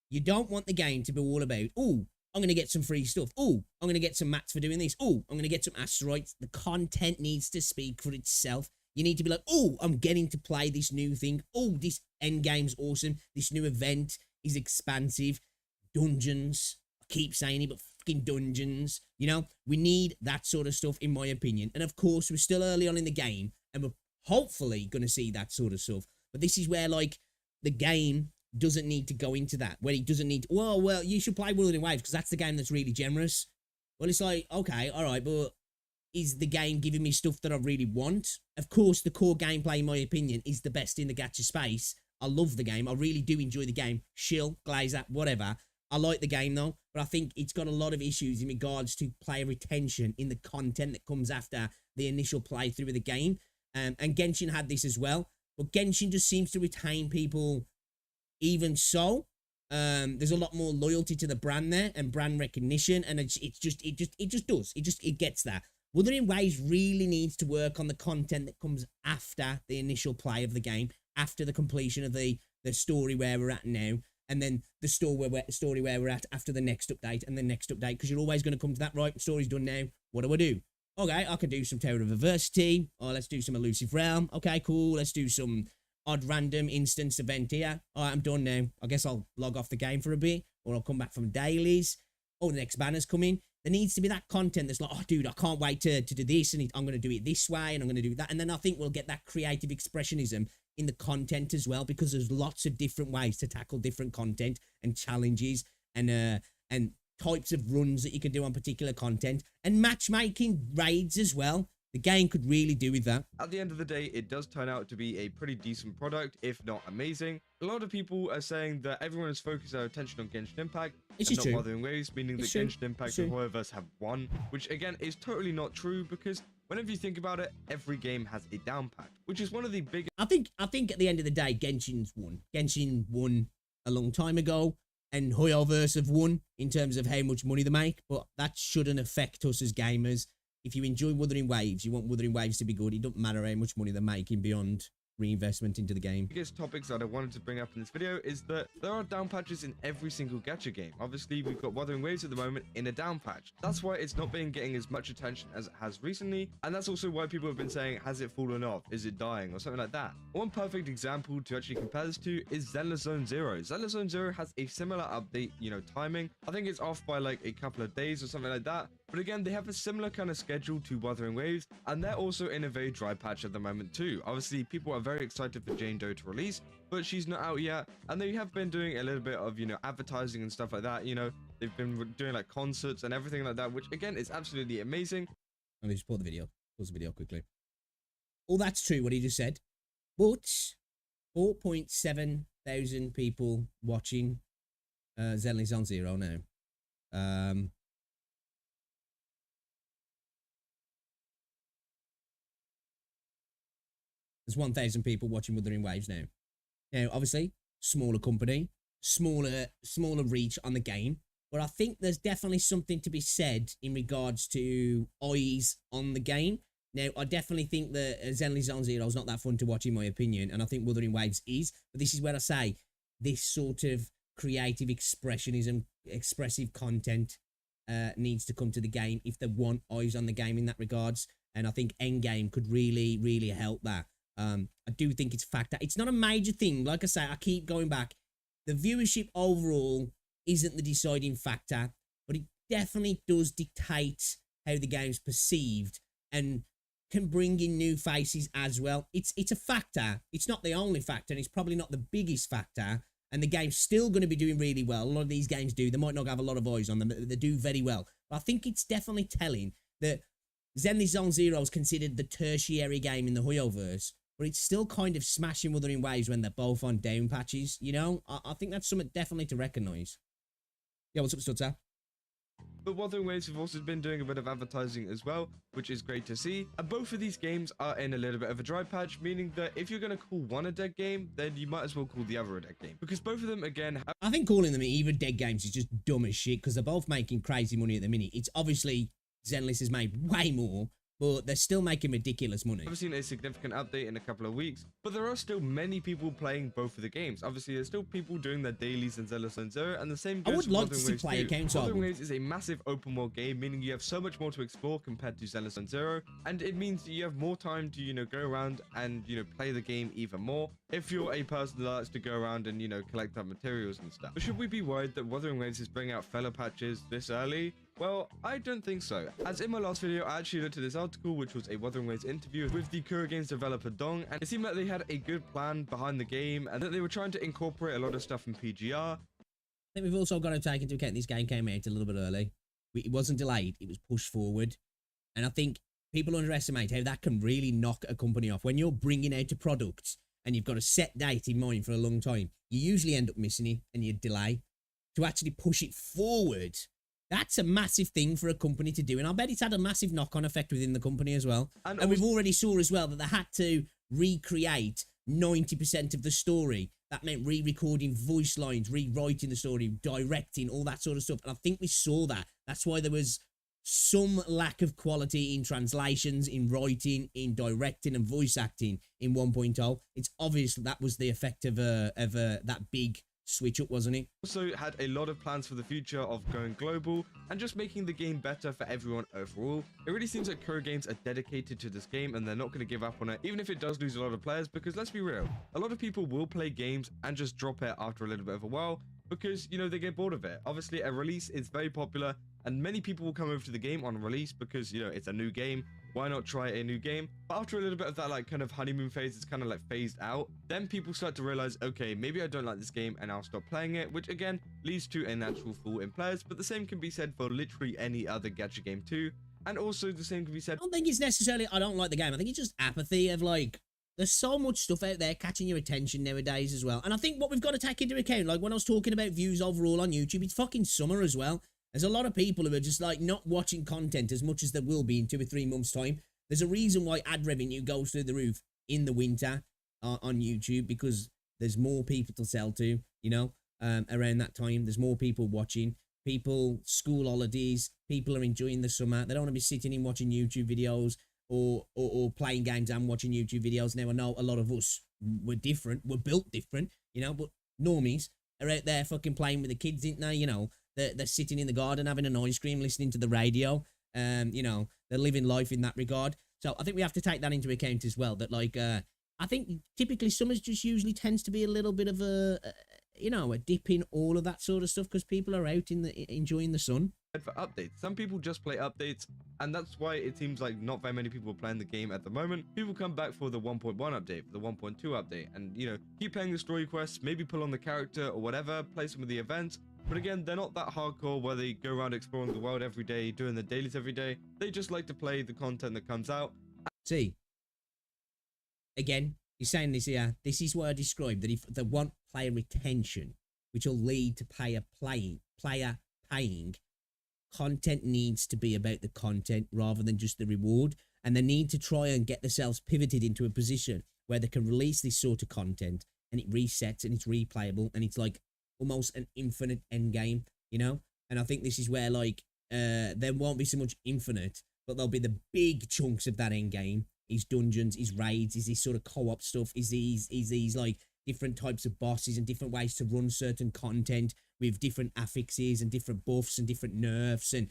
you don't want the game to be all about, oh, I'm going to get some free stuff. Oh, I'm going to get some mats for doing this. Oh, I'm going to get some asteroids. The content needs to speak for itself. You need to be like, oh, I'm getting to play this new thing. Oh, this endgame's awesome. This new event is expansive. Dungeons. I keep saying it, but fucking dungeons. You know, we need that sort of stuff, in my opinion. And of course, we're still early on in the game, and we're hopefully going to see that sort of stuff. But this is where, like, the game doesn't need to go into that. Where it doesn't need, well, you should play Wuthering Waves because that's the game that's really generous. Well, it's like, okay, all right, but is the game giving me stuff that I really want? Of course, the core gameplay, in my opinion, is the best in the gacha space. I love the game. I really do enjoy the game. Shill, Glazer, whatever. I like the game though, but I think it's got a lot of issues in regards to player retention in the content that comes after the initial playthrough of the game. And Genshin had this as well, but Genshin just seems to retain people even so. There's a lot more loyalty to the brand there and brand recognition, and it gets that. Wuthering Waves really needs to work on the content that comes after the initial play of the game, after the completion of the story where we're at now, and then the story where we're at after the next update and the next update, because you're always going to come to that, right, story's done now, what do I do? Okay, I could do some Tower of Adversity, or let's do some Elusive Realm, okay, cool, let's do some odd random instance event here. All right, I'm done now. I guess I'll log off the game for a bit, or I'll come back from dailies. Oh, the next banner's coming. There needs to be that content that's like, oh, dude, I can't wait to do this, and I'm going to do it this way, and I'm going to do that. And then I think we'll get that creative expressionism in the content as well, because there's lots of different ways to tackle different content and challenges and types of runs that you can do on particular content, and matchmaking raids as well. The game could really do with that. At the end of the day, it does turn out to be a pretty decent product, if not amazing. A lot of people are saying that everyone is focused their attention on Genshin Impact and not Wuthering Waves, meaning that Genshin Impact and Hoyoverse have won, which again is totally not true, because whenever you think about it, every game has a down patch, which is one of the biggest... I think at the end of the day, Genshin's won. Genshin won a long time ago, and Hoyoverse have won in terms of how much money they make, but that shouldn't affect us as gamers. If you enjoy Wuthering Waves, you want Wuthering Waves to be good. It doesn't matter how much money they're making beyond reinvestment into the game. The biggest topics that I wanted to bring up in this video is that there are down patches in every single gacha game. Obviously, we've got Wuthering Waves at the moment in a down patch. That's why it's not been getting as much attention as it has recently, and that's also why people have been saying, has it fallen off? Is it dying? Or something like that. One perfect example to actually compare this to is Zenless Zone Zero. Zenless Zone Zero has a similar update, timing. I think it's off by like a couple of days or something like that. But again, they have a similar kind of schedule to Wuthering Waves, and they're also in a very dry patch at the moment too. Obviously, people are very excited for Jane Doe to release, but she's not out yet, and they have been doing a little bit of, advertising and stuff like that. They've been doing like concerts and everything like that, which again is absolutely amazing. Let me just pause the video quickly. All that's true, what he just said, but 4.7 thousand people watching Zenless on Zero now. There's 1,000 people watching Wuthering Waves now. Now, obviously, smaller company, smaller reach on the game, but I think there's definitely something to be said in regards to eyes on the game. Now, I definitely think that Zenless Zone Zero is not that fun to watch, in my opinion, and I think Wuthering Waves is, but this is where I say this sort of creative expressionism, expressive content needs to come to the game if they want eyes on the game in that regards, and I think Endgame could really, really help that. I do think it's a factor. It's not a major thing. Like I say, I keep going back. The viewership overall isn't the deciding factor, but it definitely does dictate how the game's perceived and can bring in new faces as well. It's a factor. It's not the only factor, and it's probably not the biggest factor. And the game's still going to be doing really well. A lot of these games do. They might not have a lot of eyes on them, but they do very well. But I think it's definitely telling that Zenless Zone Zero is considered the tertiary game in the Hoyoverse, but it's still kind of smashing Wuthering Waves when they're both on down patches, I think that's something definitely to recognise. Yeah, what's up, Stutzer? But Wuthering Waves have also been doing a bit of advertising as well, which is great to see. And both of these games are in a little bit of a dry patch, meaning that if you're going to call one a dead game, then you might as well call the other a dead game. Because both of them, again, have... I think calling them even dead games is just dumb as shit, because they're both making crazy money at the minute. It's obviously Zenless has made way more, but they're still making ridiculous money. I've seen a significant update in a couple of weeks, but there are still many people playing both of the games. Obviously, there's still people doing their dailies in Zenless Zone Zero, and the same goes for Wuthering Waves play accounts. Wuthering Waves is a massive open world game, meaning you have so much more to explore compared to Zenless Zone Zero, and it means that you have more time to, go around and, play the game even more, if you're a person that likes to go around and, collect up materials and stuff. But should we be worried that Wuthering Waves is bringing out filler patches this early? Well, I don't think so. As in my last video, I actually looked at this article, which was a Wuthering Waves interview with the Kura Games developer Dong, and it seemed like they had a good plan behind the game, and that they were trying to incorporate a lot of stuff from PGR. I think we've also got to take into account this game came out a little bit early. It wasn't delayed, it was pushed forward. And I think people underestimate how that can really knock a company off. When you're bringing out a product and you've got a set date in mind for a long time, you usually end up missing it and you delay. To actually push it forward, that's a massive thing for a company to do. And I bet it's had a massive knock-on effect within the company as well. And we've already saw as well that they had to recreate 90% of the story. That meant re-recording voice lines, rewriting the story, directing, all that sort of stuff. And I think we saw that. That's why there was some lack of quality in translations, in writing, in directing and voice acting in 1.0. It's obvious that was the effect of that big switch up, wasn't it? Also had a lot of plans for the future of going global and just making the game better for everyone overall. It really seems like Kuro Games are dedicated to this game and they're not going to give up on it, even if it does lose a lot of players, because let's be real, a lot of people will play games and just drop it after a little bit of a while because, you know, they get bored of it. Obviously, a release is very popular and many people will come over to the game on release because, you know, it's a new game. Why not try a new game? But after a little bit of that, like, kind of honeymoon phase, it's kind of like phased out. Then people start to realize, okay, maybe I don't like this game and I'll stop playing it, which again leads to a natural fall in players. But the same can be said for literally any other gacha game too. And also the same can be said. I don't think it's necessarily I don't like the game. I think it's just apathy of like, there's so much stuff out there catching your attention nowadays as well. And I think what we've got to take into account, like when I was talking about views overall on YouTube, it's fucking summer as well. There's a lot of people who are just like not watching content as much as there will be in 2 or 3 months' time. There's a reason why ad revenue goes through the roof in the winter on YouTube, because there's more people to sell to, you know, around that time. There's more people watching. People, school holidays, people are enjoying the summer. They don't want to be sitting in watching YouTube videos or playing games and watching YouTube videos. Now, I know a lot of us were different. We're built different, you know, but normies are out there fucking playing with the kids, ain't they? You know, they're sitting in the garden having an ice cream, listening to the radio. You know, they're living life in that regard. So I think we have to take that into account as well, that like, I think typically summers just usually tends to be a little bit of a you know, a dip in all of that sort of stuff because people are out in the enjoying the sun. For updates, some people just play updates, and that's why it seems like not very many people are playing the game at the moment. People come back for the 1.1 update, for the 1.2 update, and you know, keep playing the story quests, maybe pull on the character or whatever, play some of the events. But again, they're not that hardcore where they go around exploring the world every day, doing the dailies every day. They just like to play the content that comes out. See, again, he's saying this here. This is what I described, that if they want player retention, which will lead to player paying, content needs to be about the content rather than just the reward. And they need to try and get themselves pivoted into a position where they can release this sort of content and it resets and it's replayable and it's like almost an infinite end game, you know? And I think this is where like there won't be so much infinite, but there'll be the big chunks of that end game. Is dungeons, is raids, is this sort of co-op stuff, is these like different types of bosses and different ways to run certain content with different affixes and different buffs and different nerfs and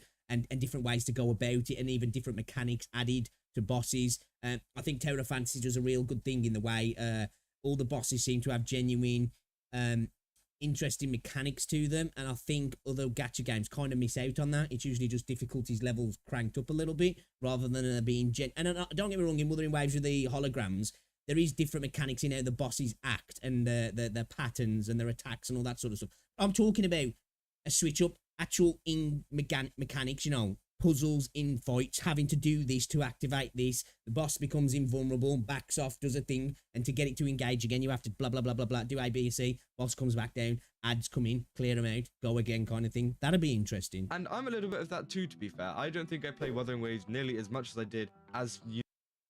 different ways to go about it, and even different mechanics added to bosses. I think Tower of Fantasy does a real good thing in the way all the bosses seem to have genuine interesting mechanics to them, and I think other gacha games kind of miss out on that. It's usually just difficulties levels cranked up a little bit rather than being and don't get me wrong, in Wuthering Waves with the holograms there is different mechanics in how the bosses act and their patterns and their attacks and all that sort of stuff. I'm talking about a switch up, actual in mechanics, you know, puzzles in fights, having to do this to activate this. The boss becomes invulnerable, backs off, does a thing, and to get it to engage again, you have to blah, blah, blah, blah, blah, do A, B, C, boss comes back down, ads come in, clear them out, go again kind of thing. That'd be interesting. And I'm a little bit of that too, to be fair. I don't think I play Wuthering Waves nearly as much as I did as,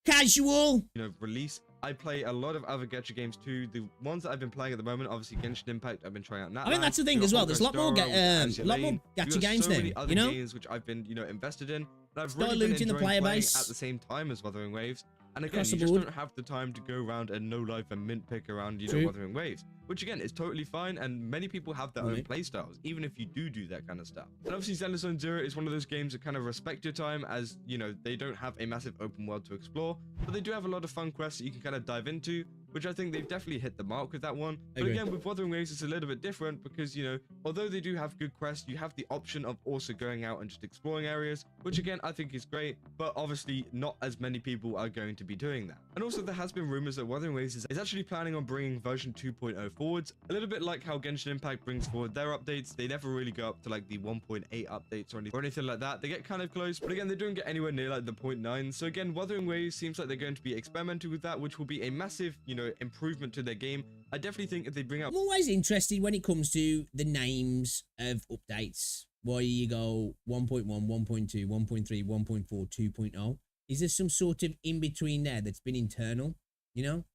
Casual! you know, release. I play a lot of other gacha games too. The ones that I've been playing at the moment, obviously Genshin Impact, I've been trying out now. I mean, that's the thing as well. There's a lot more gacha games so now, many other you know? games which I've been, you know, invested in. And I've really been Diluting the enjoying player playing base at the same time as Wuthering Waves. And again, across you the just board. don't have the time to go around and no life and mint pick around, you know, True. Wuthering Waves. Which again is totally fine, and many people have their own Right. playstyles, even if you do that kind of stuff. And obviously Zenless Zero is one of those games that kind of respect your time, as, you know, they don't have a massive open world to explore, but they do have a lot of fun quests that you can kind of dive into, which I think they've definitely hit the mark with that one. But agree. again, with Wuthering Waves, it's a little bit different because, you know, although they do have good quests, you have the option of also going out and just exploring areas, which again, I think is great, but obviously not as many people are going to be doing that. And also there has been rumors that Wuthering Waves is actually planning on bringing version 2.0 forwards. A little bit like how Genshin Impact brings forward their updates. They never really go up to like the 1.8 updates or anything like that. They get kind of close, but again, they don't get anywhere near like the 0.9. So again, Wuthering Waves seems like they're going to be experimental with that, which will be a massive, you know, improvement to their game. I definitely think if they bring out... I'm always interested when it comes to the names of updates. Why you go 1.1, 1.2, 1.3, 1.4, 2.0. Is there some sort of in-between there that's been internal, you know?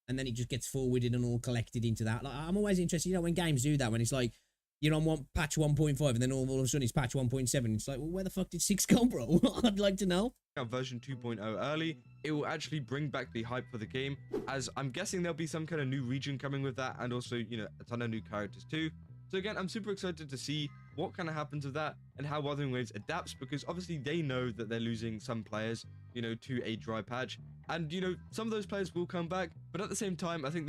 And then it just gets forwarded and all collected into that. Like, I'm always interested, you know, when games do that, when it's like, you're on patch 1.5 and then all of a sudden it's patch 1.7. It's like, well, where the fuck did 6 go, bro? I'd like to know. Version 2.0 early, it will actually bring back the hype for the game, as I'm guessing there'll be some kind of new region coming with that, and also, you know, a ton of new characters too. So again, I'm super excited to see what kind of happens with that and how Wuthering Waves adapts, because obviously they know that they're losing some players, you know, to a dry patch. And, you know, some of those players will come back, but at the same time, I think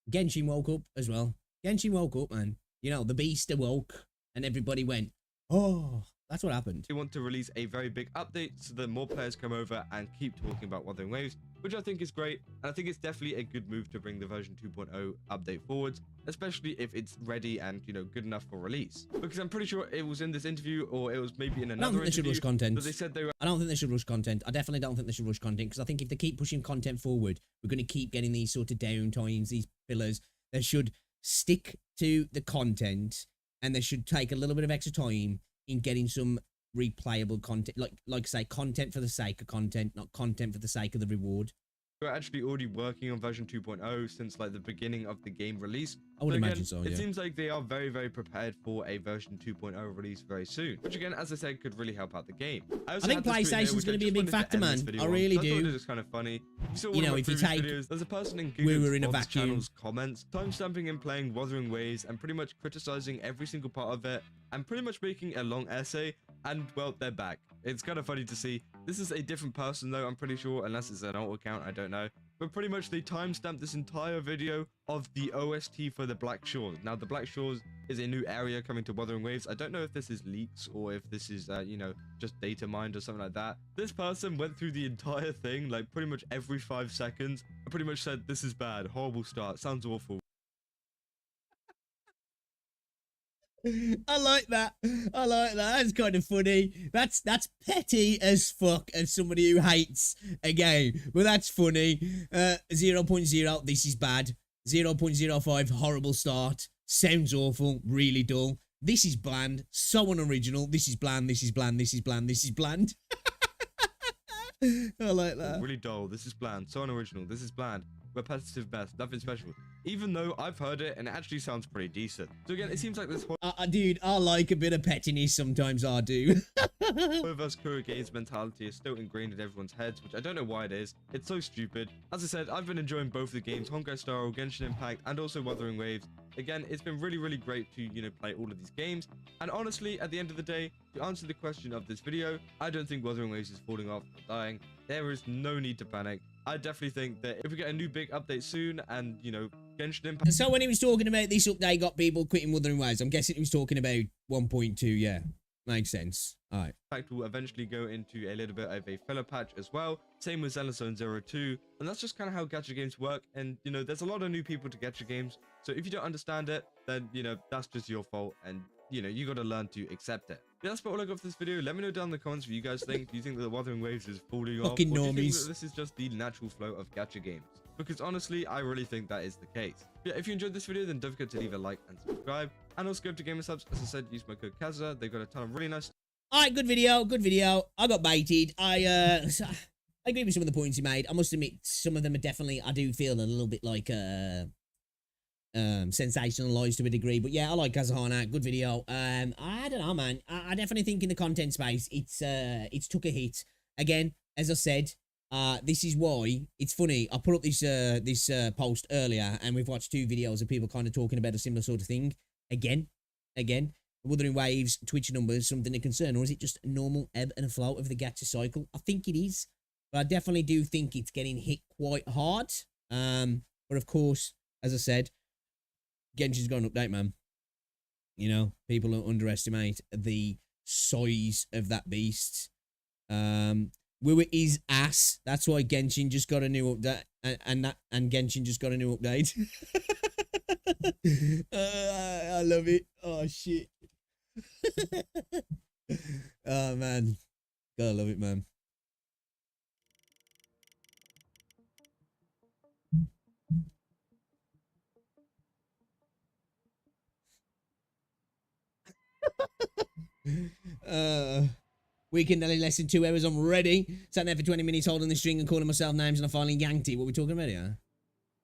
Genshin woke up as well. Genshin woke up, man. You know, the beast awoke and everybody went, oh, that's what happened. they want to release a very big update so that more players come over and keep talking about Wuthering Waves, which I think is great. And I think it's definitely a good move to bring the version 2.0 update forwards, especially if it's ready and, you know, good enough for release. Because I'm pretty sure it was in this interview, or it was maybe in I don't another think they should interview, rush content. that they said they were I don't think they should rush content. I definitely don't think they should rush content, because I think if they keep pushing content forward, we're going to keep getting these sort of downtimes, these fillers. They should stick to the content, and they should take a little bit of extra time in getting some replayable content, like say, content for the sake of content, not content for the sake of the reward. we're actually already working on version 2.0 since like the beginning of the game release. I would So again, imagine so, yeah. It seems like they are very, very prepared for a version 2.0 release very soon, which again, as I said, could really help out the game. I think PlayStation's going to be a big factor, man. I really I do. thought it was kind of funny. You know, if you take videos, there's a person in We Were Google's in a Mods Vacuum. channel's comments, timestamping and playing Wuthering Waves and pretty much criticizing every single part of it and pretty much making a long essay. And well, they're back. It's kind of funny to see. This is a different person though, I'm pretty sure, unless it's an alt account, I don't know. But pretty much they timestamped this entire video of the OST for the Black Shores. Now, the Black Shores is a new area coming to Wuthering Waves. I don't know if this is leaks or if this is, you know, just data mined or something like that. This person went through the entire thing, like pretty much every 5 seconds, and pretty much said, this is bad, horrible start, sounds awful. I like that. I like that. That's kind of funny. That's petty as fuck as somebody who hates a game. But that's funny. 0.0, this is bad. 0.05, horrible start. Sounds awful, really dull. This is bland. So unoriginal. This is bland, this is bland, this is bland, this is bland. I like that. Really dull, this is bland, so unoriginal, this is bland. Repetitive best, nothing special. Even though I've heard it and it actually sounds pretty decent. So again, it seems like this Dude, I like a bit of pettiness sometimes, I do. versus Kuro Games mentality is still ingrained in everyone's heads, which I don't know why it is. It's so stupid. As I said, I've been enjoying both the games, Honkai Star Rail, Genshin Impact, and also Wuthering Waves. Again, it's been really, really great to, you know, play all of these games. And honestly, at the end of the day, to answer the question of this video, I don't think Wuthering Waves is falling off or dying. There is no need to panic. I definitely think that if we get a new big update soon and, you know, Genshin Impact... So when he was talking about this update got people quitting Wuthering Waves, I'm guessing he was talking about 1.2, yeah. Makes sense. Alright. Fact will eventually go into a little bit of a filler patch as well. Same with Xenophon 02. And that's just kind of how gacha games work. And, you know, there's a lot of new people to gacha games. So if you don't understand it, then, you know, that's just your fault. And, you know, you got to learn to accept it. Yeah, that's about all I got for this video. Let me know down in the comments what you guys think. Do you think that the Wuthering Waves is falling off? Or do Fucking you think normies. that this is just the natural flow of gacha games? Because honestly, I really think that is the case. Yeah, if you enjoyed this video, then don't forget to leave a like and subscribe. And also go to Gamer Subs. As I said, use my code Kazza. They've got a ton of really nice... Alright, good video, good video. I got baited. I agree with some of the points he made. I must admit, some of them are definitely, I do feel a little bit like, sensationalized to a degree. But yeah, I like Kazahana. Good video. I don't know, man. I definitely think in the content space, it's took a hit. Again, as I said, this is why it's funny. I put up this post earlier, and we've watched 2 videos of people kind of talking about a similar sort of thing. Again. Wuthering Waves, Twitch numbers, something to concern, or is it just a normal ebb and flow of the gacha cycle? I think it is, but I definitely do think it's getting hit quite hard. But of course, as I said, Genshin's got an update, man. You know, people underestimate the size of that beast. Woo is ass. That's why Genshin just got a new update, and Genshin just got a new update. I love it. Oh shit. Oh man, gotta love it, man. uh, Weekend only less than 2 hours. I'm ready. Sat there for 20 minutes holding the string and calling myself names, and I finally yanked it. What are we talking about here?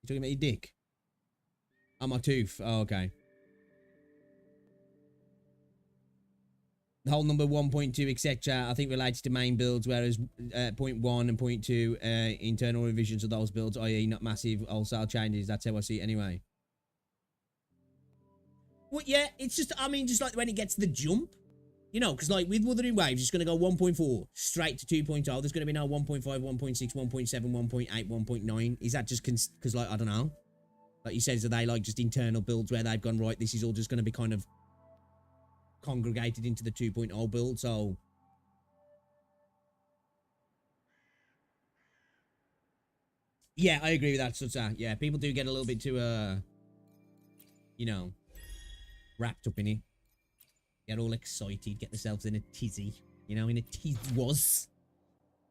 You talking about your dick? Oh, my tooth. Oh, okay. The whole number 1.2, etc., I think relates to main builds, whereas point 1 and point 2 internal revisions of those builds, i.e. not massive wholesale changes. That's how I see it anyway. Well, yeah, it's just, I mean, just like when it gets the jump, you know, because like with Wuthering Waves, it's going to go 1.4 straight to 2.0. There's going to be now 1.5, 1.6, 1.7, 1.8, 1.9. Is that just because, like, I don't know? Like he says, are they like just internal builds where they've gone, right, this is all just going to be kind of congregated into the 2.0 build, so yeah, I agree with that. So yeah, people do get a little bit too you know, wrapped up in it, get all excited, get themselves in a tizzy, you know, in a was.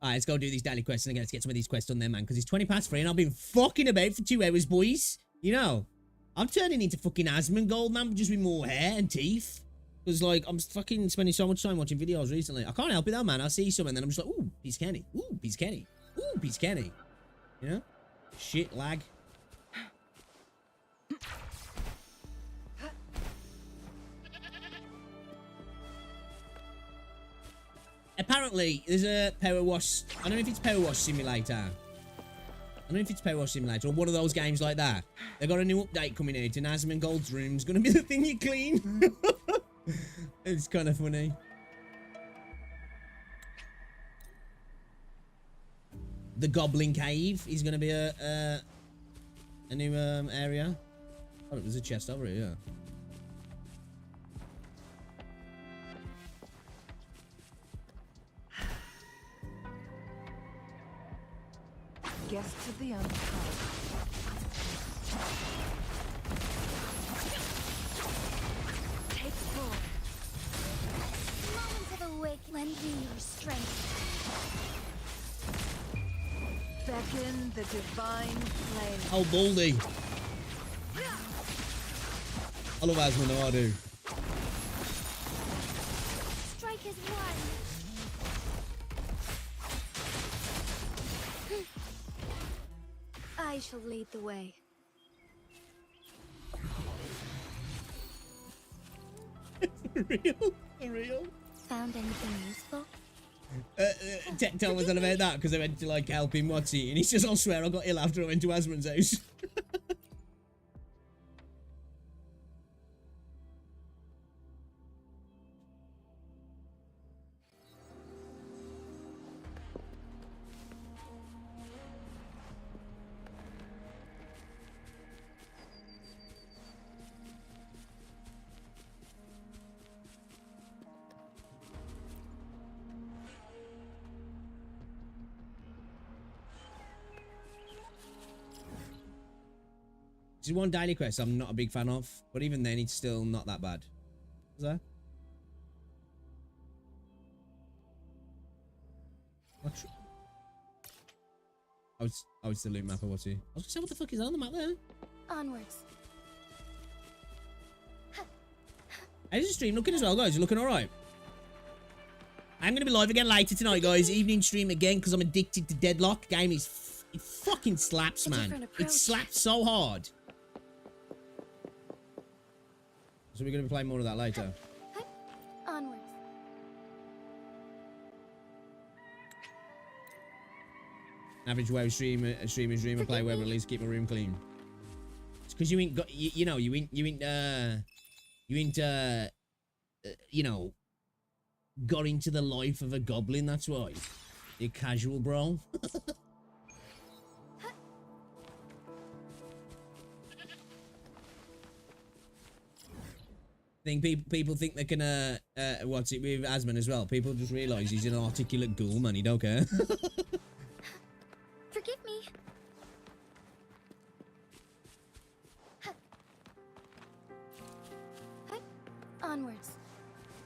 All right, let's go do these daily quests and let's get some of these quests on there, man, because it's 20 past 3 and I've been fucking about for 2 hours, boys. You know, I'm turning into fucking Asmongold, man, just with more hair and teeth. Because, like, I'm fucking spending so much time watching videos recently. I can't help it, though, man. I see some and then I'm just like, ooh, piece Kenny. Ooh, piece Kenny. Ooh, piece Kenny. You know? Shit, lag. Apparently, there's a power wash. I don't know if it's Power Wash Simulator. I don't know if it's Power Wash Simulator or one of those games like that. They've got a new update coming out and Asmongold's room's going to be the thing you clean. It's kind of funny. The Goblin Cave is going to be a new area. Oh, there's a chest over here. Guests of the unkind. Take full. Moment of awake, lend me your strength. Beckon the divine flame. Oh, Baldy. I love Asmon, I do. Strike is one. I shall lead the way. For real? For real? Found anything useful? Tell was on about that because I went to like help him watch it and he says, I swear I got ill after I went to Asmon's house. There's one daily quest I'm not a big fan of, but even then it's still not that bad. Is that? What? Oh, it's the loot map, or what's it? I was gonna say, what the fuck is on the map there? Onwards. How's the stream looking as well, guys? You looking alright? I'm gonna be live again later tonight, guys. Evening stream again, because I'm addicted to Deadlock. Game is... it fucking slaps, man. It slaps so hard. So we're going to be playing more of that later. Onwards. Average way of streamer play web, at least keep my room clean. It's because you ain't got, you know, you ain't, you know, got into the life of a goblin, that's why. You're casual, bro. Think people think they can what's it with Asmon as well. People just realise he's an articulate ghoul, man. He don't care. Forgive me. Onwards.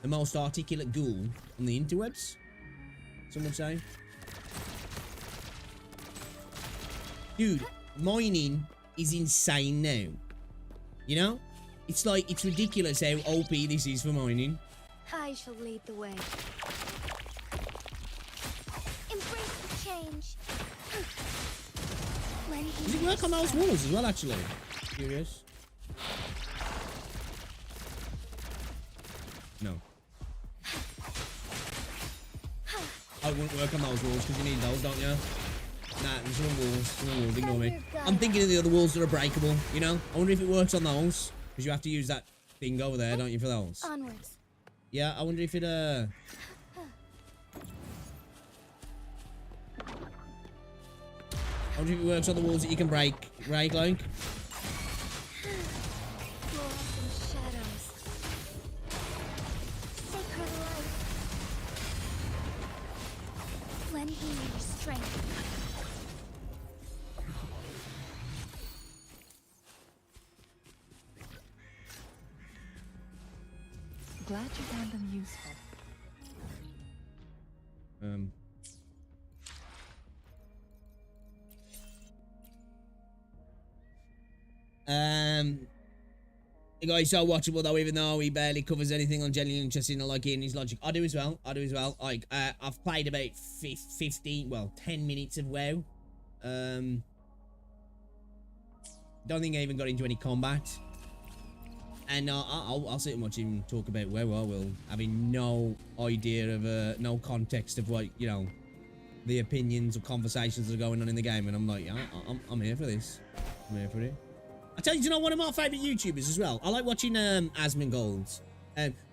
The most articulate ghoul on the interwebs, some would say. Dude, mining is insane now. You know? It's like, it's ridiculous how OP this is for mining. I shall lead the way. Embrace the change. When he Does it work on those walls as well, actually? Curious. No. Oh, it wouldn't work on those walls because you need those, don't you? Nah, there's some walls, ignore me. I'm thinking of the other walls that are breakable, you know? I wonder if it works on those. Because you have to use that thing over there, don't you, for those? Onwards. Yeah, I wonder if it, I wonder if it works on the walls that you can break, like. Dwarves and shadows. Sacred light. Lend me your strength. Glad you found them useful. The guy's so watchable though, even though he barely covers anything on genuinely interesting. I like hearing his logic. I do as well. Like, I've played about 10 minutes of WoW. Don't think I even got into any combat. And I'll sit and watch him talk about WoW. I will, having no idea of, no context of what, you know, the opinions or conversations that are going on in the game. And I'm like, yeah, I'm here for this. I'm here for it. I tell you, do you know one of my favourite YouTubers as well? I like watching Asmongold.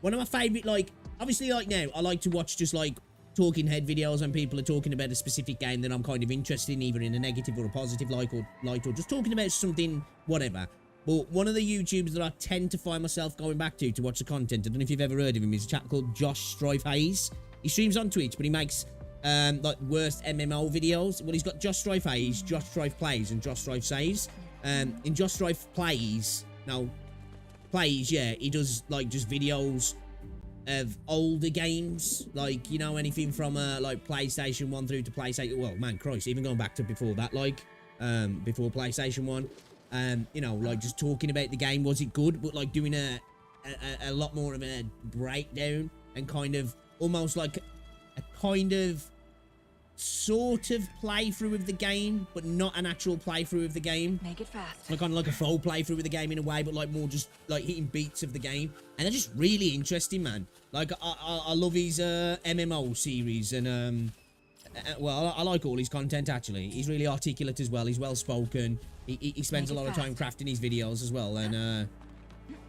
One of my favourite, like, obviously, like now, I like to watch just like talking head videos when people are talking about a specific game that I'm kind of interested in, either in a negative or a positive light, or just talking about something, whatever. But one of the YouTubers that I tend to find myself going back to watch the content, I don't know if you've ever heard of him, is a chap called Josh Strife Hayes. He streams on Twitch, but he makes like worst MMO videos. Well, he's got Josh Strife Hayes, Josh Strife Plays, and Josh Strife Saves. In Josh Strife Plays, yeah, he does like just videos of older games, like, you know, anything from like PlayStation 1 through to PlayStation, well, man, Christ, even going back to before that, like, before PlayStation 1, you know, like just talking about the game, was it good, but like doing a lot more of a breakdown and kind of almost like a kind of sort of playthrough of the game, but not an actual playthrough of the game. Make it fast. Like kind of like a full playthrough of the game in a way, but like more just like hitting beats of the game. And they're just really interesting, man. Like I love his MMO series, and well, I like all his content actually. He's really articulate as well. He's well spoken. He spends a lot of time crafting his videos as well, and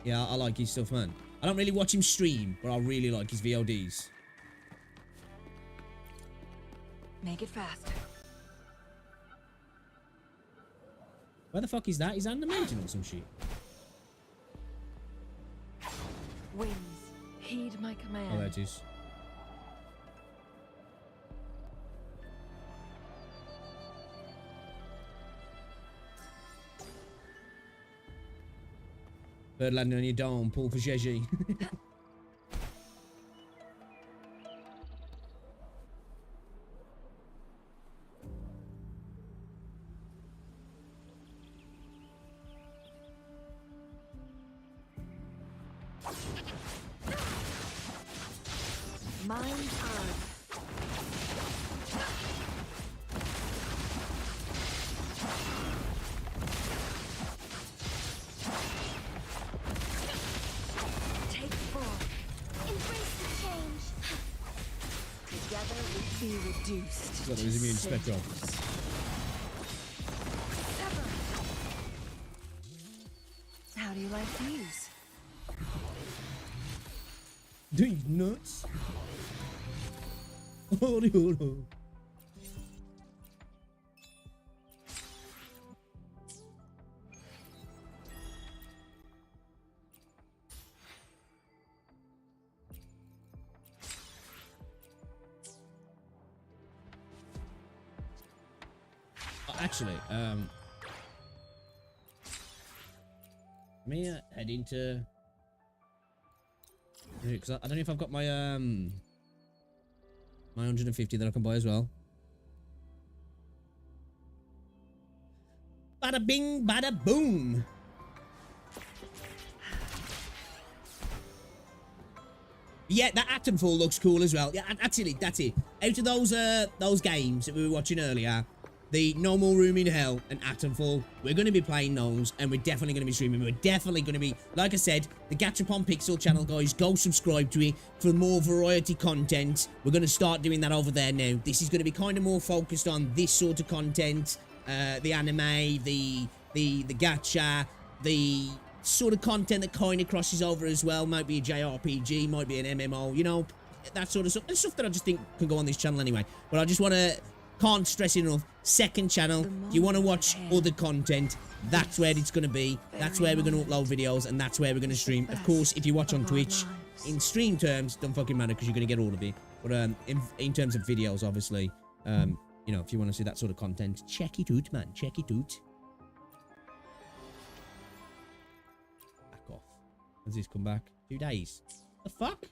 yeah, I like his stuff, man. I don't really watch him stream, but I really like his VODs. Make it fast. Where the fuck is that? Is that in the mountain or some shit? Winds, heed my command. Oh, there it is. Bird landing on your dome, pull for Gigi. Mind on. Take four. Embrace the change. Together we be reduced. Got his immune spectrum. Sever. How do you like these? Dude, nuts. Hold on. Actually, let me head into Because I don't know if I've got my my 150 that I can buy as well. Bada bing, bada boom. Yeah, that Atomfall looks cool as well. Yeah, that's it. That's it. Out of those games that we were watching earlier, the No More Room in Hell and Atomfall, we're going to be playing those, and we're definitely going to be streaming. We're definitely going to be, like I said, the Gachapon Pixel channel, guys. Go subscribe to it for more variety content. We're going to start doing that over there now. This is going to be kind of more focused on this sort of content, the anime, the gacha, the sort of content that kind of crosses over as well. Might be a JRPG, might be an MMO, you know, that sort of stuff. And stuff that I just think can go on this channel anyway. But I just want to, can't stress it enough, second channel, if you want to watch other content, that's where it's going to be. That's where we're going to upload videos, and that's where we're going to stream. Of course, if you watch on Twitch, in stream terms, don't fucking matter because you're going to get all of it. But in terms of videos, obviously, you know, if you want to see that sort of content, check it out, man. Check it out. Back off. Has this come back? 2 days. The fuck?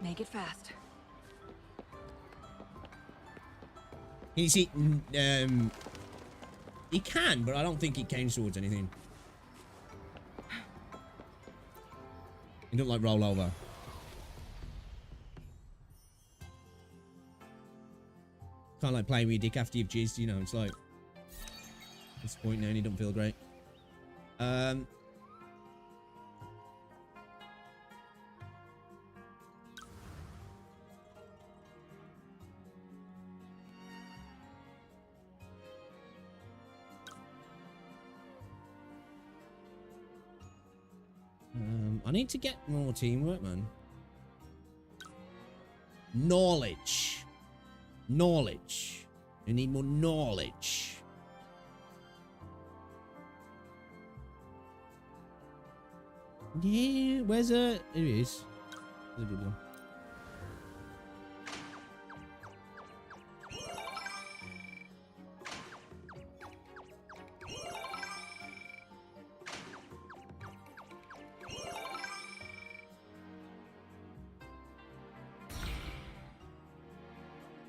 Make it fast. You see, he can, but I don't think it counts towards anything. He don't like roll over. Kind of like playing with your dick after you've jizzed, you know, it's like, at this point now, and he don't feel great. I need to get more teamwork, man. Knowledge. Knowledge. I need more knowledge. Yeah, where's a... Here he is. There's a good one.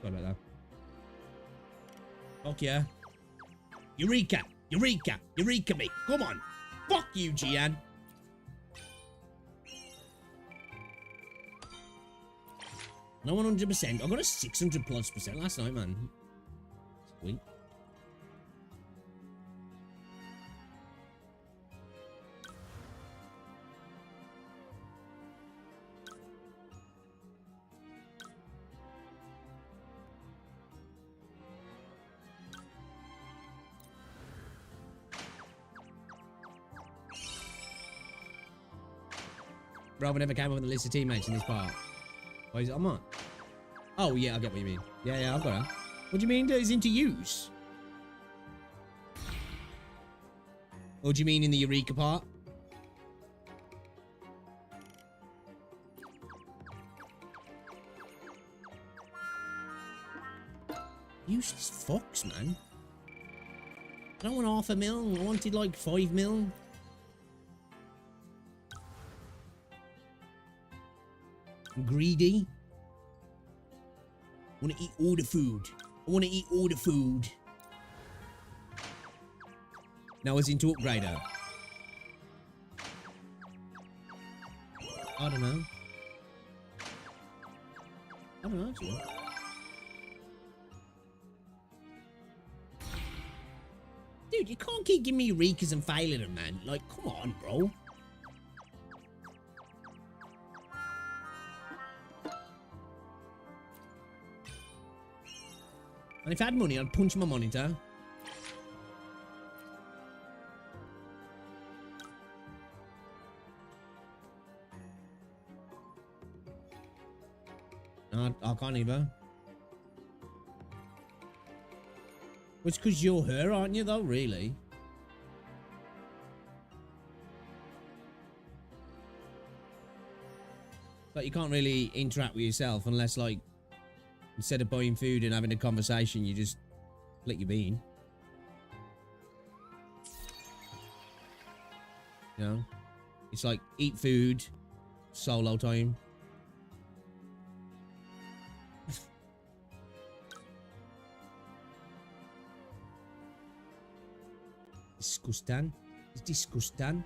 Sorry about that. Fuck yeah. Eureka! Eureka! Eureka me! Come on! Fuck you, Gian! No 100%. I got a 600+% last night, man. Sweet. Robin never came up with a list of teammates in this part. Why is it on? Oh, yeah, I get what you mean. Yeah, yeah, I've got her. What do you mean is into use? Or do you mean in the Eureka part? Useless fox, man. I don't want 500,000. I wanted like 5 mil. I'm greedy. I want to eat all the food. I want to eat all the food. Now I was into upgrader. I don't know. I don't know, actually. Dude, you can't keep giving me Eurekas and failing them, man. Like, come on, bro. And if I had money, I'd punch my monitor. No, I can't either. Well, it's because you're her, aren't you, though, really? But you can't really interact with yourself unless, like, instead of buying food and having a conversation, you just flick your bean. You know? It's like, eat food, solo time. disgusting. It's disgusting.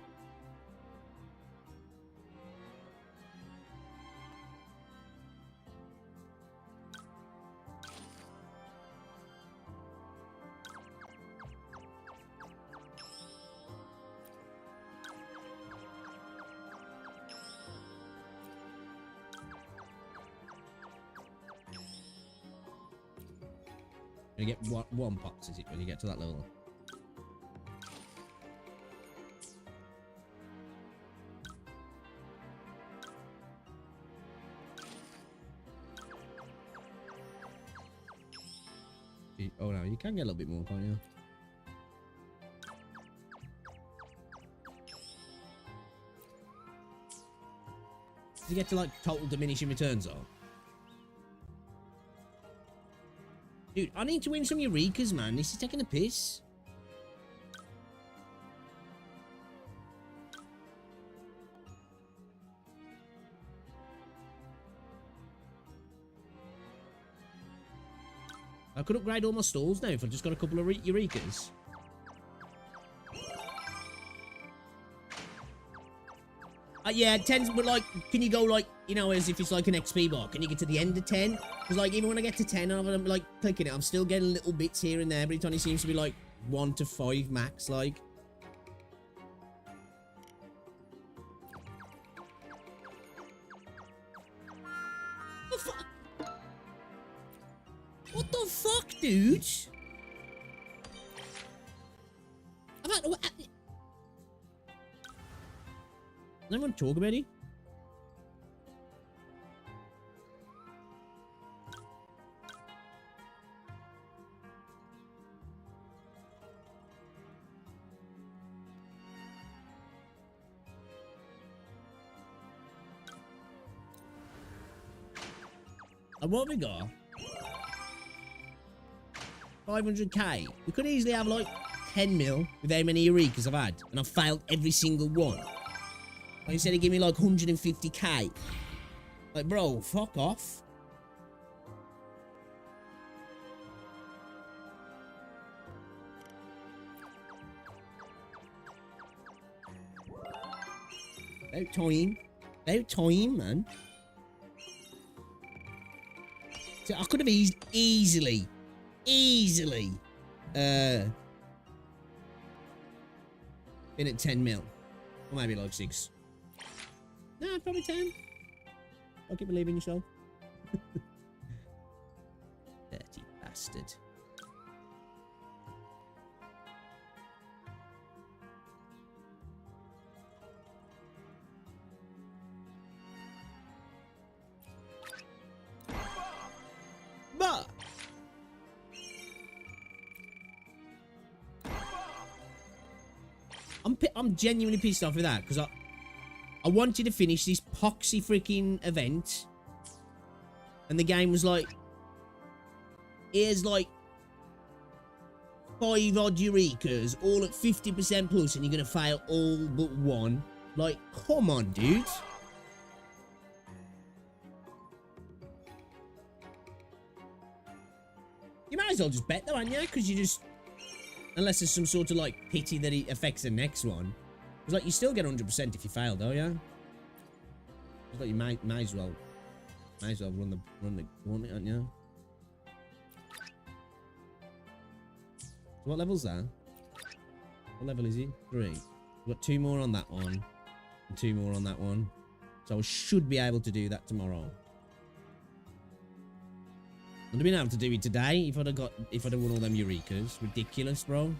You get one box, is it, when you get to that level? Oh no, you can get a little bit more, can't you? Did you get to like total diminishing returns or? Dude, I need to win some Eurekas, man. This is taking a piss. I could upgrade all my stalls now if I just got a couple of Eurekas. Yeah, 10's, but like, can you go like, you know, as if it's like an XP bar? Can you get to the end of 10? Because like, even when I get to 10, I'm like clicking it, I'm still getting little bits here and there, but it only seems to be like 1 to 5 max, like. What the fuck? What the fuck, dude? I've had, what? Does anyone talk about it? And what have we got? 500k. We could easily have like 10 mil with how many Eurekas I've had, and I've failed every single one. Like, instead of giving me like 150k. Like, bro, fuck off. About time. About time, man. So I could have easily been at 10 mil. Or maybe like 6. No, probably 10. I'll keep believing in yourself. Dirty bastard. But I'm genuinely pissed off with that because I wanted to finish this poxy freaking event, and the game was like, here's like 5 odd Eurekas, all at 50% plus, and you're gonna fail all but one. Like, come on, dude. You might as well just bet though, aren't you? Because you just, unless there's some sort of like pity that it affects the next one. It's like you still get 100% if you fail though, yeah? It's like you might as well run the gauntlet, aren't you? So what level's that? What level is he? 3. We've got 2 more on that one. And 2 more on that one. So I should be able to do that tomorrow. I'd have been able to do it today if I'd have won all them Eurekas. Ridiculous, bro.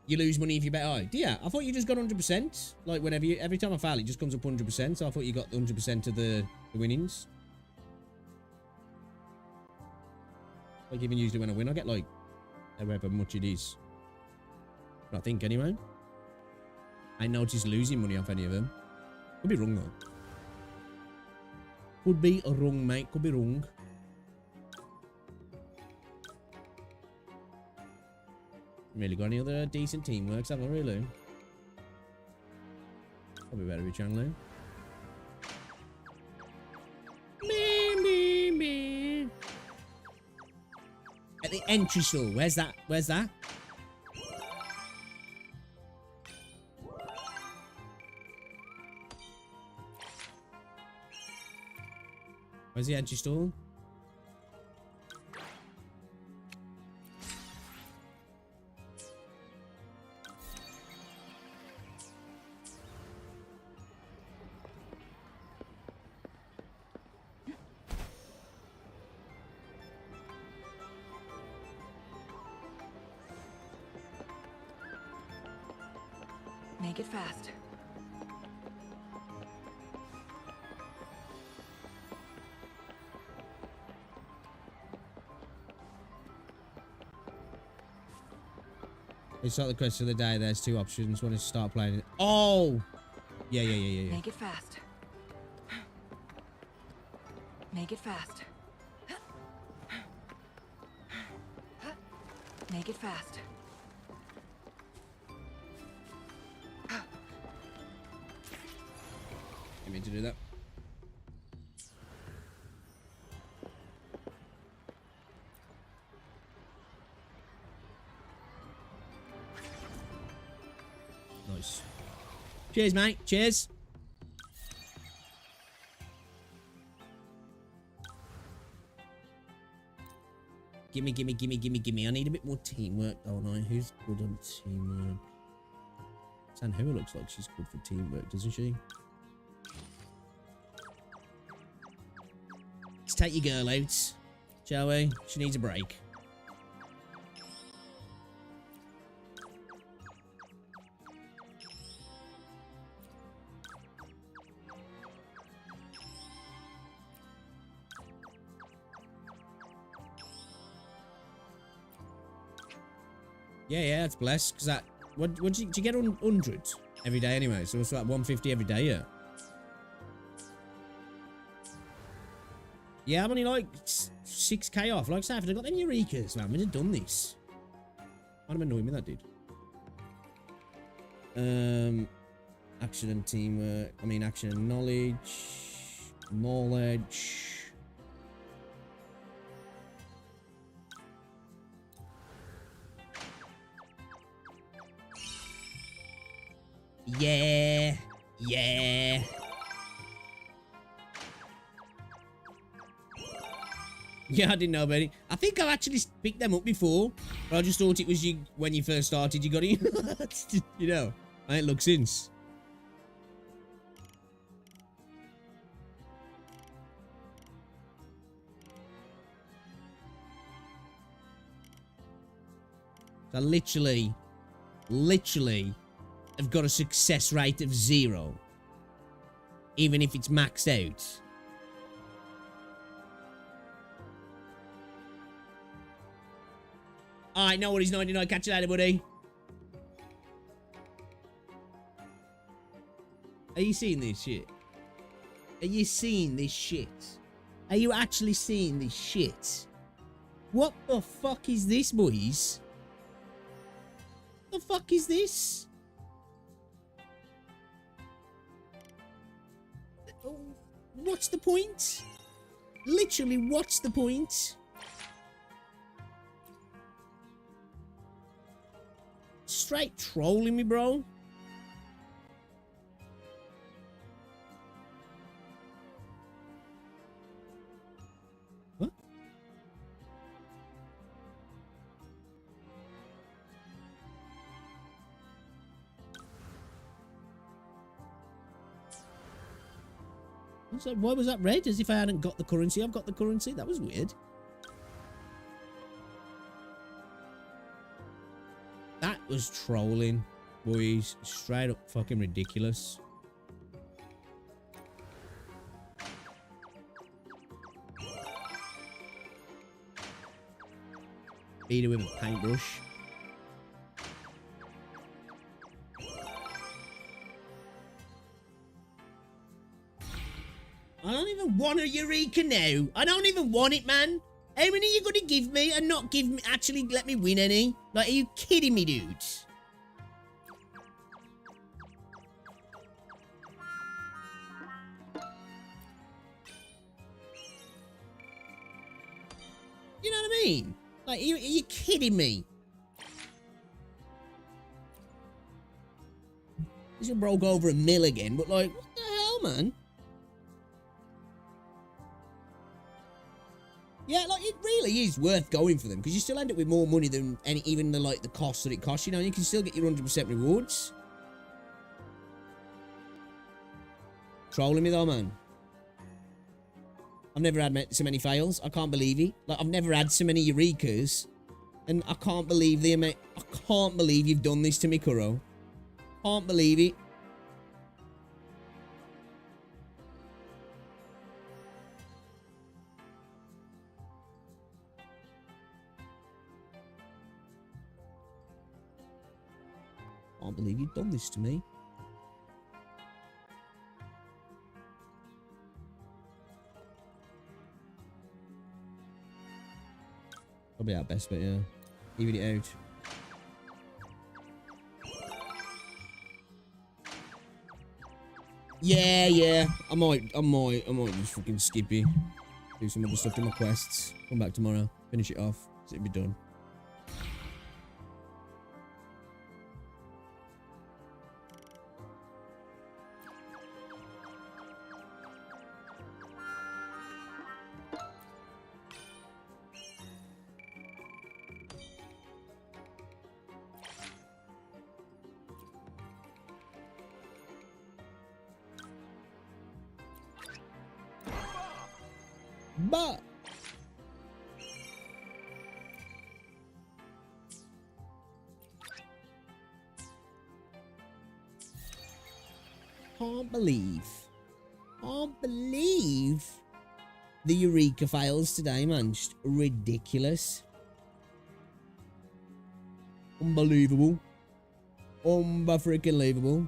You lose money if you bet high. Do you? I thought you just got 100%. Like whenever every time I fail, it just comes up 100%. So I thought you got 100% of the winnings. Like even usually when I win, I get like however much it is. I think anyway. I noticed losing money off any of them. Could be wrong though. Could be wrong, mate. Could be wrong. Really got any other decent teamworks, have I really? Probably better be channeling. At the entry stall. Where's that? Where's that? Where's the anti-stall? Make it fast. It's not the quest of the day. There's two options. One is to start playing it. Oh! Yeah. Make it fast. Make it fast. Make it fast. You mean to do that? Nice. Cheers, mate. Cheers. Gimme. I need a bit more teamwork, don't I? Who's good on teamwork? Sanhua looks like she's good for teamwork, doesn't she? Let's take your girl out, shall we? She needs a break. Yeah, that's blessed. Cause that, what do you get 100 every day anyway? So it's like 150 every day, yeah. Yeah, I'm only like 6k off. Like I said, if I'd got them Eurekas, man, we'd have done this. Might have annoyed me, that dude. Action and teamwork. I mean, action and knowledge. Knowledge. Yeah. Yeah, I didn't know about it. I think I've actually picked them up before, but I just thought it was you when you first started. You got it, you know. I ain't looked since. I literally have got a success rate of 0, even if it's maxed out. Alright, no worries, 99. Catch you later, buddy. Are you seeing this shit? Are you seeing this shit? Are you actually seeing this shit? What the fuck is this, boys? The fuck is this? What's the point? Literally, what's the point? Straight trolling me, bro. What? Why was that red? As if I hadn't got the currency. I've got the currency. That was weird. That was trolling, boys. Straight up fucking ridiculous. Beat it with a paintbrush. I don't even want a Eureka now. I don't even want it, man. How many are you going to give me and not give me, actually let me win any? Like, are you kidding me, dudes? You know what I mean? Like, are you kidding me? This one broke over a mill again, but like, what the hell, man? reality is worth going for them because you still end up with more money than even the cost that it costs. You know, you can still get your 100% rewards. Trolling me though, man. I've never had so many fails. I can't believe it. Like, I've never had so many Eurekas. And I can't believe I can't believe you've done this to me, Kuro. Can't believe it. Can't believe you've done this to me. Probably our best, but yeah. Even it out. Yeah. I might just fucking skip it. Do some other stuff, do my quests. Come back tomorrow. Finish it off. So it'll be done. But can't believe the Eureka fails today, man. Just ridiculous. Unbelievable. Unba-freaking-lievable.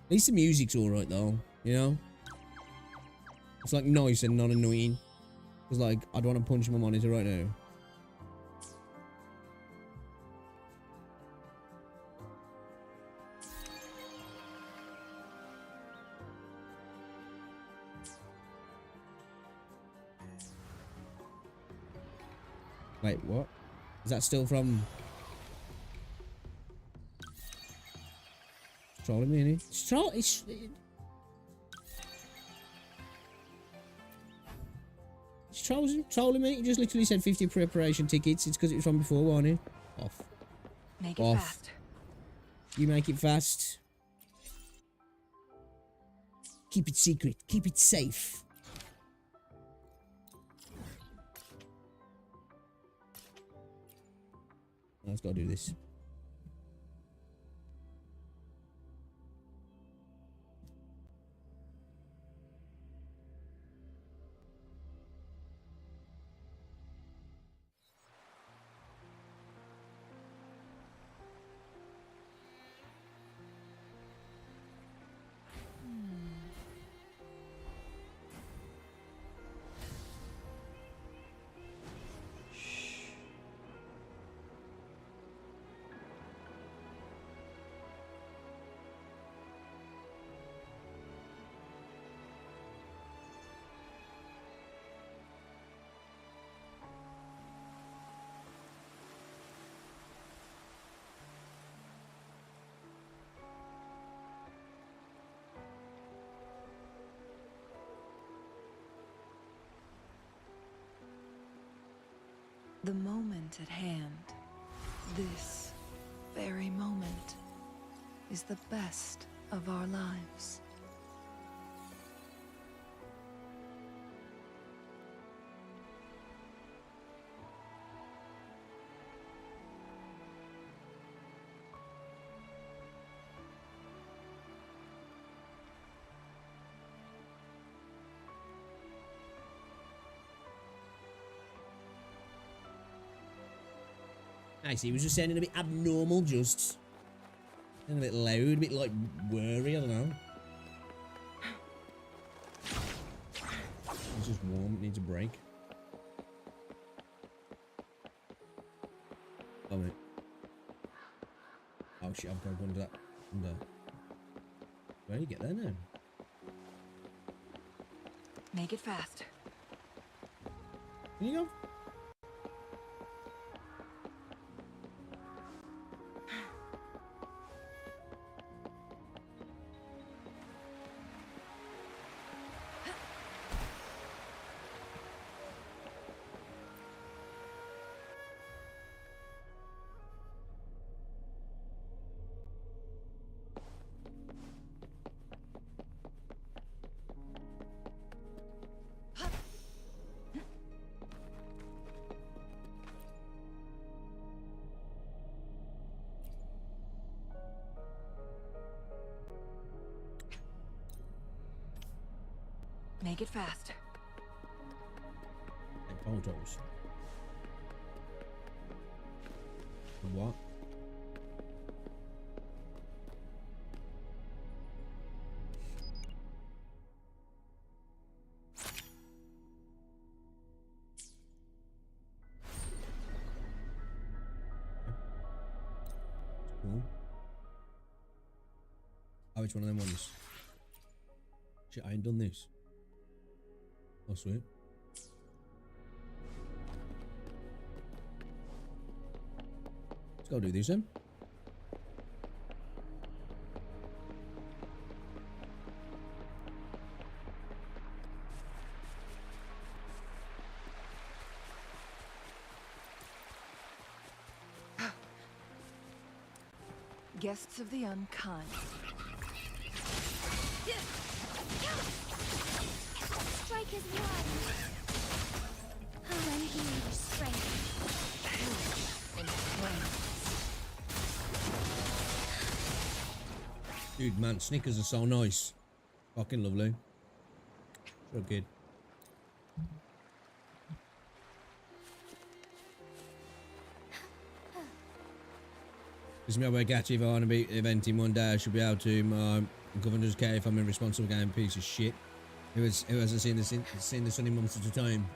At least the music's alright though, you know? It's like nice and not annoying. It's like, I'd want to punch my monitor right now. Wait, what? Is that still from... Trolling me, innit? It's trolling me. He just literally said 50 preparation tickets. It's because it was from before, wasn't it? Off. Make it Off. fast. You make it fast. Keep it secret. Keep it safe. Let's go do this. The moment at hand, this very moment, is the best of our lives. I see, he was just sounding a bit abnormal, just. And a bit loud, a bit like worry, I don't know. It's just warm, it needs a break. Oh, wait. Oh shit, I've got to go under that. Under. Where do you get there now? Make it fast. Can you go? Make it fast. Take photos. What? Cool. Oh, it's one of them ones. Shit, I ain't done this. Oh, sweet. Let's go do this then. Guests of the unkind. Strike his blood. Lend me your strength. Dude, man, Snickers are so nice. Fucking lovely. So good. This is me about Gachi. If I want to be eventing one day, I should be able to. My governor doesn't care if I'm a responsible game piece of shit. Who hasn't seen the sunny months at a time?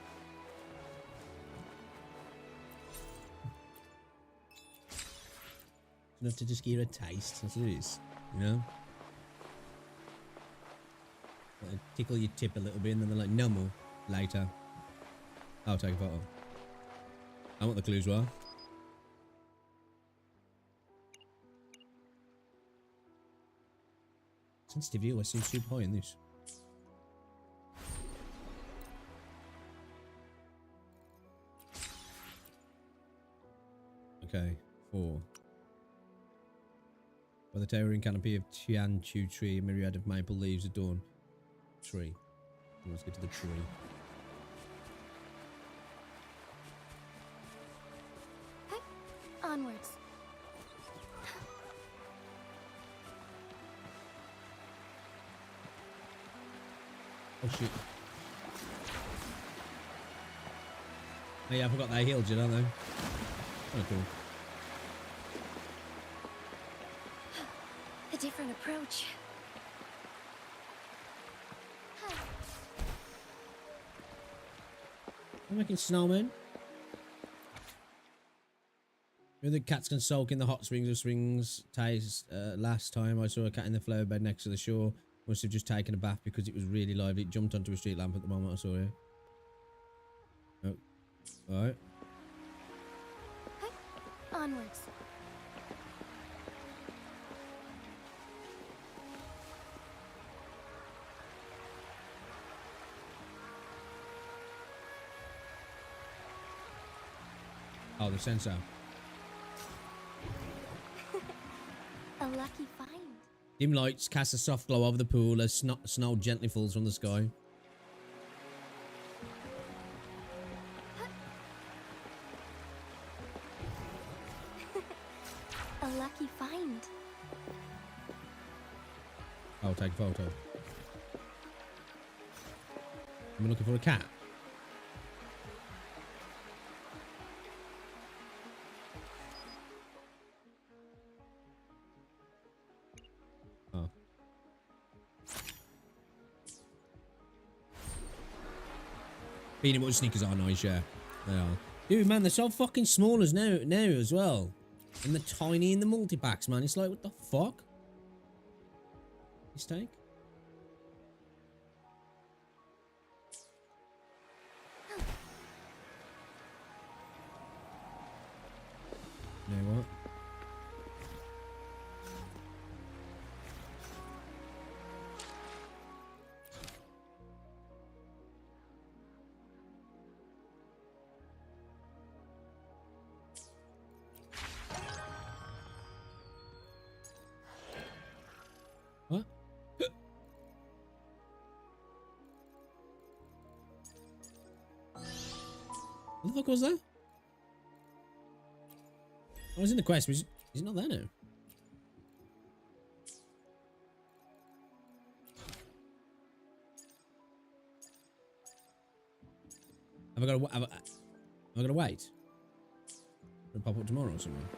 It's enough to just give it a taste. That's what it is, you know. Tickle your tip a little bit, and then they're like, no more. Later. I'll take a photo. I want the clues were. Sensitivity always seems super high in this. Okay, 4. By the towering canopy of Tian Chu tree, a myriad of maple leaves adorn. 3. Let's get to the tree. Hey, onwards. Oh shit. Oh yeah, I forgot they healed you, don't they? Oh cool. A different approach. I'm making snowmen. The cats can soak in the hot springs of springs. Last time I saw a cat in the flower bed next to the shore. Must have just taken a bath because it was really lively. It jumped onto a street lamp at the moment I saw it. Oh. Alright. Hey, onwards. Oh, the sensor. A lucky find. Dim lights cast a soft glow over the pool as snow gently falls from the sky. A lucky find. I'll take a photo. I'm looking for a cat. Oh. Peanut butter sneakers are nice, yeah. They are. Dude, man, they're so fucking small as now as well. And they're tiny in the multi-packs, man. It's like, what the fuck? Mistake? You know what? What? What the fuck was that? I was in the quest, but he's not there now. Have I got to wait? It'll pop up tomorrow or something.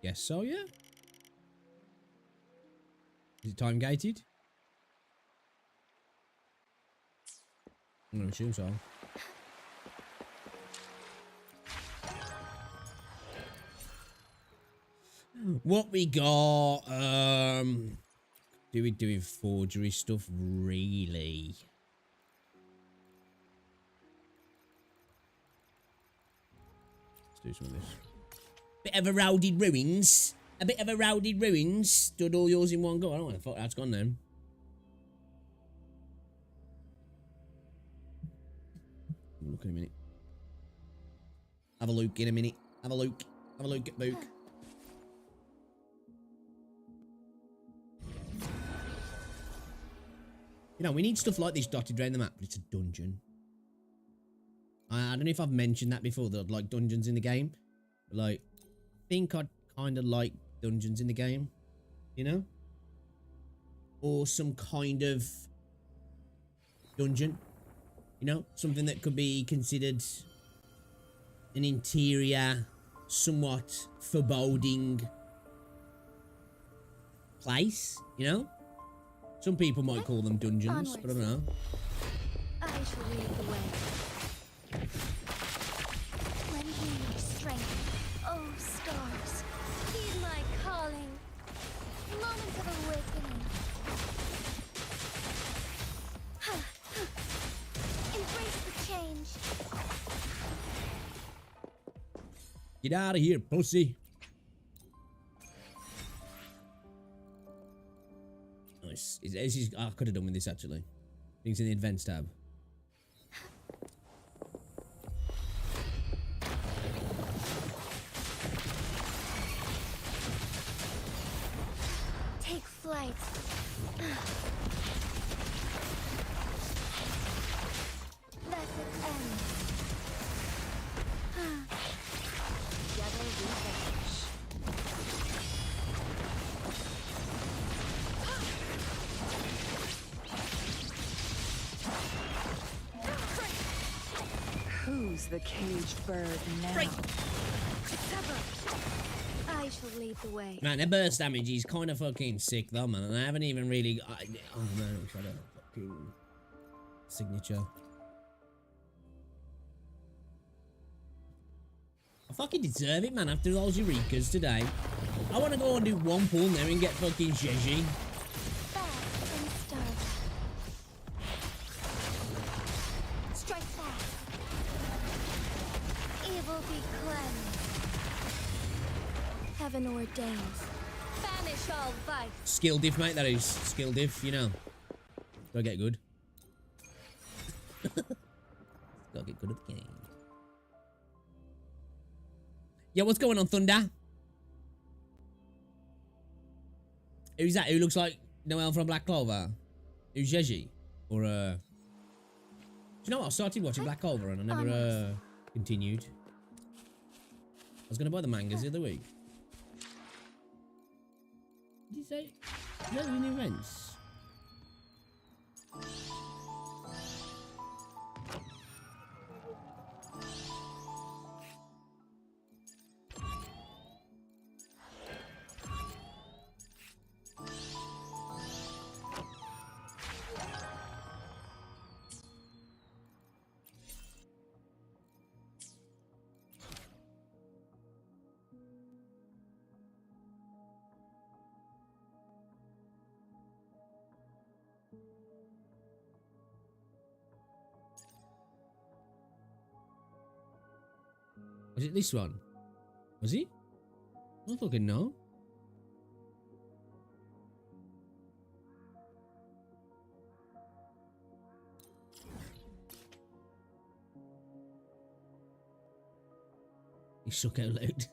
Yes, so yeah. Is it time gated? I'm gonna assume so. What we got? Do we doing forgery stuff really? Let's do some of this. Bit of a rowdy ruins. A bit of a rowdy ruins. Did all yours in one go. I don't want to fuck that's gone then. Look in a minute. Have a look in a minute. Have a look. Have a look at Book. You know, we need stuff like this dotted around the map, but it's a dungeon. I don't know if I've mentioned that before, that I'd like dungeons in the game. But like, I think I'd kind of like dungeons in the game, you know? Or some kind of dungeon, you know? Something that could be considered an interior, somewhat foreboding place, you know? Some people might call them dungeons, but I don't know. I shall lead the way. Lend me your strength, oh stars. Heed my calling. Moment of awakening. Embrace the change. Get out of here, pussy. Nice. I could have done with this actually. Things in the advanced tab. Take flight. Let it end. Together we vanish. Who's the caged bird now? Right. I shall lead the way. Man, their burst damage is kind of fucking sick though, man. And I haven't even really... oh man, I've got a fucking signature. I fucking deserve it, man, after those Eureka's today. I want to go and do one pull now and get fucking Jeji. Fast and start. Strike fast. Evil be cleansed. Heaven ordains. Banish all vice. Skill diff, mate, that is. Skill diff, you know. Gotta get good. Gotta get good at the game. Yo, what's going on, Thunder? Who's that? Who looks like Noel from Black Clover? Who's Jeji? Or, do you know what? I started watching Black Clover and I never, continued. I was gonna buy the mangas the other week. What did he say? Is that the new events? Was it this one? Was he? I don't fucking know. He shook out loud.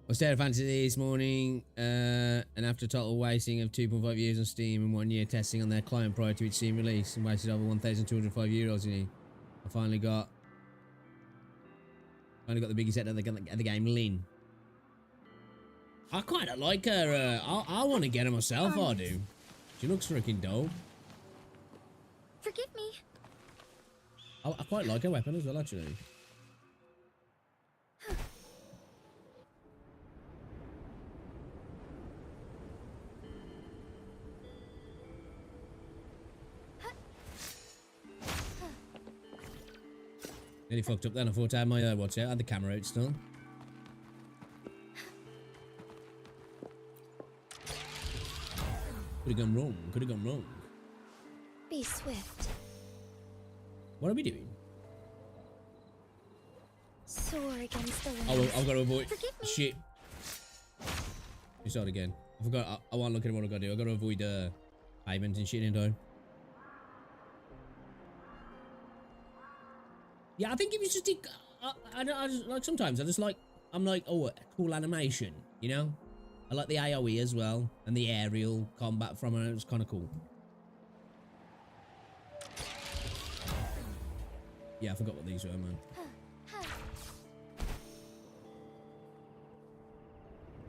I started Fantasy this morning, and after a total wasting of 2.5 years on Steam and 1 year testing on their client prior to its Steam release, and wasted over €1,205 in it, I finally got the biggest set of the game, Lin. I kind of like her. I want to get her myself, I do. She looks freaking dope. Forgive me. I quite like her weapon as well, actually. Nearly fucked up then. I thought I had my watch out. I had the camera out still. Could have gone wrong. Could have gone wrong. Be swift. What are we doing? Soar against the wind. Oh, I've got to avoid. Forgive me. Shit. You start again. I forgot. I want to look at what I've got to do. I've got to avoid pavement and shit in time. Yeah, I think if you just think, I just, like sometimes I'm like, oh, cool animation, you know? I like the AoE as well, and the aerial combat from it. It's kind of cool. Yeah, I forgot what these were, man.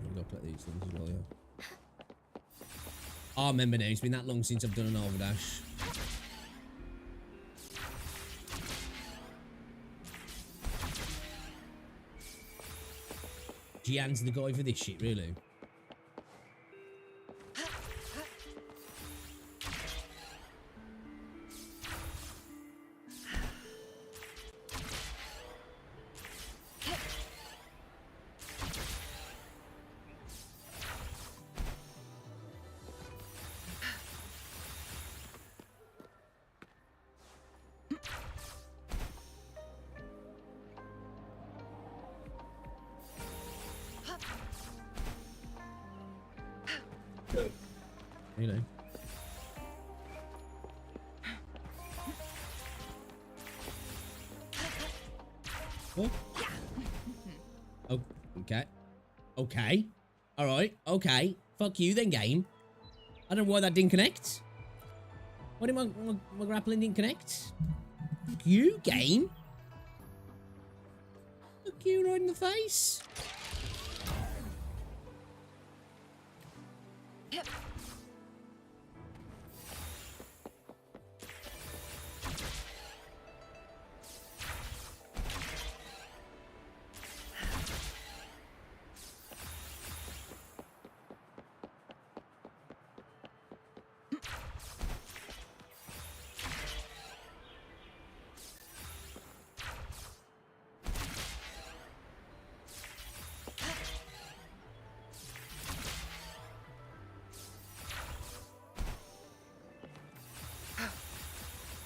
We gotta play these things as well, yeah. Oh, I remember now. It's been that long since I've done an overdash. Gian's the guy for this shit, really. You know. Oh. Oh, okay. Okay. Alright. Okay. Fuck you then, game. I don't know why that didn't connect. Why did my grappling didn't connect? Fuck you, game. Fuck you right in the face.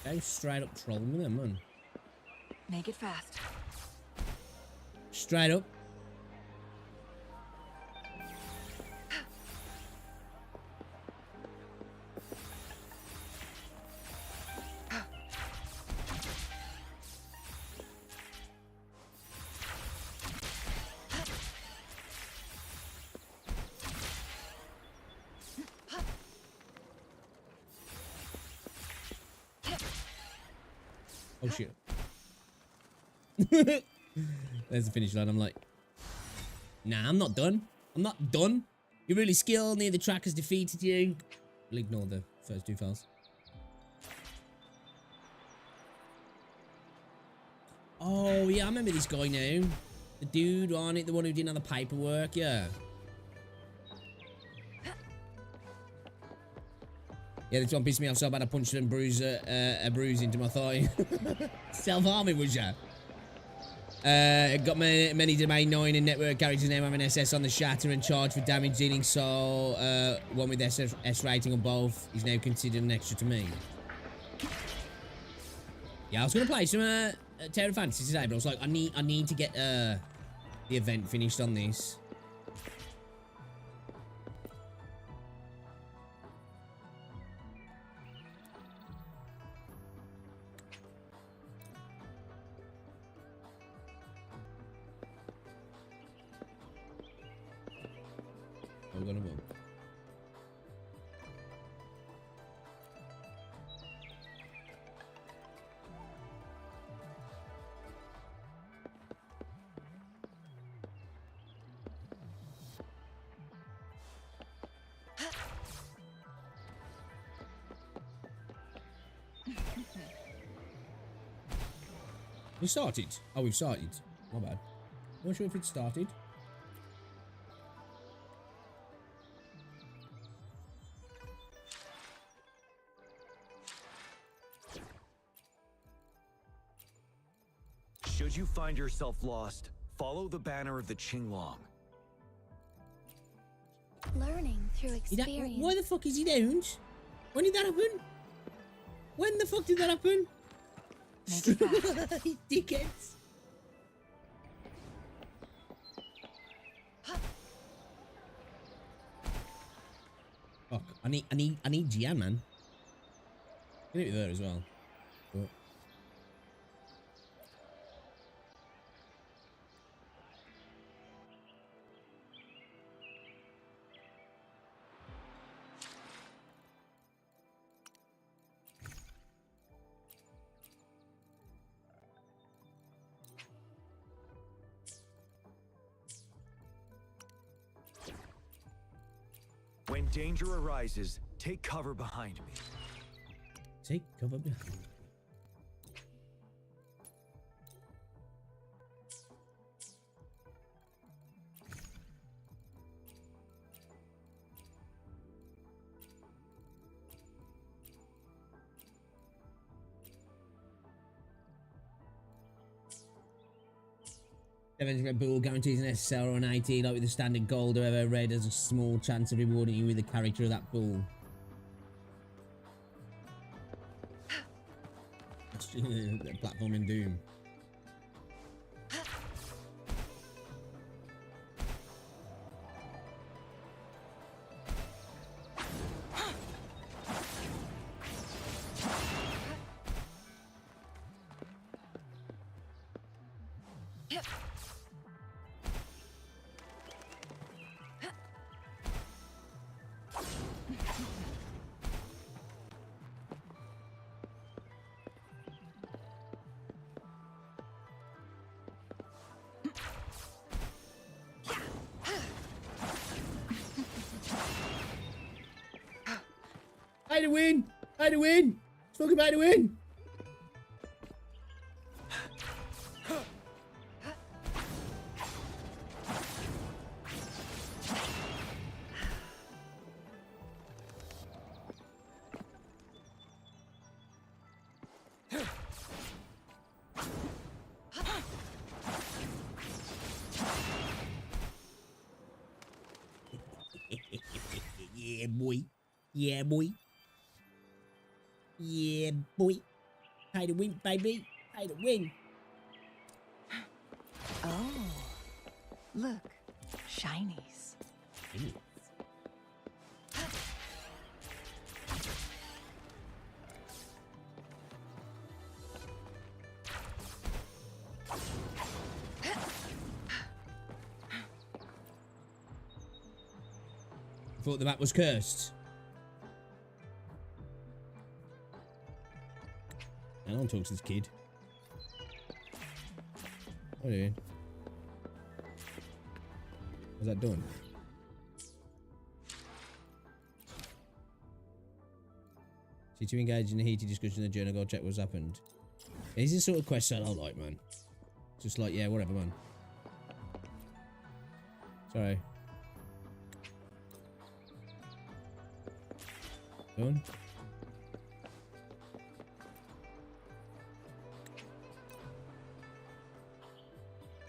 Go straight up trolling with them, man. Make it fast. Straight up. Oh shit. There's the finish line. I'm like, nah, I'm not done. I'm not done. You're really skilled. Near the track has defeated you. We'll ignore the first two files. Oh yeah, I remember this guy now. The dude on it, the one who didn't have the paperwork, yeah. Yeah, this one pissed me off so bad I punched a bruise into my thigh. Self-harming, was ya? Got many domain 9 and network characters now having SS on the shatter and charged for damage dealing, so one with S rating on both is now considered an extra to me. Yeah, I was gonna play some Terra Fantasy today, but I was like, I need to get the event finished on this. I'm gonna move. We started. Oh, we've started. My bad. I'm not sure if it started. Should you find yourself lost, follow the banner of the Qinglong. Learning through experience. Why the fuck is he down? When did that happen? When the fuck did that happen? Make it fast. Dickheads. Fuck, I need Gian, man. Get it there as well. But When danger arises, take cover behind me. take cover behind. Sevens Red Bull guarantees an SSL or an IT, like with the standard gold. Whoever red has a small chance of rewarding you with the character of that bull. Platform in Doom. I to win! I to win! Talk about to win! Yeah, boy. Yeah, boy. Yeah, boy. Pay to win, baby. Pay to win. Oh, look, shinies. Thought the map was cursed. I don't talk to this kid. What are you doing? What's that doing? See, to engage in a heated discussion in the journal, go check what's happened. Is this sort of quest I don't like, man. Just like, yeah, whatever, man. Sorry. Done.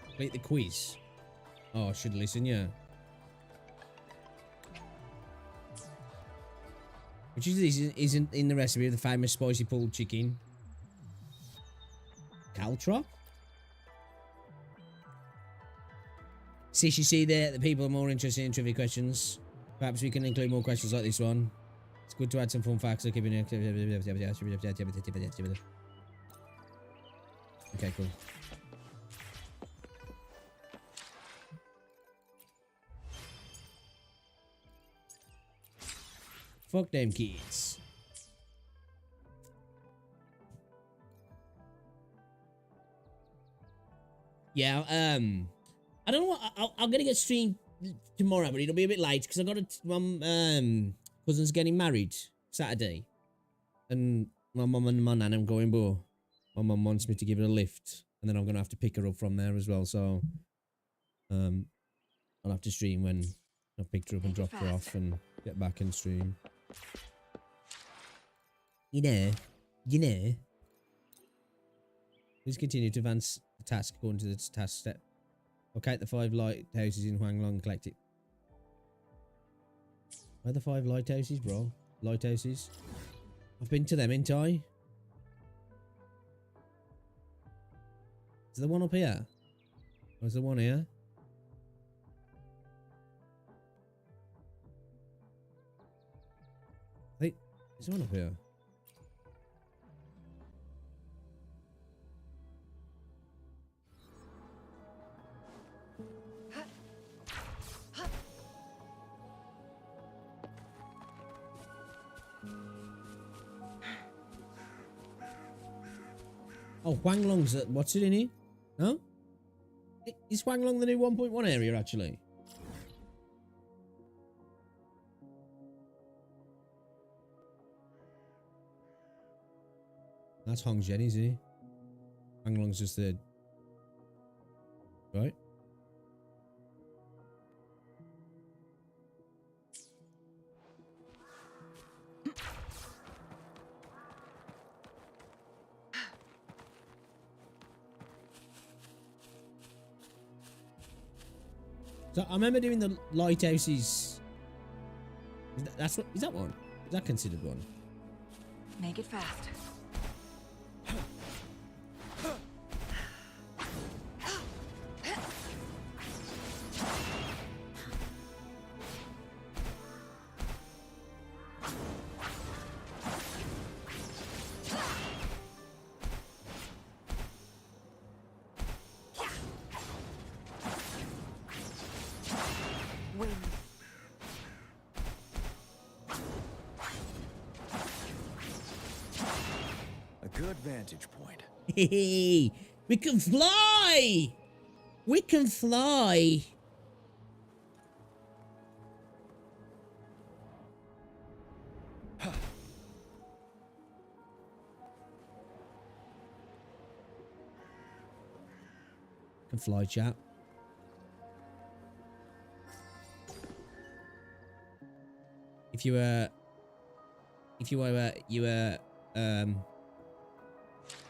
Complete the quiz. Oh, I should listen, yeah. Which isn't in the recipe of the famous spicy pulled chicken. Caltrop? See, you see there, the people are more interested in trivia questions. Perhaps we can include more questions like this one. It's good to add some fun facts. Okay, cool. Fuck them kids. Yeah, I don't know what I'm gonna get streamed tomorrow, but it'll be a bit late because I got a cousin's getting married Saturday, and my mum and my nan are going, but my mum wants me to give her a lift, and then I'm gonna have to pick her up from there as well. So, I'll have to stream when I've picked her up and dropped her off, and get back and stream. You know. Please continue to advance the task according to the task step. Locate the 5 lighthouses in Huanglong. Collect it. Where are the 5 lighthouses, bro? Lighthouses. I've been to them, ain't I? Is there one up here? Or is there one here? Wait, is there one up here? Oh, Huanglong's what's it in here? No? Is Huanglong the new 1.1 area, actually? That's Hongzhen, isn't he? Huanglong's just the... Right? So I remember doing the lighthouses. Is that one? Is that considered one? Make it fast. Win. A good vantage point. Hey, we can fly! We can fly! Can fly, chap. If you were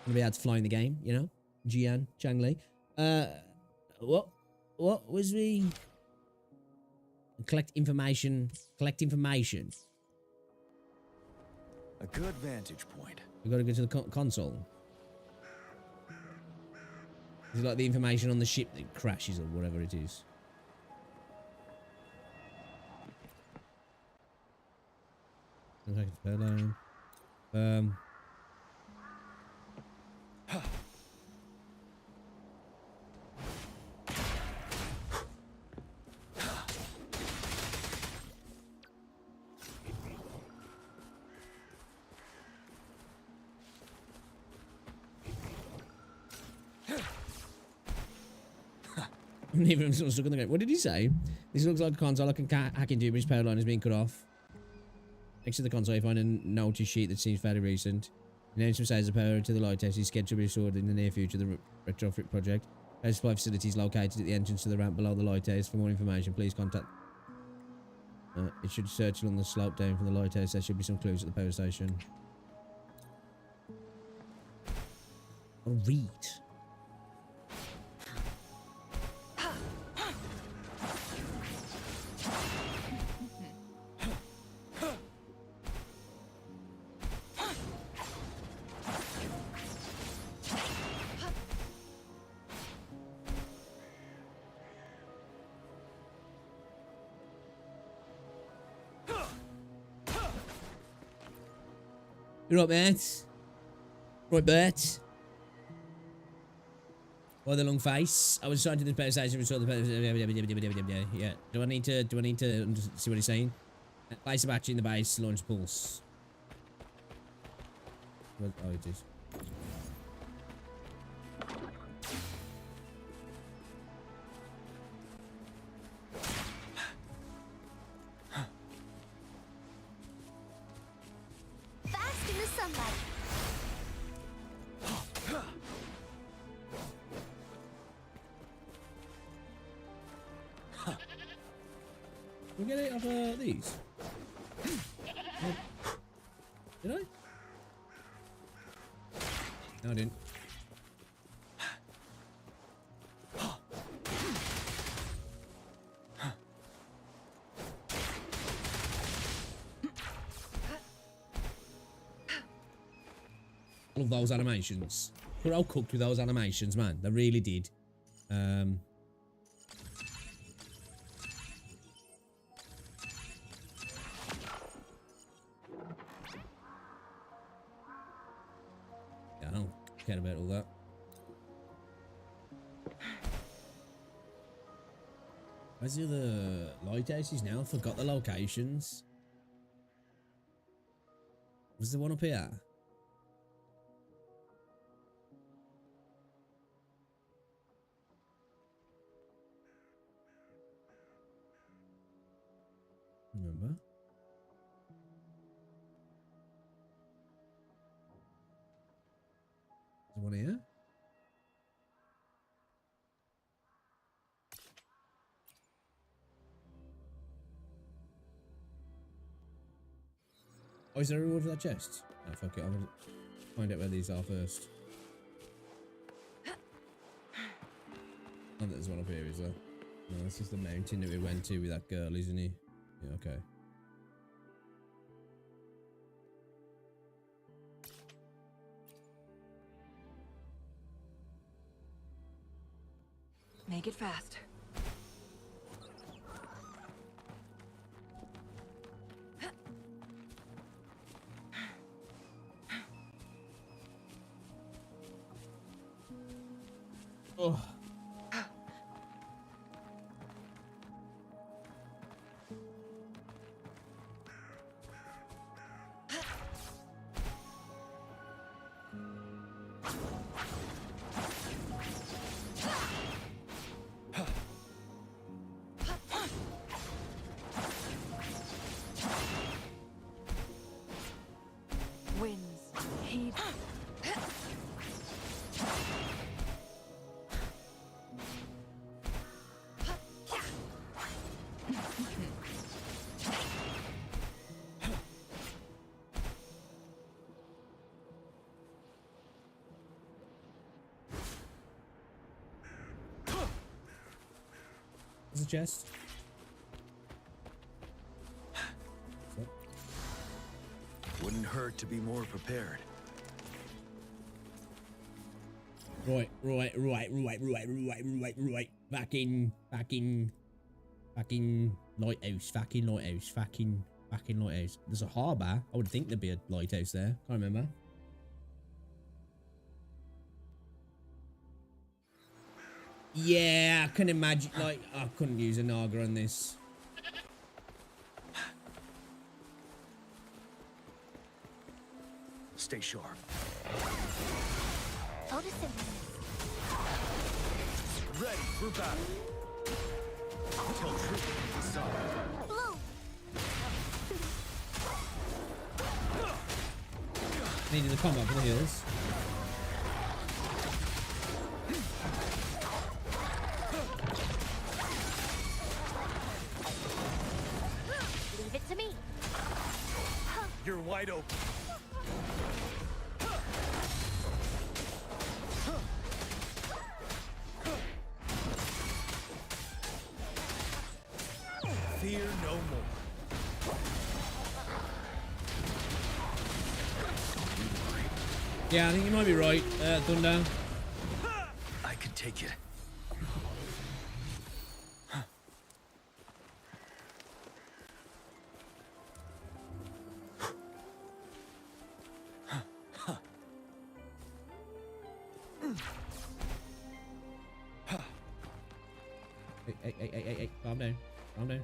gonna be able to fly in the game, you know, Jian Changli. What was we? Collect information. Collect information. A good vantage point. We gotta go to the console. Is it like the information on the ship that crashes or whatever it is? Neither of them stuck on the go. What did he say? This looks like a console I can hack into, but his power line is being cut off. Next to the console, you find a notice sheet that seems fairly recent. The name says the power to the lighthouse is scheduled to be restored in the near future. The retrofit project. There's 5 facilities located at the entrance to the ramp below the lighthouse. For more information, please contact. It should search along the slope down from the lighthouse. There should be some clues at the power station. I'll read. You right, mate? Right, Bert? Or the long face? I was trying to do the power station. Yeah. Do I need to see what he's saying? Place the battery in the base. Launch pulse. Oh, it is. we get it off these? Did I? No, I didn't. Love those animations. We're all cooked with those animations, man. They really did. Yeah, I don't care about all that. Where's the other lighthouses now? I forgot the locations. Was there one up here? Remember? Is there one here? Oh, is there a reward for that chest? Oh, fuck it. I'm gonna find out where these are first. Oh, there's one up here, is there? No, this is the mountain that we went to with that girl, isn't he? Yeah, okay. Make it fast. Oh. Winds, heat. There's a chest. Wouldn't hurt to be more prepared. Right. Back in lighthouse. Lighthouse. There's a harbour. I would think there'd be a lighthouse there. Can't remember. Yeah, I can imagine. Like, I couldn't use a Naga on this. Stay sharp. Ready for battle. Tell truth to stop. Needed the combat for the heals. Leave it to me. You're wide open. Fear no more. Yeah, I think you might be right, Thunder. I can take it. Hey, calm down. Calm down.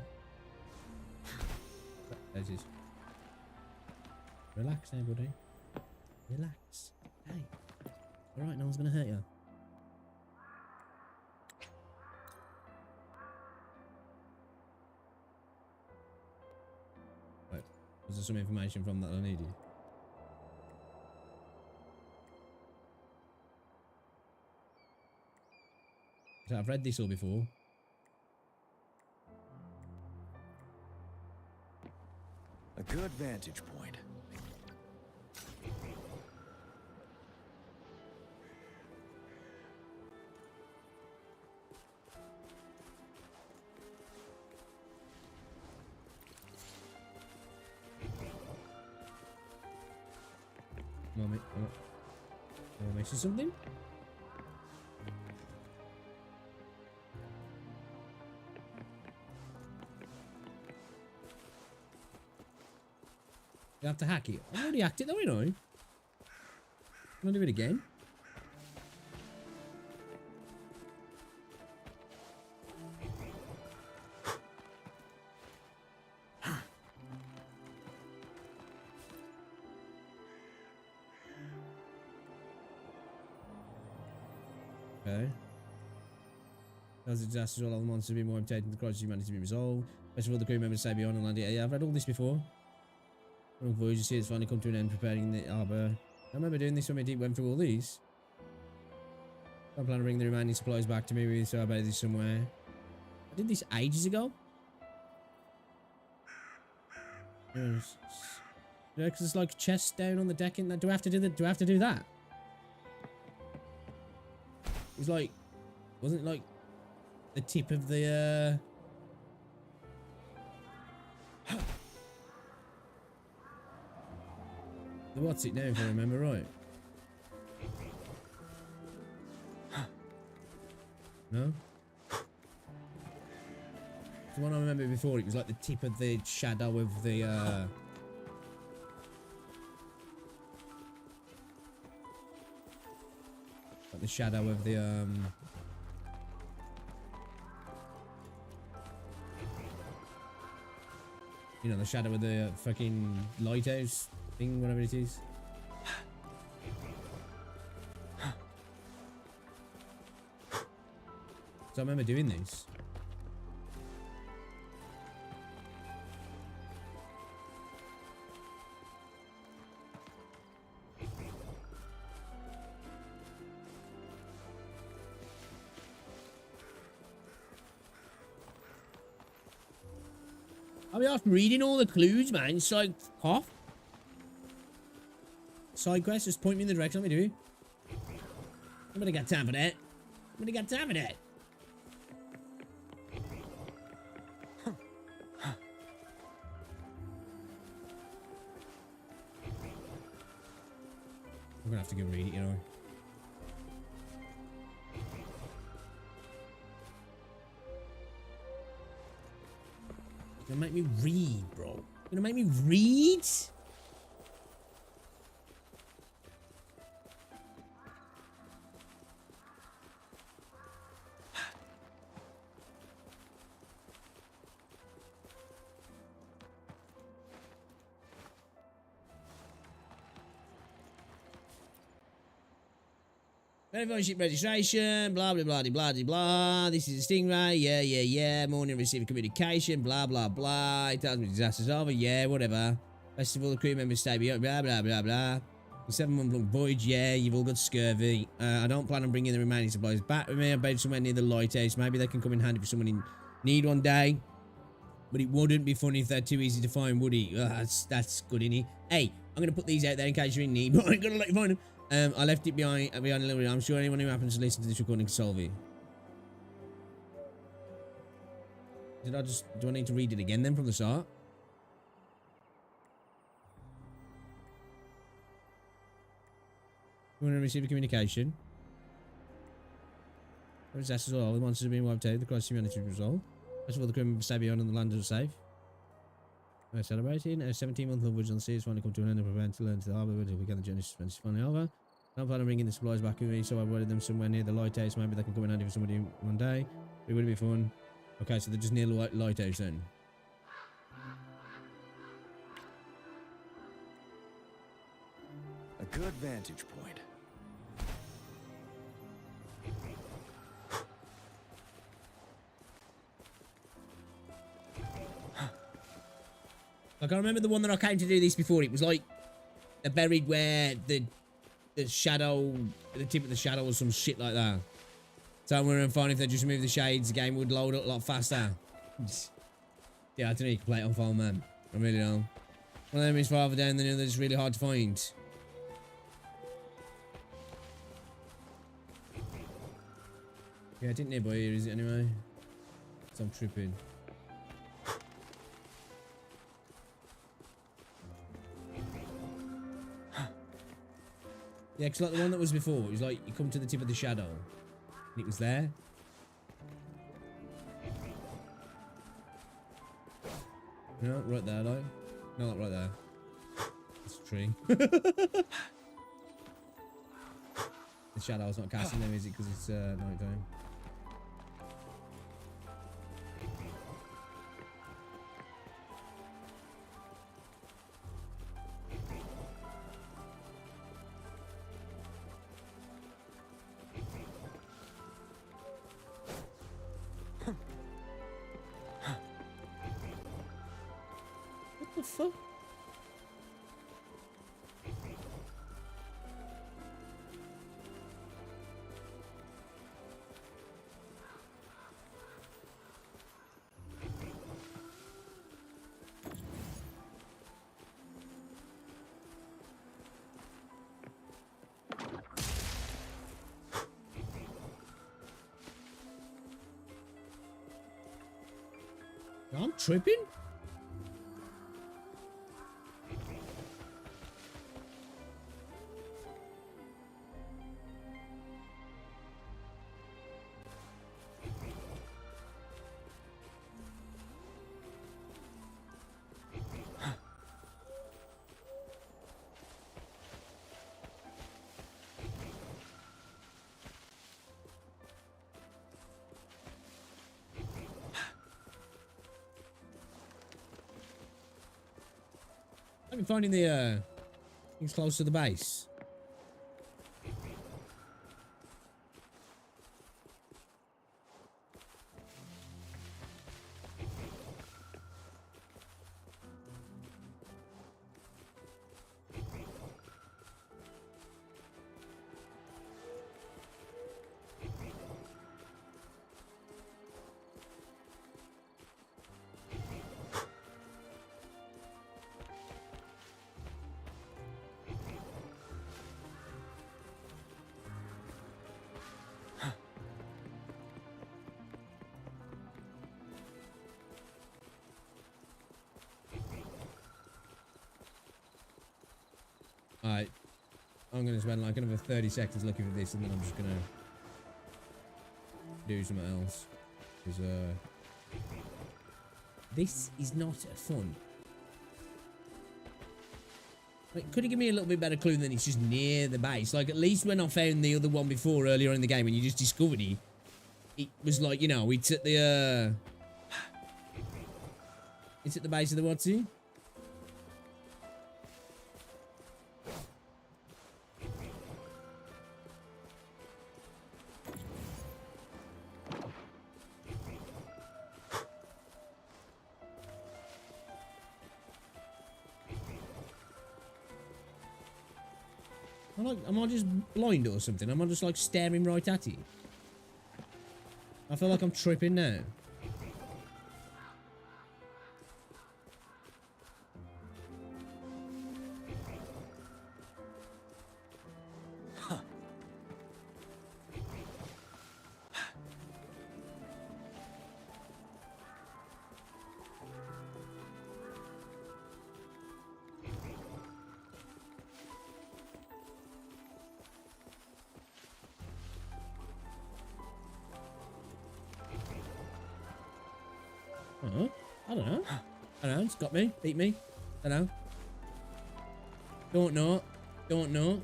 There's his. Relax now, buddy. Relax. Hey. Alright, no one's gonna hurt you. Right. Was there some information from that I needed? So I've read this all before. good vantage point. Am I missing something? You have to hack it. I already hacked it though, you know. Can I do it again? Okay. As a disaster, all other monsters have been wiped out and the crisis of humanity has been resolved. Best of all, the crew members stay beyond and land it. Yeah, I've read all this before. Long voyages here has finally come to an end, preparing the harbour. I remember doing this when my deep went through all these. I plan to bring the remaining supplies back to me, so I bet this somewhere. I did this ages ago. Yes. Yeah, because there's like chests down on the deck in that. Do I have to do that? Do I have to do that? It was like, wasn't it like the tip of the the what's it now, if I remember right? No? The one I remember before, it was like the tip of the shadow of the like the shadow of the you know, the shadow of the fucking lighthouse thing, whatever it is. So I remember doing this. I'll be off reading all the clues, man. It's like, huh? Side quest, just point me in the direction. Let me do. Nobody got time for that. Nobody got time for that. I'm gonna have to go read it, you know. You're gonna make me read, bro. You're gonna make me read? Verify ship registration, blah, blah, blah, blah, blah, blah. This is a Stingray, yeah, yeah, yeah. Morning, receiving communication, blah, blah, blah. It tells me disaster's over, yeah, whatever. Best of all, the crew members stay behind, blah, blah, blah, blah. 7-month-long voyage, yeah, you've all got scurvy. I don't plan on bringing the remaining supplies back with me. I'm based somewhere near the lighthouse. Maybe they can come in handy for someone in need one day. But it wouldn't be funny if they're too easy to find, would it? That's good, innit? Hey, I'm going to put these out there in case you're in need, but I ain't going to let you find them. I left it behind a little bit. I'm sure anyone who happens to listen to this recording can solve it. Do I need to read it again then from the start? You want to receive a communication? What is that as well? The monsters have been wiped out. The crisis humanity was resolved. First of all, the crew members stay beyond and the land is safe. We're celebrating. A 17-month voyage on the sea has finally come to an end and prevent to learn to the harbour until we get the journey suspense is finally over. I'm planning on bringing the supplies back with me, so I've ordered them somewhere near the lighthouse. Maybe they can come in handy for somebody one day. It would be fun. Okay, so they're just near the lighthouse then. A good vantage point. Like, I remember the one that I came to do this before. It was like they're buried where the shadow, the tip of the shadow or some shit like that. So I'm wondering fine if they just remove the shades, the game would load up a lot faster. Yeah, I don't know, you can play it on phone, man. I really don't. One of them is farther down than the other. It's really hard to find. Yeah, I didn't nearby here, is it anyway? So I'm tripping. Yeah, because like the one that was before, it was like you come to the tip of the shadow, and it was there. No, right there, like. No, not right there. It's a tree. The shadow's not casting them, is it? Because it's night time. What the fuck? I'm tripping? I've been finding the things close to the base. Alright. I'm going to spend like another 30 seconds looking for this and then I'm just going to do something else. Because, this is not fun. Like, could you give me a little bit better clue than it's just near the base? Like, at least when I found the other one before earlier in the game when you just discovered it, it was like, you know, it's at the, it's at the base of the what's-it? Am I just blind or something? Am I just like staring right at it? I feel like I'm tripping now. I don't know. I don't know. It's got me. Beat me. I don't know. Don't know. Don't know.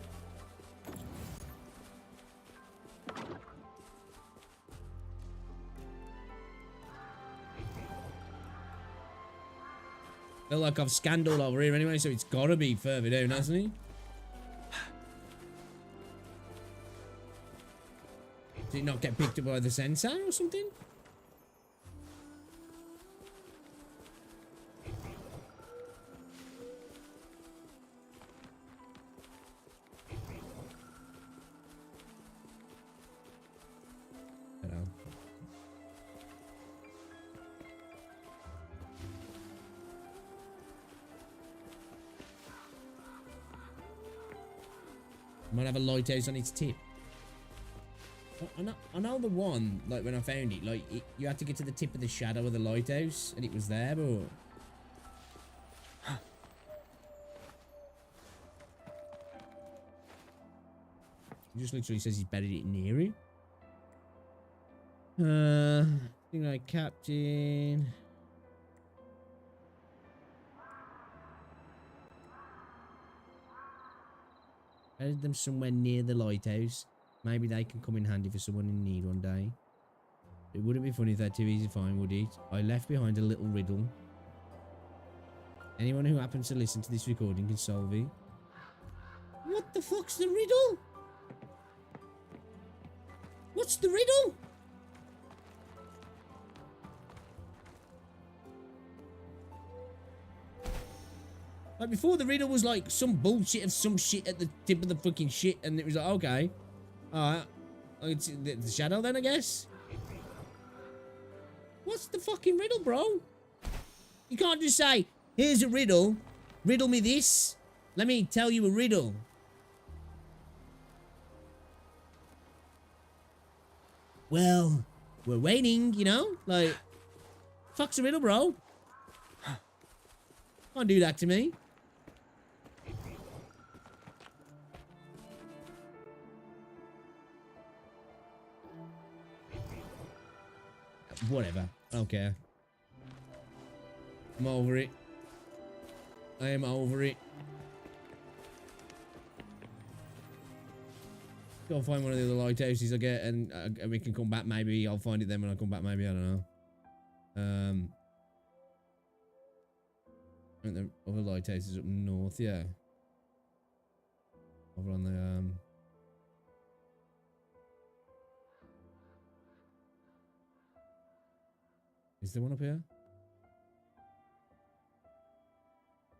Feel like I've scanned all over here anyway, so it's gotta be further down, hasn't it? Did it not get picked up by the sensor or something? Might have a lighthouse on its tip. I know the one, like when I found it, like you had to get to the tip of the shadow of the lighthouse, and it was there, but it just literally says he's buried it near it. Thing like captain. Buried them somewhere near the lighthouse. Maybe they can come in handy for someone in need one day. It wouldn't be funny if they're too easy to find, would it? I left behind a little riddle. Anyone who happens to listen to this recording can solve it. What the fuck's the riddle? What's the riddle? Like before, the riddle was like some bullshit of some shit at the tip of the fucking shit, and it was like, okay. Alright. It's the shadow then, I guess? What's the fucking riddle, bro? You can't just say, here's a riddle. Riddle me this. Let me tell you a riddle. Well, we're waiting, you know? Like, fuck's a riddle, bro? Can't do that to me. Whatever. I don't care. I'm over it. I am over it. Go find one of the other lighthouses I get, and we can come back. Maybe I'll find it then when I come back. Maybe, I don't know. I think the other lighthouses up north, yeah. Over on the Is there one up here?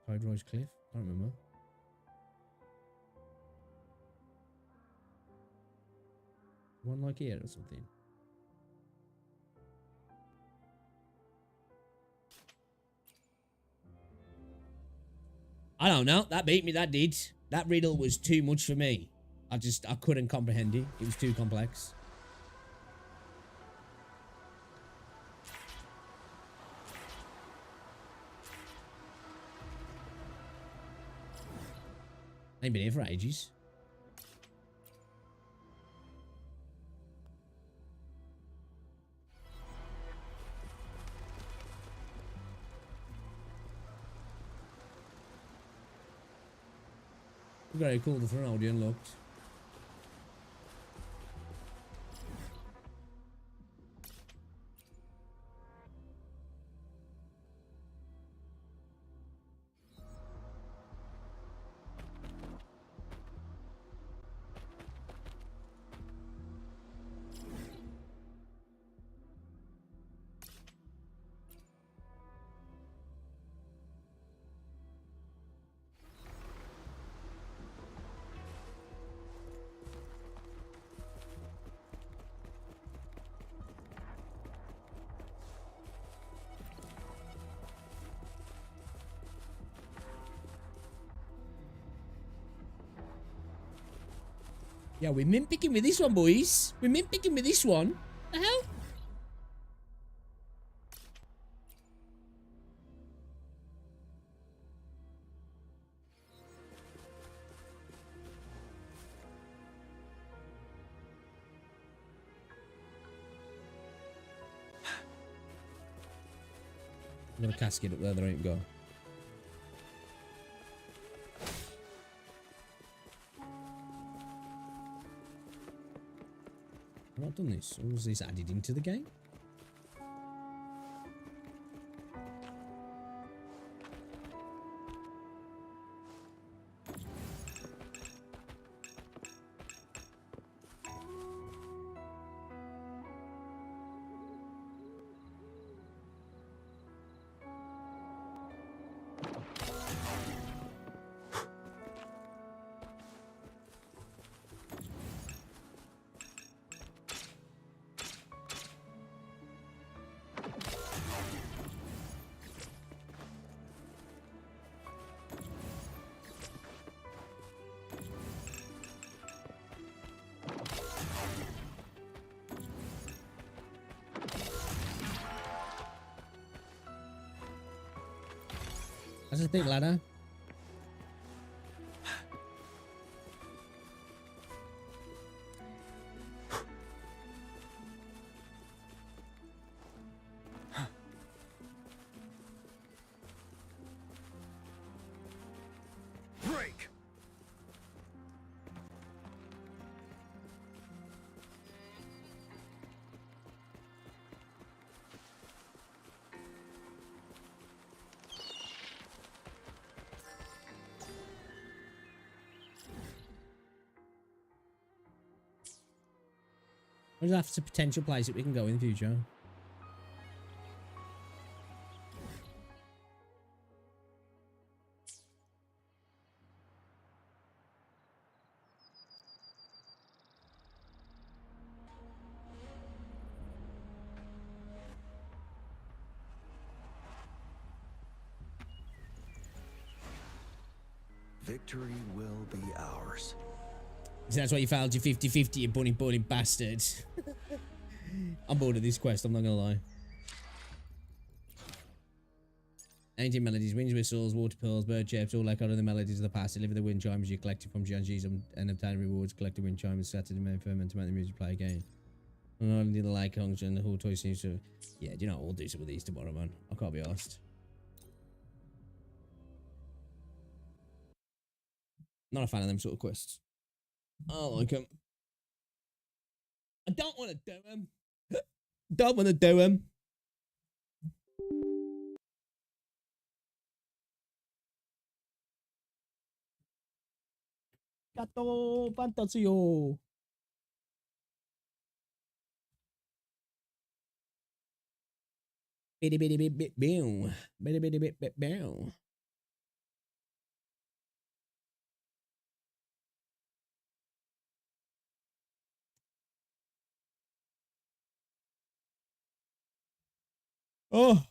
Tide Rise Cliff? I don't remember. One like here or something. I don't know. That beat me, that did. That riddle was too much for me. I couldn't comprehend it. It was too complex. I ain't been here for ages. Very cool, the front already unlocked. Yeah, we're mint picking with this one, boys. We're mint picking with this one. The hell? I'm gonna casket up there, there ain't go. I've not done this. Or was this added into the game? That's a thick ladder. Break! What is that's a potential place that we can go in the future? Victory will be ours. So that's why you failed your 50-50, you bunny bastard. I'm bored of this quest, I'm not gonna lie. Ancient melodies, winds, whistles, water pearls, bird chirps, all echo the melodies of the past. Deliver the wind chimes you collected from GNGs and obtain rewards. Collect the wind chimes, set to the main firmament to make the music play again. And only the light conjure and the whole toy seems to... Yeah, do you know what? We'll do some of these tomorrow, man. I can't be arsed. Not a fan of them sort of quests. I don't like them. I don't want to do them. Don't want to do them. Gato Fantasio. Bitty bitty bit bit bow. Bitty bitty bit bit bow. Oh.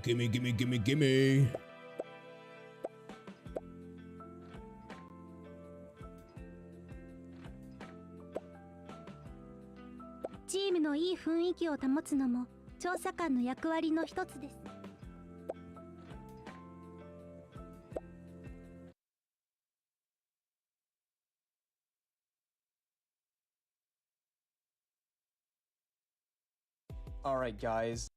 Gimme, gimme, gimme, gimme. Alright guys,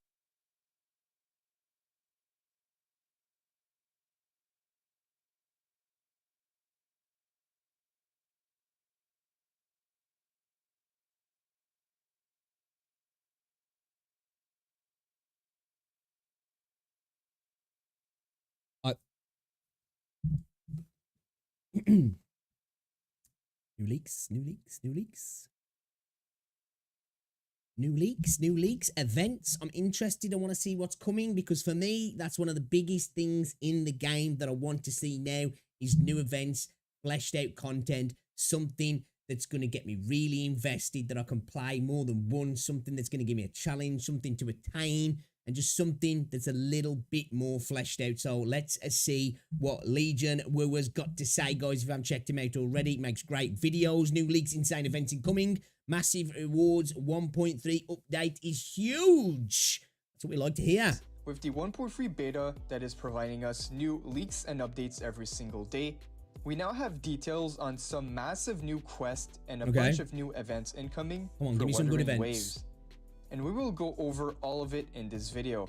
New leaks, new leaks, new leaks. New leaks, new leaks, events. I'm interested. I want to see what's coming because for me, that's one of the biggest things in the game that I want to see now is new events, fleshed out content, something that's going to get me really invested that I can play more than once, something that's going to give me a challenge, something to attain, and just something that's a little bit more fleshed out. So let's see what Legion Wooer's got to say, guys. If you haven't checked him out already, he makes great videos, new leaks, insane events incoming. Massive rewards, 1.3 update is huge. That's what we like to hear. with the 1.3 beta that is providing us new leaks and updates every single day, we now have details on some massive new quests and a bunch of new events incoming. Come on, for give me some good Wuthering events. Waves. And we will go over all of it in this video.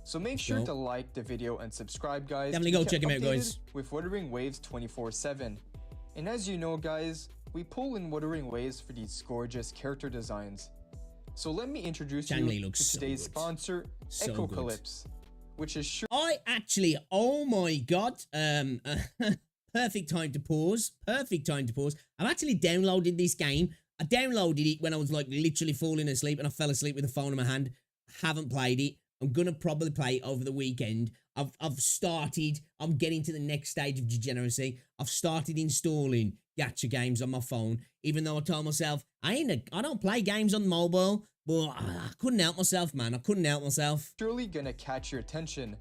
So make sure to like the video and subscribe, guys. Definitely go check him out, guys. With Wuthering Waves 24/7. And as you know, guys, we pull in Wuthering Waves for these gorgeous character designs. So let me introduce you to today's sponsor, Echocalypse, which is sure. I actually, oh my god, perfect time to pause. Perfect time to pause. I've actually downloaded this game. I downloaded it when I was like literally falling asleep and I fell asleep with the phone in my hand. Haven't played it. I'm gonna probably play it over the weekend. I've started. I'm getting to the next stage of degeneracy. I've started installing gacha games on my phone, even though I told myself I don't play games on mobile. But I couldn't help myself, man. I couldn't help myself. Surely gonna catch your attention.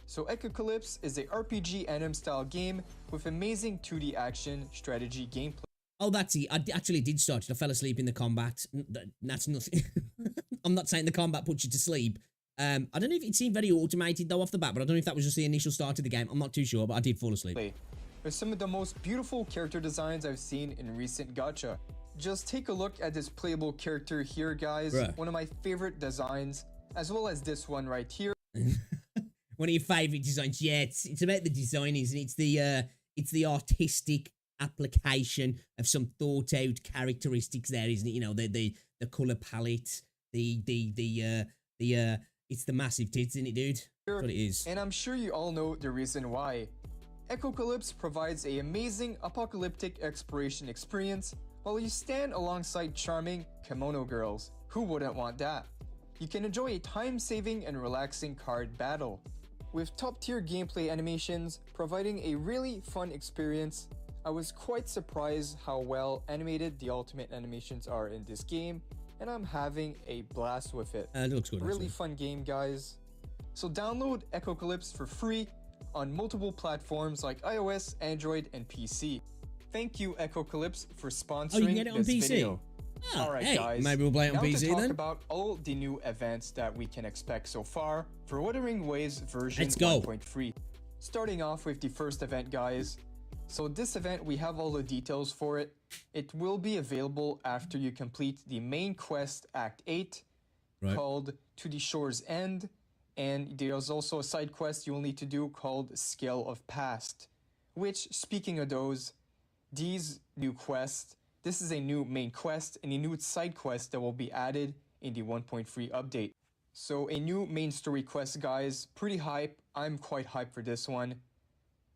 So Echocalypse is a RPG anime style game with amazing 2D action strategy gameplay. Oh, that's it. I actually did start it. I fell asleep in the combat. That's nothing. I'm not saying the combat puts you to sleep. I don't know if it seemed very automated though off the bat, but I don't know if that was just the initial start of the game. I'm not too sure, but I did fall asleep. There's some of the most beautiful character designs I've seen in recent gacha. Just take a look at this playable character here, guys. Bruh. One of my favorite designs, as well as this one right here. One of your favorite designs. Yeah, it's about the design, isn't it? It's the artistic application of some thought out characteristics there, isn't it? You know, the color palette, it's the massive tits, isn't it, dude? That's what it is. And I'm sure you all know the reason why. Echocalypse provides an amazing apocalyptic exploration experience while you stand alongside charming kimono girls. Who wouldn't want that? You can enjoy a time-saving and relaxing card battle, with top-tier gameplay animations providing a really fun experience. I was quite surprised how well animated the ultimate animations are in this game, and I'm having a blast with it. It looks good. Really actually. fun game, guys. So download Echocalypse for free on multiple platforms like iOS, Android, and PC. Thank you, Echocalypse, for sponsoring you can get it on this PC? video. Ah, Alright, hey, guys. maybe we'll play it on now PC to talk then. about all the new events that we can expect so far for Wuthering Waves version Let's go. 1.3. Starting off with the first event, guys. So this event, we have all the details for it. It will be available after you complete the main quest, Act 8, Right. called To the Shore's End. And there's also a side quest you will need to do called Scale of Past. Which, speaking of these new quests, this is a new main quest and a new side quest that will be added in the 1.3 update. So a new main story quest, guys. Pretty hype. I'm quite hyped for this one.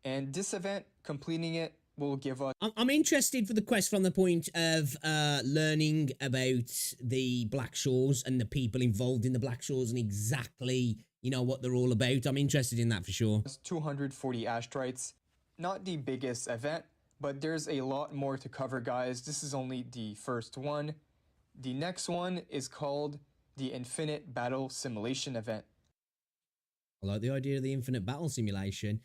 And this event, completing it, will give us... I'm interested for the quest from the point of learning about the Black Shores and the people involved in the Black Shores and exactly, you know, what they're all about. I'm interested in that for sure. 240 Ashtrites. Not the biggest event, but there's a lot more to cover, guys. This is only the first one. The next one is called the Infinite Battle Simulation event. I like the idea of the infinite battle simulation.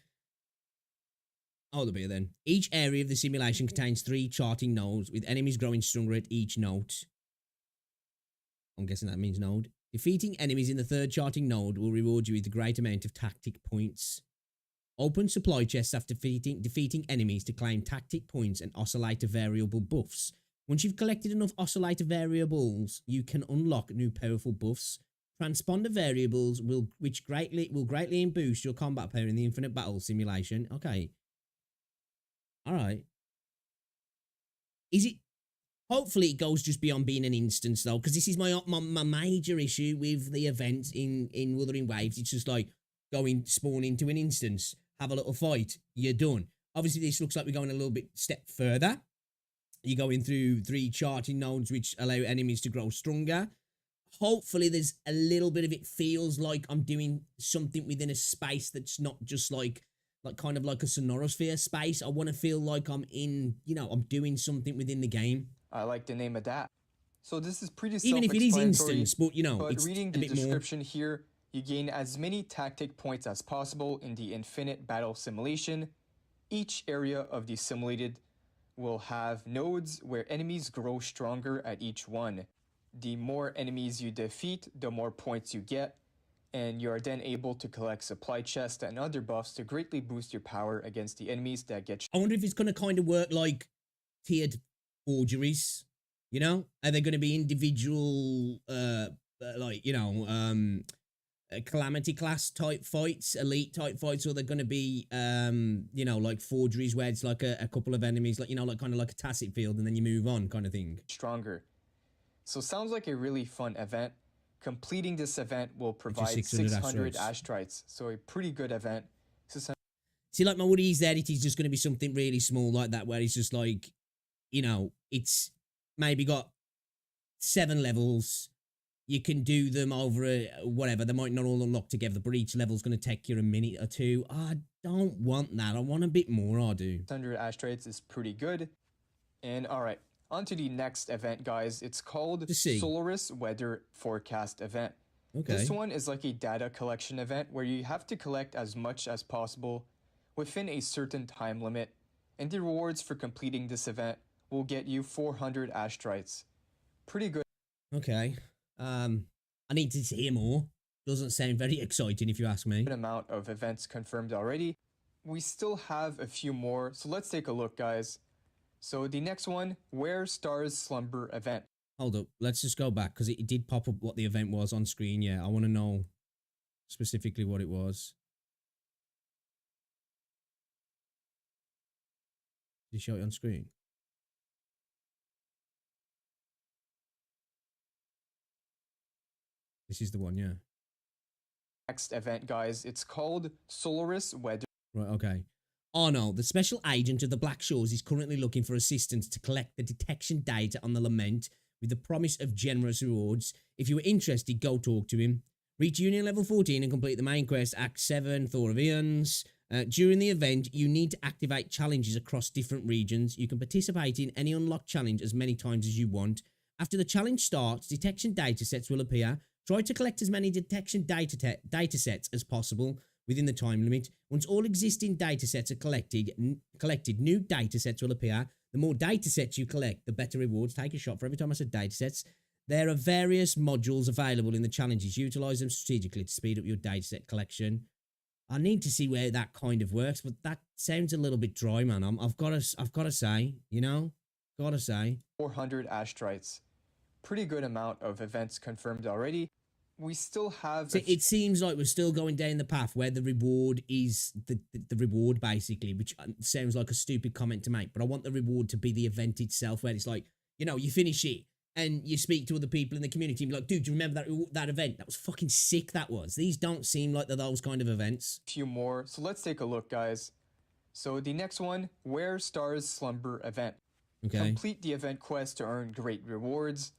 Hold a bit then. Each area of the simulation contains 3 charting nodes, with enemies growing stronger at each node. I'm guessing that means node. Defeating enemies in the 3rd charting node will reward you with a great amount of tactic points. Open supply chests after defeating enemies to claim tactic points and oscillator variable buffs. Once you've collected enough oscillator variables, you can unlock new powerful buffs. Transponder variables will greatly boost your combat power in the infinite battle simulation. Okay. Alright. Is it... Hopefully it goes just beyond being an instance though, because this is my major issue with the event in Wuthering Waves. It's just like, spawn into an instance, have a little fight, you're done. Obviously this looks like we're going a little bit step further. You're going through 3 charting nodes which allow enemies to grow stronger. Hopefully there's a little bit of it feels like I'm doing something within a space that's not just like kind of like a sonorosphere space. I want to feel like I'm in, you know, I'm doing something within the game. I like the name of that. So this is pretty Even if it is self-explanatory, instance, but you know, but it's reading a the bit more. description here, you gain as many tactic points as possible in the infinite battle simulation. Each area of the simulated will have nodes where enemies grow stronger at each one. The more enemies you defeat, the more points you get, and you are then able to collect supply chests and other buffs to greatly boost your power against the enemies that get... I wonder if it's going to kind of work like tiered forgeries, you know? Are they going to be individual, like, you know, calamity class type fights, elite type fights, or they're going to be, you know, like forgeries where it's like a couple of enemies, like, you know, like kind of like a tacit field and then you move on kind of thing. Stronger. So sounds like a really fun event. Completing this event will provide 600 Ashtrites, so a pretty good event. See, like my Woody's there, it is just going to be something really small like that, where it's just like, you know, it's maybe got 7 levels, you can do them over whatever. They might not all unlock together, but each level's going to take you a minute or two. I don't want that. I want a bit more, I do. 600 asteroids is pretty good. And alright, on to the next event, guys. It's called Solaris Weather Forecast Event. Okay. This one is like a data collection event where you have to collect as much as possible within a certain time limit, and the rewards for completing this event will get you 400 asteroids. Pretty good. Okay. I need to hear more. Doesn't sound very exciting if you ask me. Good amount of events confirmed already. We still have a few more, so let's take a look, guys. So the next one, Where Stars Slumber event. Hold up, let's just go back, because it did pop up what the event was on screen. Yeah, I want to know specifically what it was. Did you show it on screen? This is the one, yeah. Next event, guys, it's called Solaris Weather. Right, okay. Arnold, the special agent of the Black Shores, is currently looking for assistance to collect the detection data on the Lament with the promise of generous rewards. If you are interested, go talk to him. Reach Union Level 14 and complete the main quest, Act 7, Thor of Eons. During the event, you need to activate challenges across different regions. You can participate in any unlocked challenge as many times as you want. After the challenge starts, detection datasets will appear. Try to collect as many detection datasets as possible within the time limit. Once all existing datasets are collected, new datasets will appear. The more datasets you collect, the better rewards. Take a shot for every time I said datasets. There are various modules available in the challenges. Utilize them strategically to speed up your dataset collection. I need to see where that kind of works, but that sounds a little bit dry, man. I've got to say, you know, gotta say. 400 asteroids. Pretty good amount of events confirmed already. We still have... So it seems like we're still going down the path where the reward is the reward, basically, which sounds like a stupid comment to make, but I want the reward to be the event itself, where it's like, you know, you finish it and you speak to other people in the community and be like, dude, do you remember that event? That was fucking sick, that was. These don't seem like they're those kind of events. A few more, so let's take a look, guys. So the next one, Where Stars Slumber event. Okay. Complete the event quest to earn great rewards.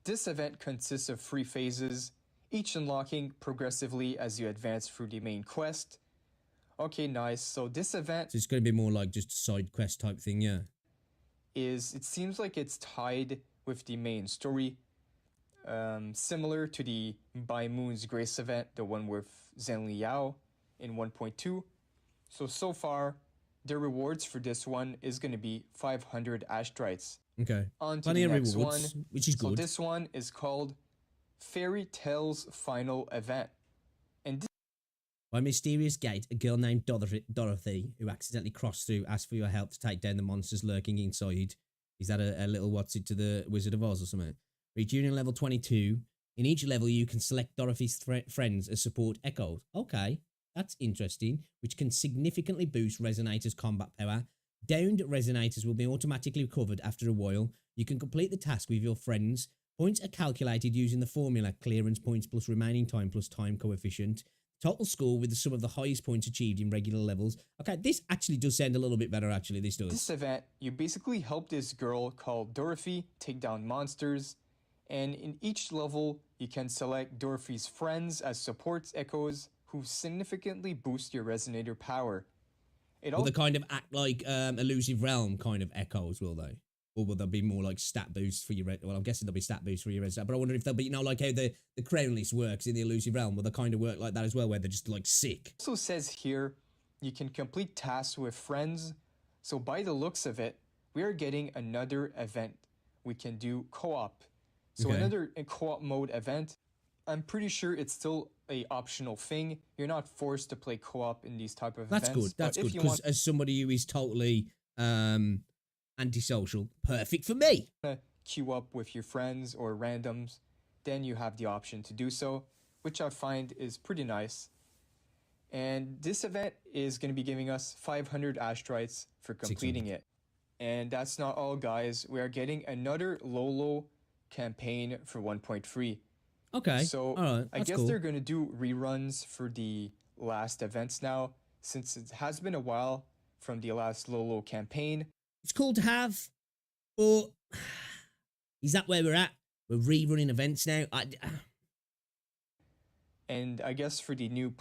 This event consists of 3 phases, each unlocking progressively as you advance through the main quest. Okay, nice. So this event... So it's going to be more like just a side quest type thing, yeah. It seems like it's tied with the main story. Similar to the By Moon's Grace event, the one with Zhen Liao in 1.2. So far, the rewards for this one is going to be 500 asteroids. Okay. On to Plenty the of next rewards, one, which is good. So this one is called Fairy Tale's Final Event. And this By a mysterious gate, a girl named Dorothy, who accidentally crossed through, asked for your help to take down the monsters lurking inside. Is that a little what's it to the Wizard of Oz or something? Reach Union Level 22. In each level, you can select Dorothy's friends as support echoes. Okay, that's interesting, which can significantly boost Resonator's combat power. Downed Resonators will be automatically recovered after a while. You can complete the task with your friends. Points are calculated using the formula clearance points plus remaining time plus time coefficient. Total score with the sum of the highest points achieved in regular levels. Okay, this actually does sound a little bit better, actually. This does. This event, you basically help this girl called Dorothy take down monsters. And in each level, you can select Dorothy's friends as supports echoes who significantly boost your Resonator power. Will they kind of act like Elusive Realm kind of echoes, will they? Or will there be more like stat boosts for your... Well, I'm guessing there'll be stat boosts for your red stat, but I wonder if there'll be, you know, like how the crown list works in the Elusive Realm, will they kind of work like that as well, where they're just like sick? It also says here, you can complete tasks with friends. So by the looks of it, we are getting another event. We can do co-op. So another co-op mode event. I'm pretty sure it's still a optional thing. You're not forced to play co-op in these type of events. That's good, because as somebody who is totally antisocial, perfect for me. Queue up with your friends or randoms, then you have the option to do so, which I find is pretty nice. And this event is going to be giving us 500 asteroids for completing it. And that's not all, guys. We are getting another Lolo campaign for 1.3. Okay. So right. I guess they're going to do reruns for the last events now, since it has been a while from the last Lolo campaign. It's cool to have, but is that where we're at? We're rerunning events now. And I guess for the new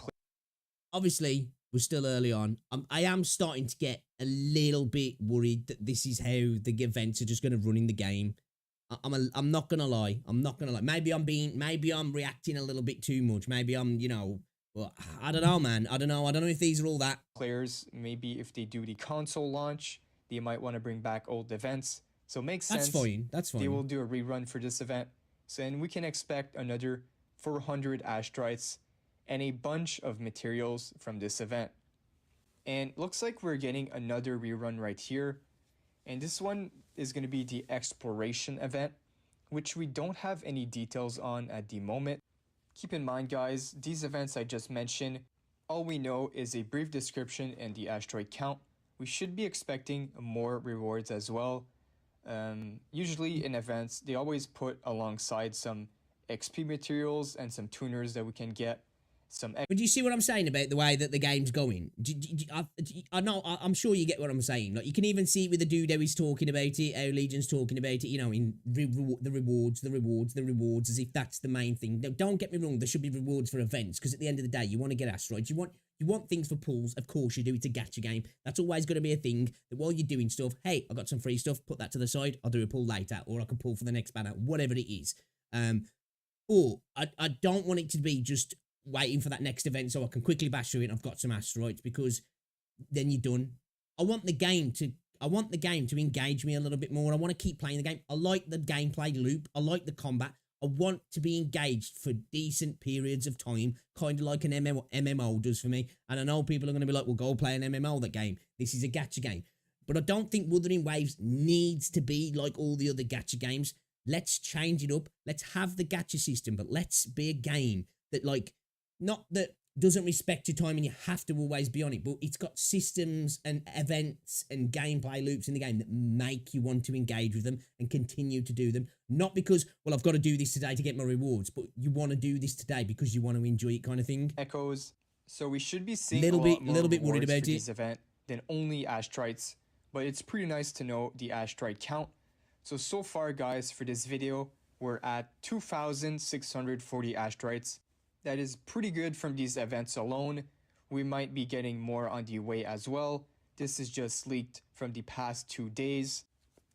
Obviously, we're still early on. I am starting to get a little bit worried that this is how the events are just going to run in the game. I'm not gonna lie. I'm not gonna lie. Maybe I'm reacting a little bit too much. Maybe I'm, well, I don't know, man. I don't know if these are all that. players, maybe if they do the console launch, they might want to bring back old events. So it makes sense. That's fine. They will do a rerun for this event. So then we can expect another 400 asteroids and a bunch of materials from this event. And looks like we're getting another rerun right here. And this one is going to be the exploration event, which we don't have any details on at the moment. Keep in mind, guys, these events I just mentioned, all we know is a brief description and the asteroid count. We should be expecting more rewards as well. Usually in events, they always put alongside some XP materials and some tuners that we can get. But do you see what I'm saying about the way that the game's going? I know, I'm sure you get what I'm saying. Like, you can even see it with the dude how he's talking about it, how Legion's talking about it, in the rewards, as if that's the main thing. Now, don't get me wrong, there should be rewards for events, because at the end of the day, you want to get asteroids, you want things for pulls, of course you do, it's a gacha game. That's always going to be a thing, that while you're doing stuff, hey, I got some free stuff, put that to the side, I'll do a pull later, or I can pull for the next banner, whatever it is. Or, I don't want it to be just waiting for that next event so I can quickly bash through it and I've got some asteroids, because then you're done. I want the game to engage me a little bit more. I want to keep playing the game. I like the gameplay loop. I like the combat. I want to be engaged for decent periods of time, kind of like an MMO does for me. And I know people are going to be like, well, go play an MMO, that game. This is a gacha game. But I don't think Wuthering Waves needs to be like all the other gacha games. Let's change it up. Let's have the gacha system, but let's be a game that, like, not that doesn't respect your time and you have to always be on it, but it's got systems and events and gameplay loops in the game that make you want to engage with them and continue to do them. Not because, well, I've got to do this today to get my rewards, but you want to do this today because you want to enjoy it, kind of thing. Echoes. So we should be seeing little bit more worried about for this event than only asteroids, but it's pretty nice to know the asteroid count. So far, guys, for this video, we're at 2,640 asteroids. That is pretty good from these events alone. We might be getting more on the way as well. This is just leaked from the past 2 days.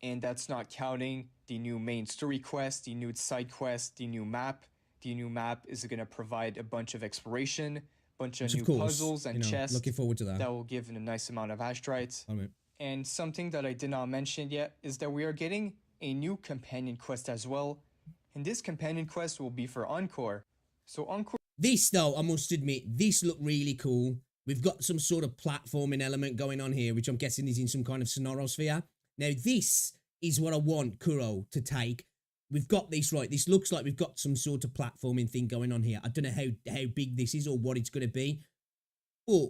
And that's not counting the new main story quest, the new side quest, the new map. The new map is going to provide a bunch of exploration, bunch of new puzzles and chests. Looking forward to that. That will give a nice amount of asteroids. And something that I did not mention yet is that we are getting a new companion quest as well. And this companion quest will be for Encore. So Encore... This, though, I must admit, this looked really cool. We've got some sort of platforming element going on here, which I'm guessing is in some kind of sonorosphere. Now, this is what I want Kuro to take. We've got this, right? This looks like we've got some sort of platforming thing going on here. I don't know how big this is or what it's going to be. But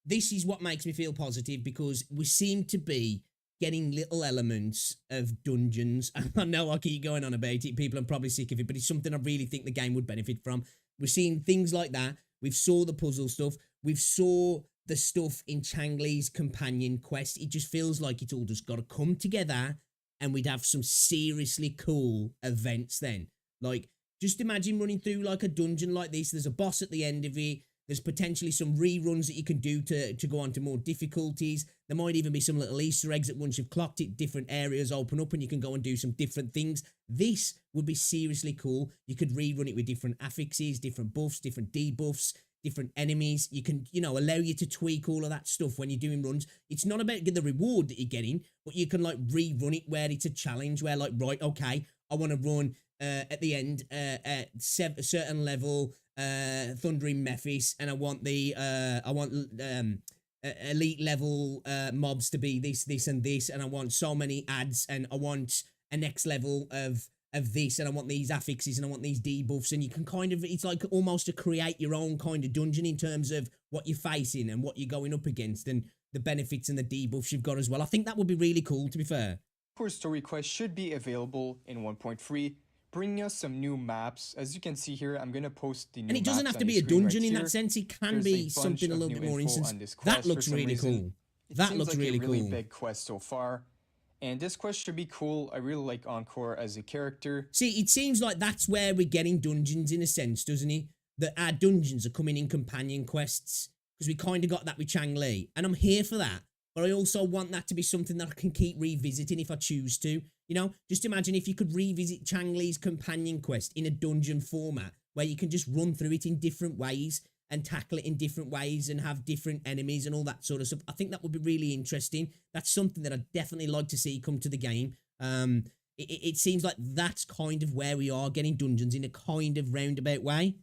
this is what makes me feel positive, because we seem to be getting little elements of dungeons. I know I keep going on about it. People are probably sick of it, but it's something I really think the game would benefit from. We're seeing things like that. We've saw the puzzle stuff. We've saw the stuff in Changli's companion quest. It just feels like it's all just got to come together and we'd have some seriously cool events then. Like, just imagine running through like a dungeon like this. There's a boss at the end of it. There's potentially some reruns that you can do to go on to more difficulties. There might even be some little Easter eggs that once you've clocked it, different areas open up and you can go and do some different things. This would be seriously cool. You could rerun it with different affixes, different buffs, different debuffs, different enemies. You can, allow you to tweak all of that stuff when you're doing runs. It's not about the reward that you're getting, but you can like rerun it where it's a challenge where like, right, okay, I want to run at the end at a certain level, Thundering Mephis, and I want the elite level mobs to be this and this, and I want so many ads, and I want a next level of this, and I want these affixes, and I want these debuffs, and you can kind of, it's like almost to create your own kind of dungeon in terms of what you're facing and what you're going up against and the benefits and the debuffs you've got as well. I think that would be really cool, to be fair. Core story quest should be available in 1.3, bringing us some new maps. As you can see here, I'm going to post the new maps. And it doesn't have to be a dungeon in that sense. It can be something a little bit more instance. That looks really cool. That looks really cool. Really big quest so far. And this quest should be cool. I really like Encore as a character. See, it seems like that's where we're getting dungeons in a sense, doesn't it? that our dungeons are coming in companion quests, because we kind of got that with Chang Li, and I'm here for that. But I also want that to be something that I can keep revisiting if I choose to. You know, just imagine if you could revisit Chang Li's companion quest in a dungeon format where you can just run through it in different ways and tackle it in different ways and have different enemies and all that sort of stuff. I think that would be really interesting. That's something that I'd definitely like to see come to the game. It seems like that's kind of where we are, getting dungeons in a kind of roundabout way.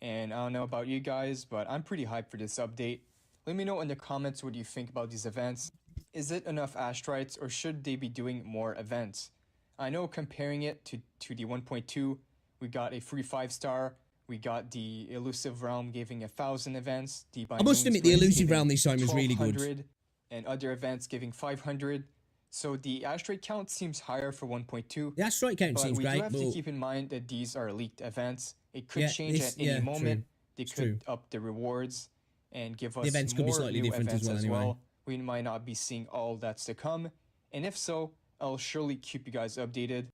And I don't know about you guys, but I'm pretty hyped for this update. Let me know in the comments what you think about these events. Is it enough asteroids, or should they be doing more events? I know comparing it to the 1.2, we got a free 5-star, we got the Elusive Realm giving 1,000 events, I must admit the Elusive Realm this time is really good. And other events giving 500. So the asteroid count seems higher for 1.2. The asteroid count seems great, but we do have to keep in mind that these are leaked events. It could change at any moment. They could up the rewards and give us the events could be slightly different events as well. We might not be seeing all that's to come, and if so, I'll surely keep you guys updated.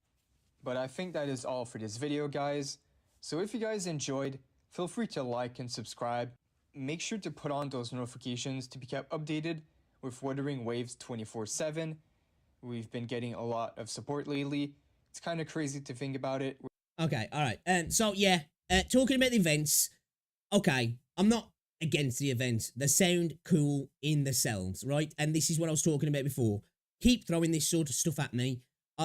But I think that is all for this video, guys. So if you guys enjoyed, feel free to like and subscribe. Make sure to put on those notifications to be kept updated with Wuthering Waves 24/7. We've been getting a lot of support lately. It's kind of crazy to think about it. Okay, all right. So yeah, talking about the events. Okay, I'm not against the events. They sound cool in themselves, right? And this is what I was talking about before. Keep throwing this sort of stuff at me.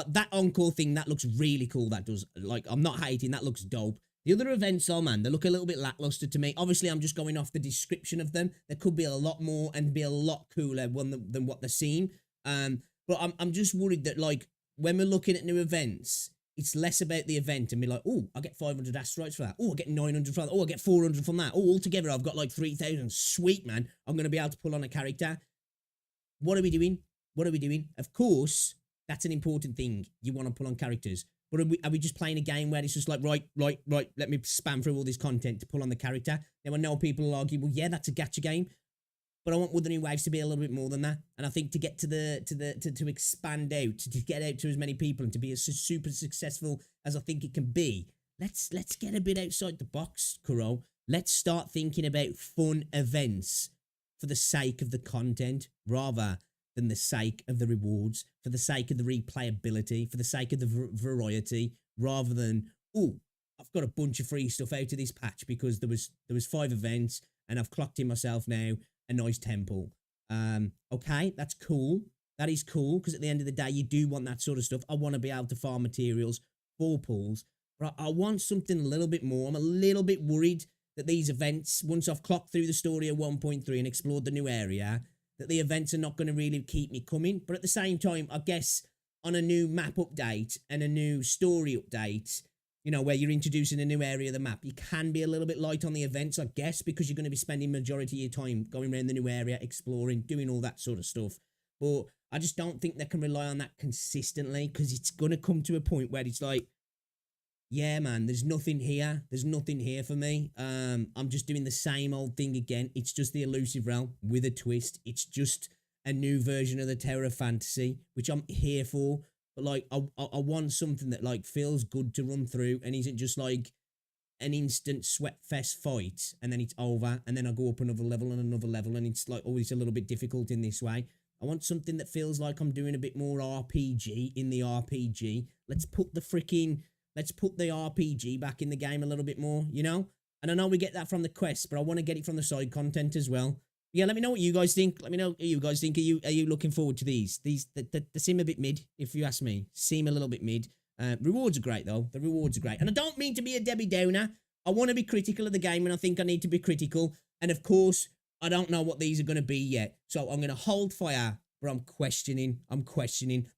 That encore thing, that looks really cool. That does. Like, I'm not hating. That looks dope. The other events, oh man, they look a little bit lackluster to me. Obviously, I'm just going off the description of them. There could be a lot more and be a lot cooler than what they're seeing. But I'm just worried that, like, when we're looking at new events, it's less about the event and be like, oh, I get 500 asteroids for that. Oh, I get 900 from that. Oh, I get 400 from that. Oh, altogether, I've got like 3,000. Sweet, man. I'm going to be able to pull on a character. What are we doing? What are we doing? Of course, that's an important thing. You want to pull on characters. But are we just playing a game where it's just like, right, let me spam through all this content to pull on the character? Now, I know people will argue, well, yeah, that's a gacha game. But I want Wuthering Waves to be a little bit more than that. And I think to get to expand out, to get out to as many people and to be as super successful as I think it can be, let's get a bit outside the box, Kuro. Let's start thinking about fun events for the sake of the content rather than the sake of the rewards, for the sake of the replayability, for the sake of the variety, rather than, oh, I've got a bunch of free stuff out of this patch because there was 5 events and I've clocked in myself now a nice temple. Okay, that's cool. That is cool, because at the end of the day, you do want that sort of stuff. I want to be able to farm materials for pools, but I want something a little bit more. I'm a little bit worried that these events, once I've clocked through the story of 1.3 and explored the new area, that the events are not going to really keep me coming. But at the same time, I guess on a new map update and a new story update, you know, where you're introducing a new area of the map, you can be a little bit light on the events, I guess, because you're going to be spending majority of your time going around the new area, exploring, doing all that sort of stuff. But I just don't think they can rely on that consistently, because it's going to come to a point where it's like, yeah, man, there's nothing here. There's nothing here for me. I'm just doing the same old thing again. It's just the Elusive Realm with a twist. It's just a new version of the Tower of Fantasy, which I'm here for. But, like, I want something that, like, feels good to run through and isn't just, like, an instant sweat fest fight and then it's over and then I go up another level and it's, like, always a little bit difficult in this way. I want something that feels like I'm doing a bit more RPG in the RPG. Let's put the RPG back in the game a little bit more, you know? And I know we get that from the quest, but I want to get it from the side content as well. Yeah, let me know what you guys think. Let me know what you guys think. Are you looking forward to these? They seem a bit mid, if you ask me. Seem a little bit mid. Rewards are great, though. The rewards are great. And I don't mean to be a Debbie Downer. I want to be critical of the game, and I think I need to be critical. And, of course, I don't know what these are going to be yet. So I'm going to hold fire, but I'm questioning. A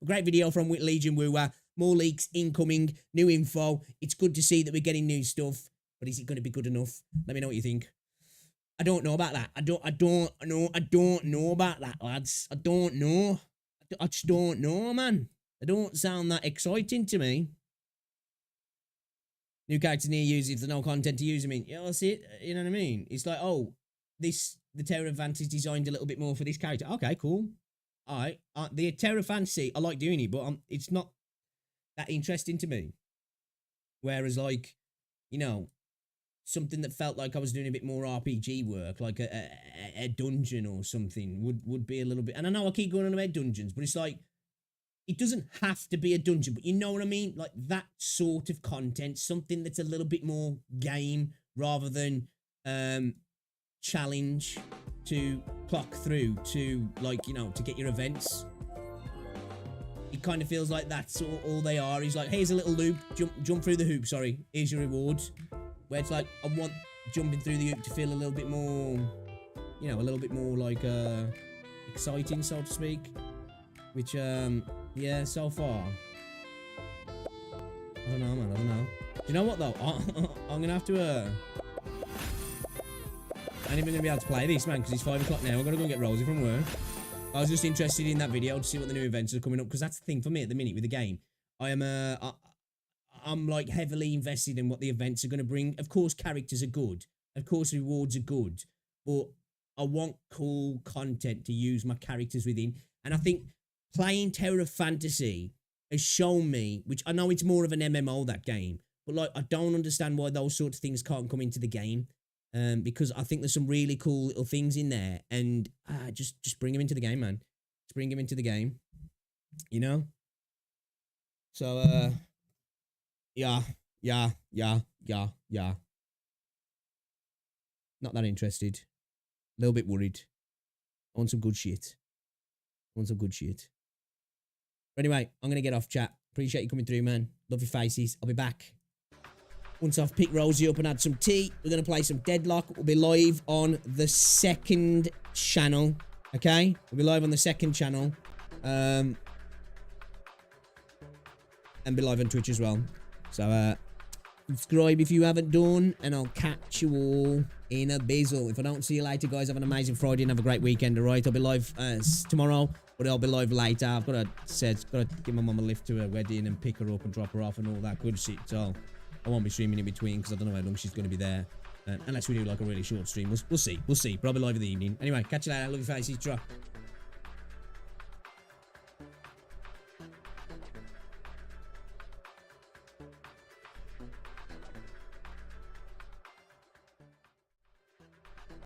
great video from Legion Wooer. More leaks incoming. New info. It's good to see that we're getting new stuff. But is it going to be good enough? Let me know what you think. I don't know about that. I don't know about that, lads. I don't know. I just don't know, man. They don't sound that exciting to me. New characters near use if there's no content to use them in. Yeah, that's it. You know what I mean? It's like, oh, the Tower of Fantasy is designed a little bit more for this character. Okay, cool. All right. The Tower of Fantasy, I like doing it, but it's not that interesting to me. Whereas, like, you know, something that felt like I was doing a bit more RPG work, like a dungeon or something would be a little bit. And I know I keep going on about dungeons, but it's like, it doesn't have to be a dungeon, but you know what I mean? Like that sort of content, something that's a little bit more game rather than challenge to clock through to, like, you know, to get your events. It kind of feels like that's all they are. He's like, here's a little loop, jump through the hoop, sorry, here's your reward. Where it's like, I want jumping through the hoop to feel a little bit more, you know, a little bit more like exciting, so to speak. Which, yeah, so far. I don't know, man, I don't know. Do you know what, though? I'm gonna have to, I ain't even gonna be able to play this, man, because it's 5 o'clock now. I've got to go and get Rosie from work. I was just interested in that video to see what the new events are coming up, because that's the thing for me at the minute with the game. I'm like heavily invested in what the events are going to bring. Of course, characters are good. Of course, rewards are good. But I want cool content to use my characters within. And I think playing Tower of Fantasy has shown me, which I know it's more of an MMO, that game, but like I don't understand why those sorts of things can't come into the game. Because I think there's some really cool little things in there, and just bring them into the game, man. Just bring them into the game, you know. So yeah. Not that interested. A little bit worried. I want some good shit. Anyway, I'm gonna get off, chat. Appreciate you coming through, man. Love your faces. I'll be back. Once I've picked Rosie up and had some tea, we're going to play some Deadlock. We'll be live on the second channel, okay? We'll be live on the second channel. And be live on Twitch as well. So, subscribe if you haven't done, and I'll catch you all in a bizzle. If I don't see you later, guys, have an amazing Friday and have a great weekend, all right? I'll be live tomorrow, but I'll be live later. I've got to give my mum a lift to her wedding and pick her up and drop her off and all that good shit, so I won't be streaming in between because I don't know how long she's going to be there. Unless we do like a really short stream. We'll see. But I'll be live in the evening. Anyway, catch you later. Love your faces. Drop.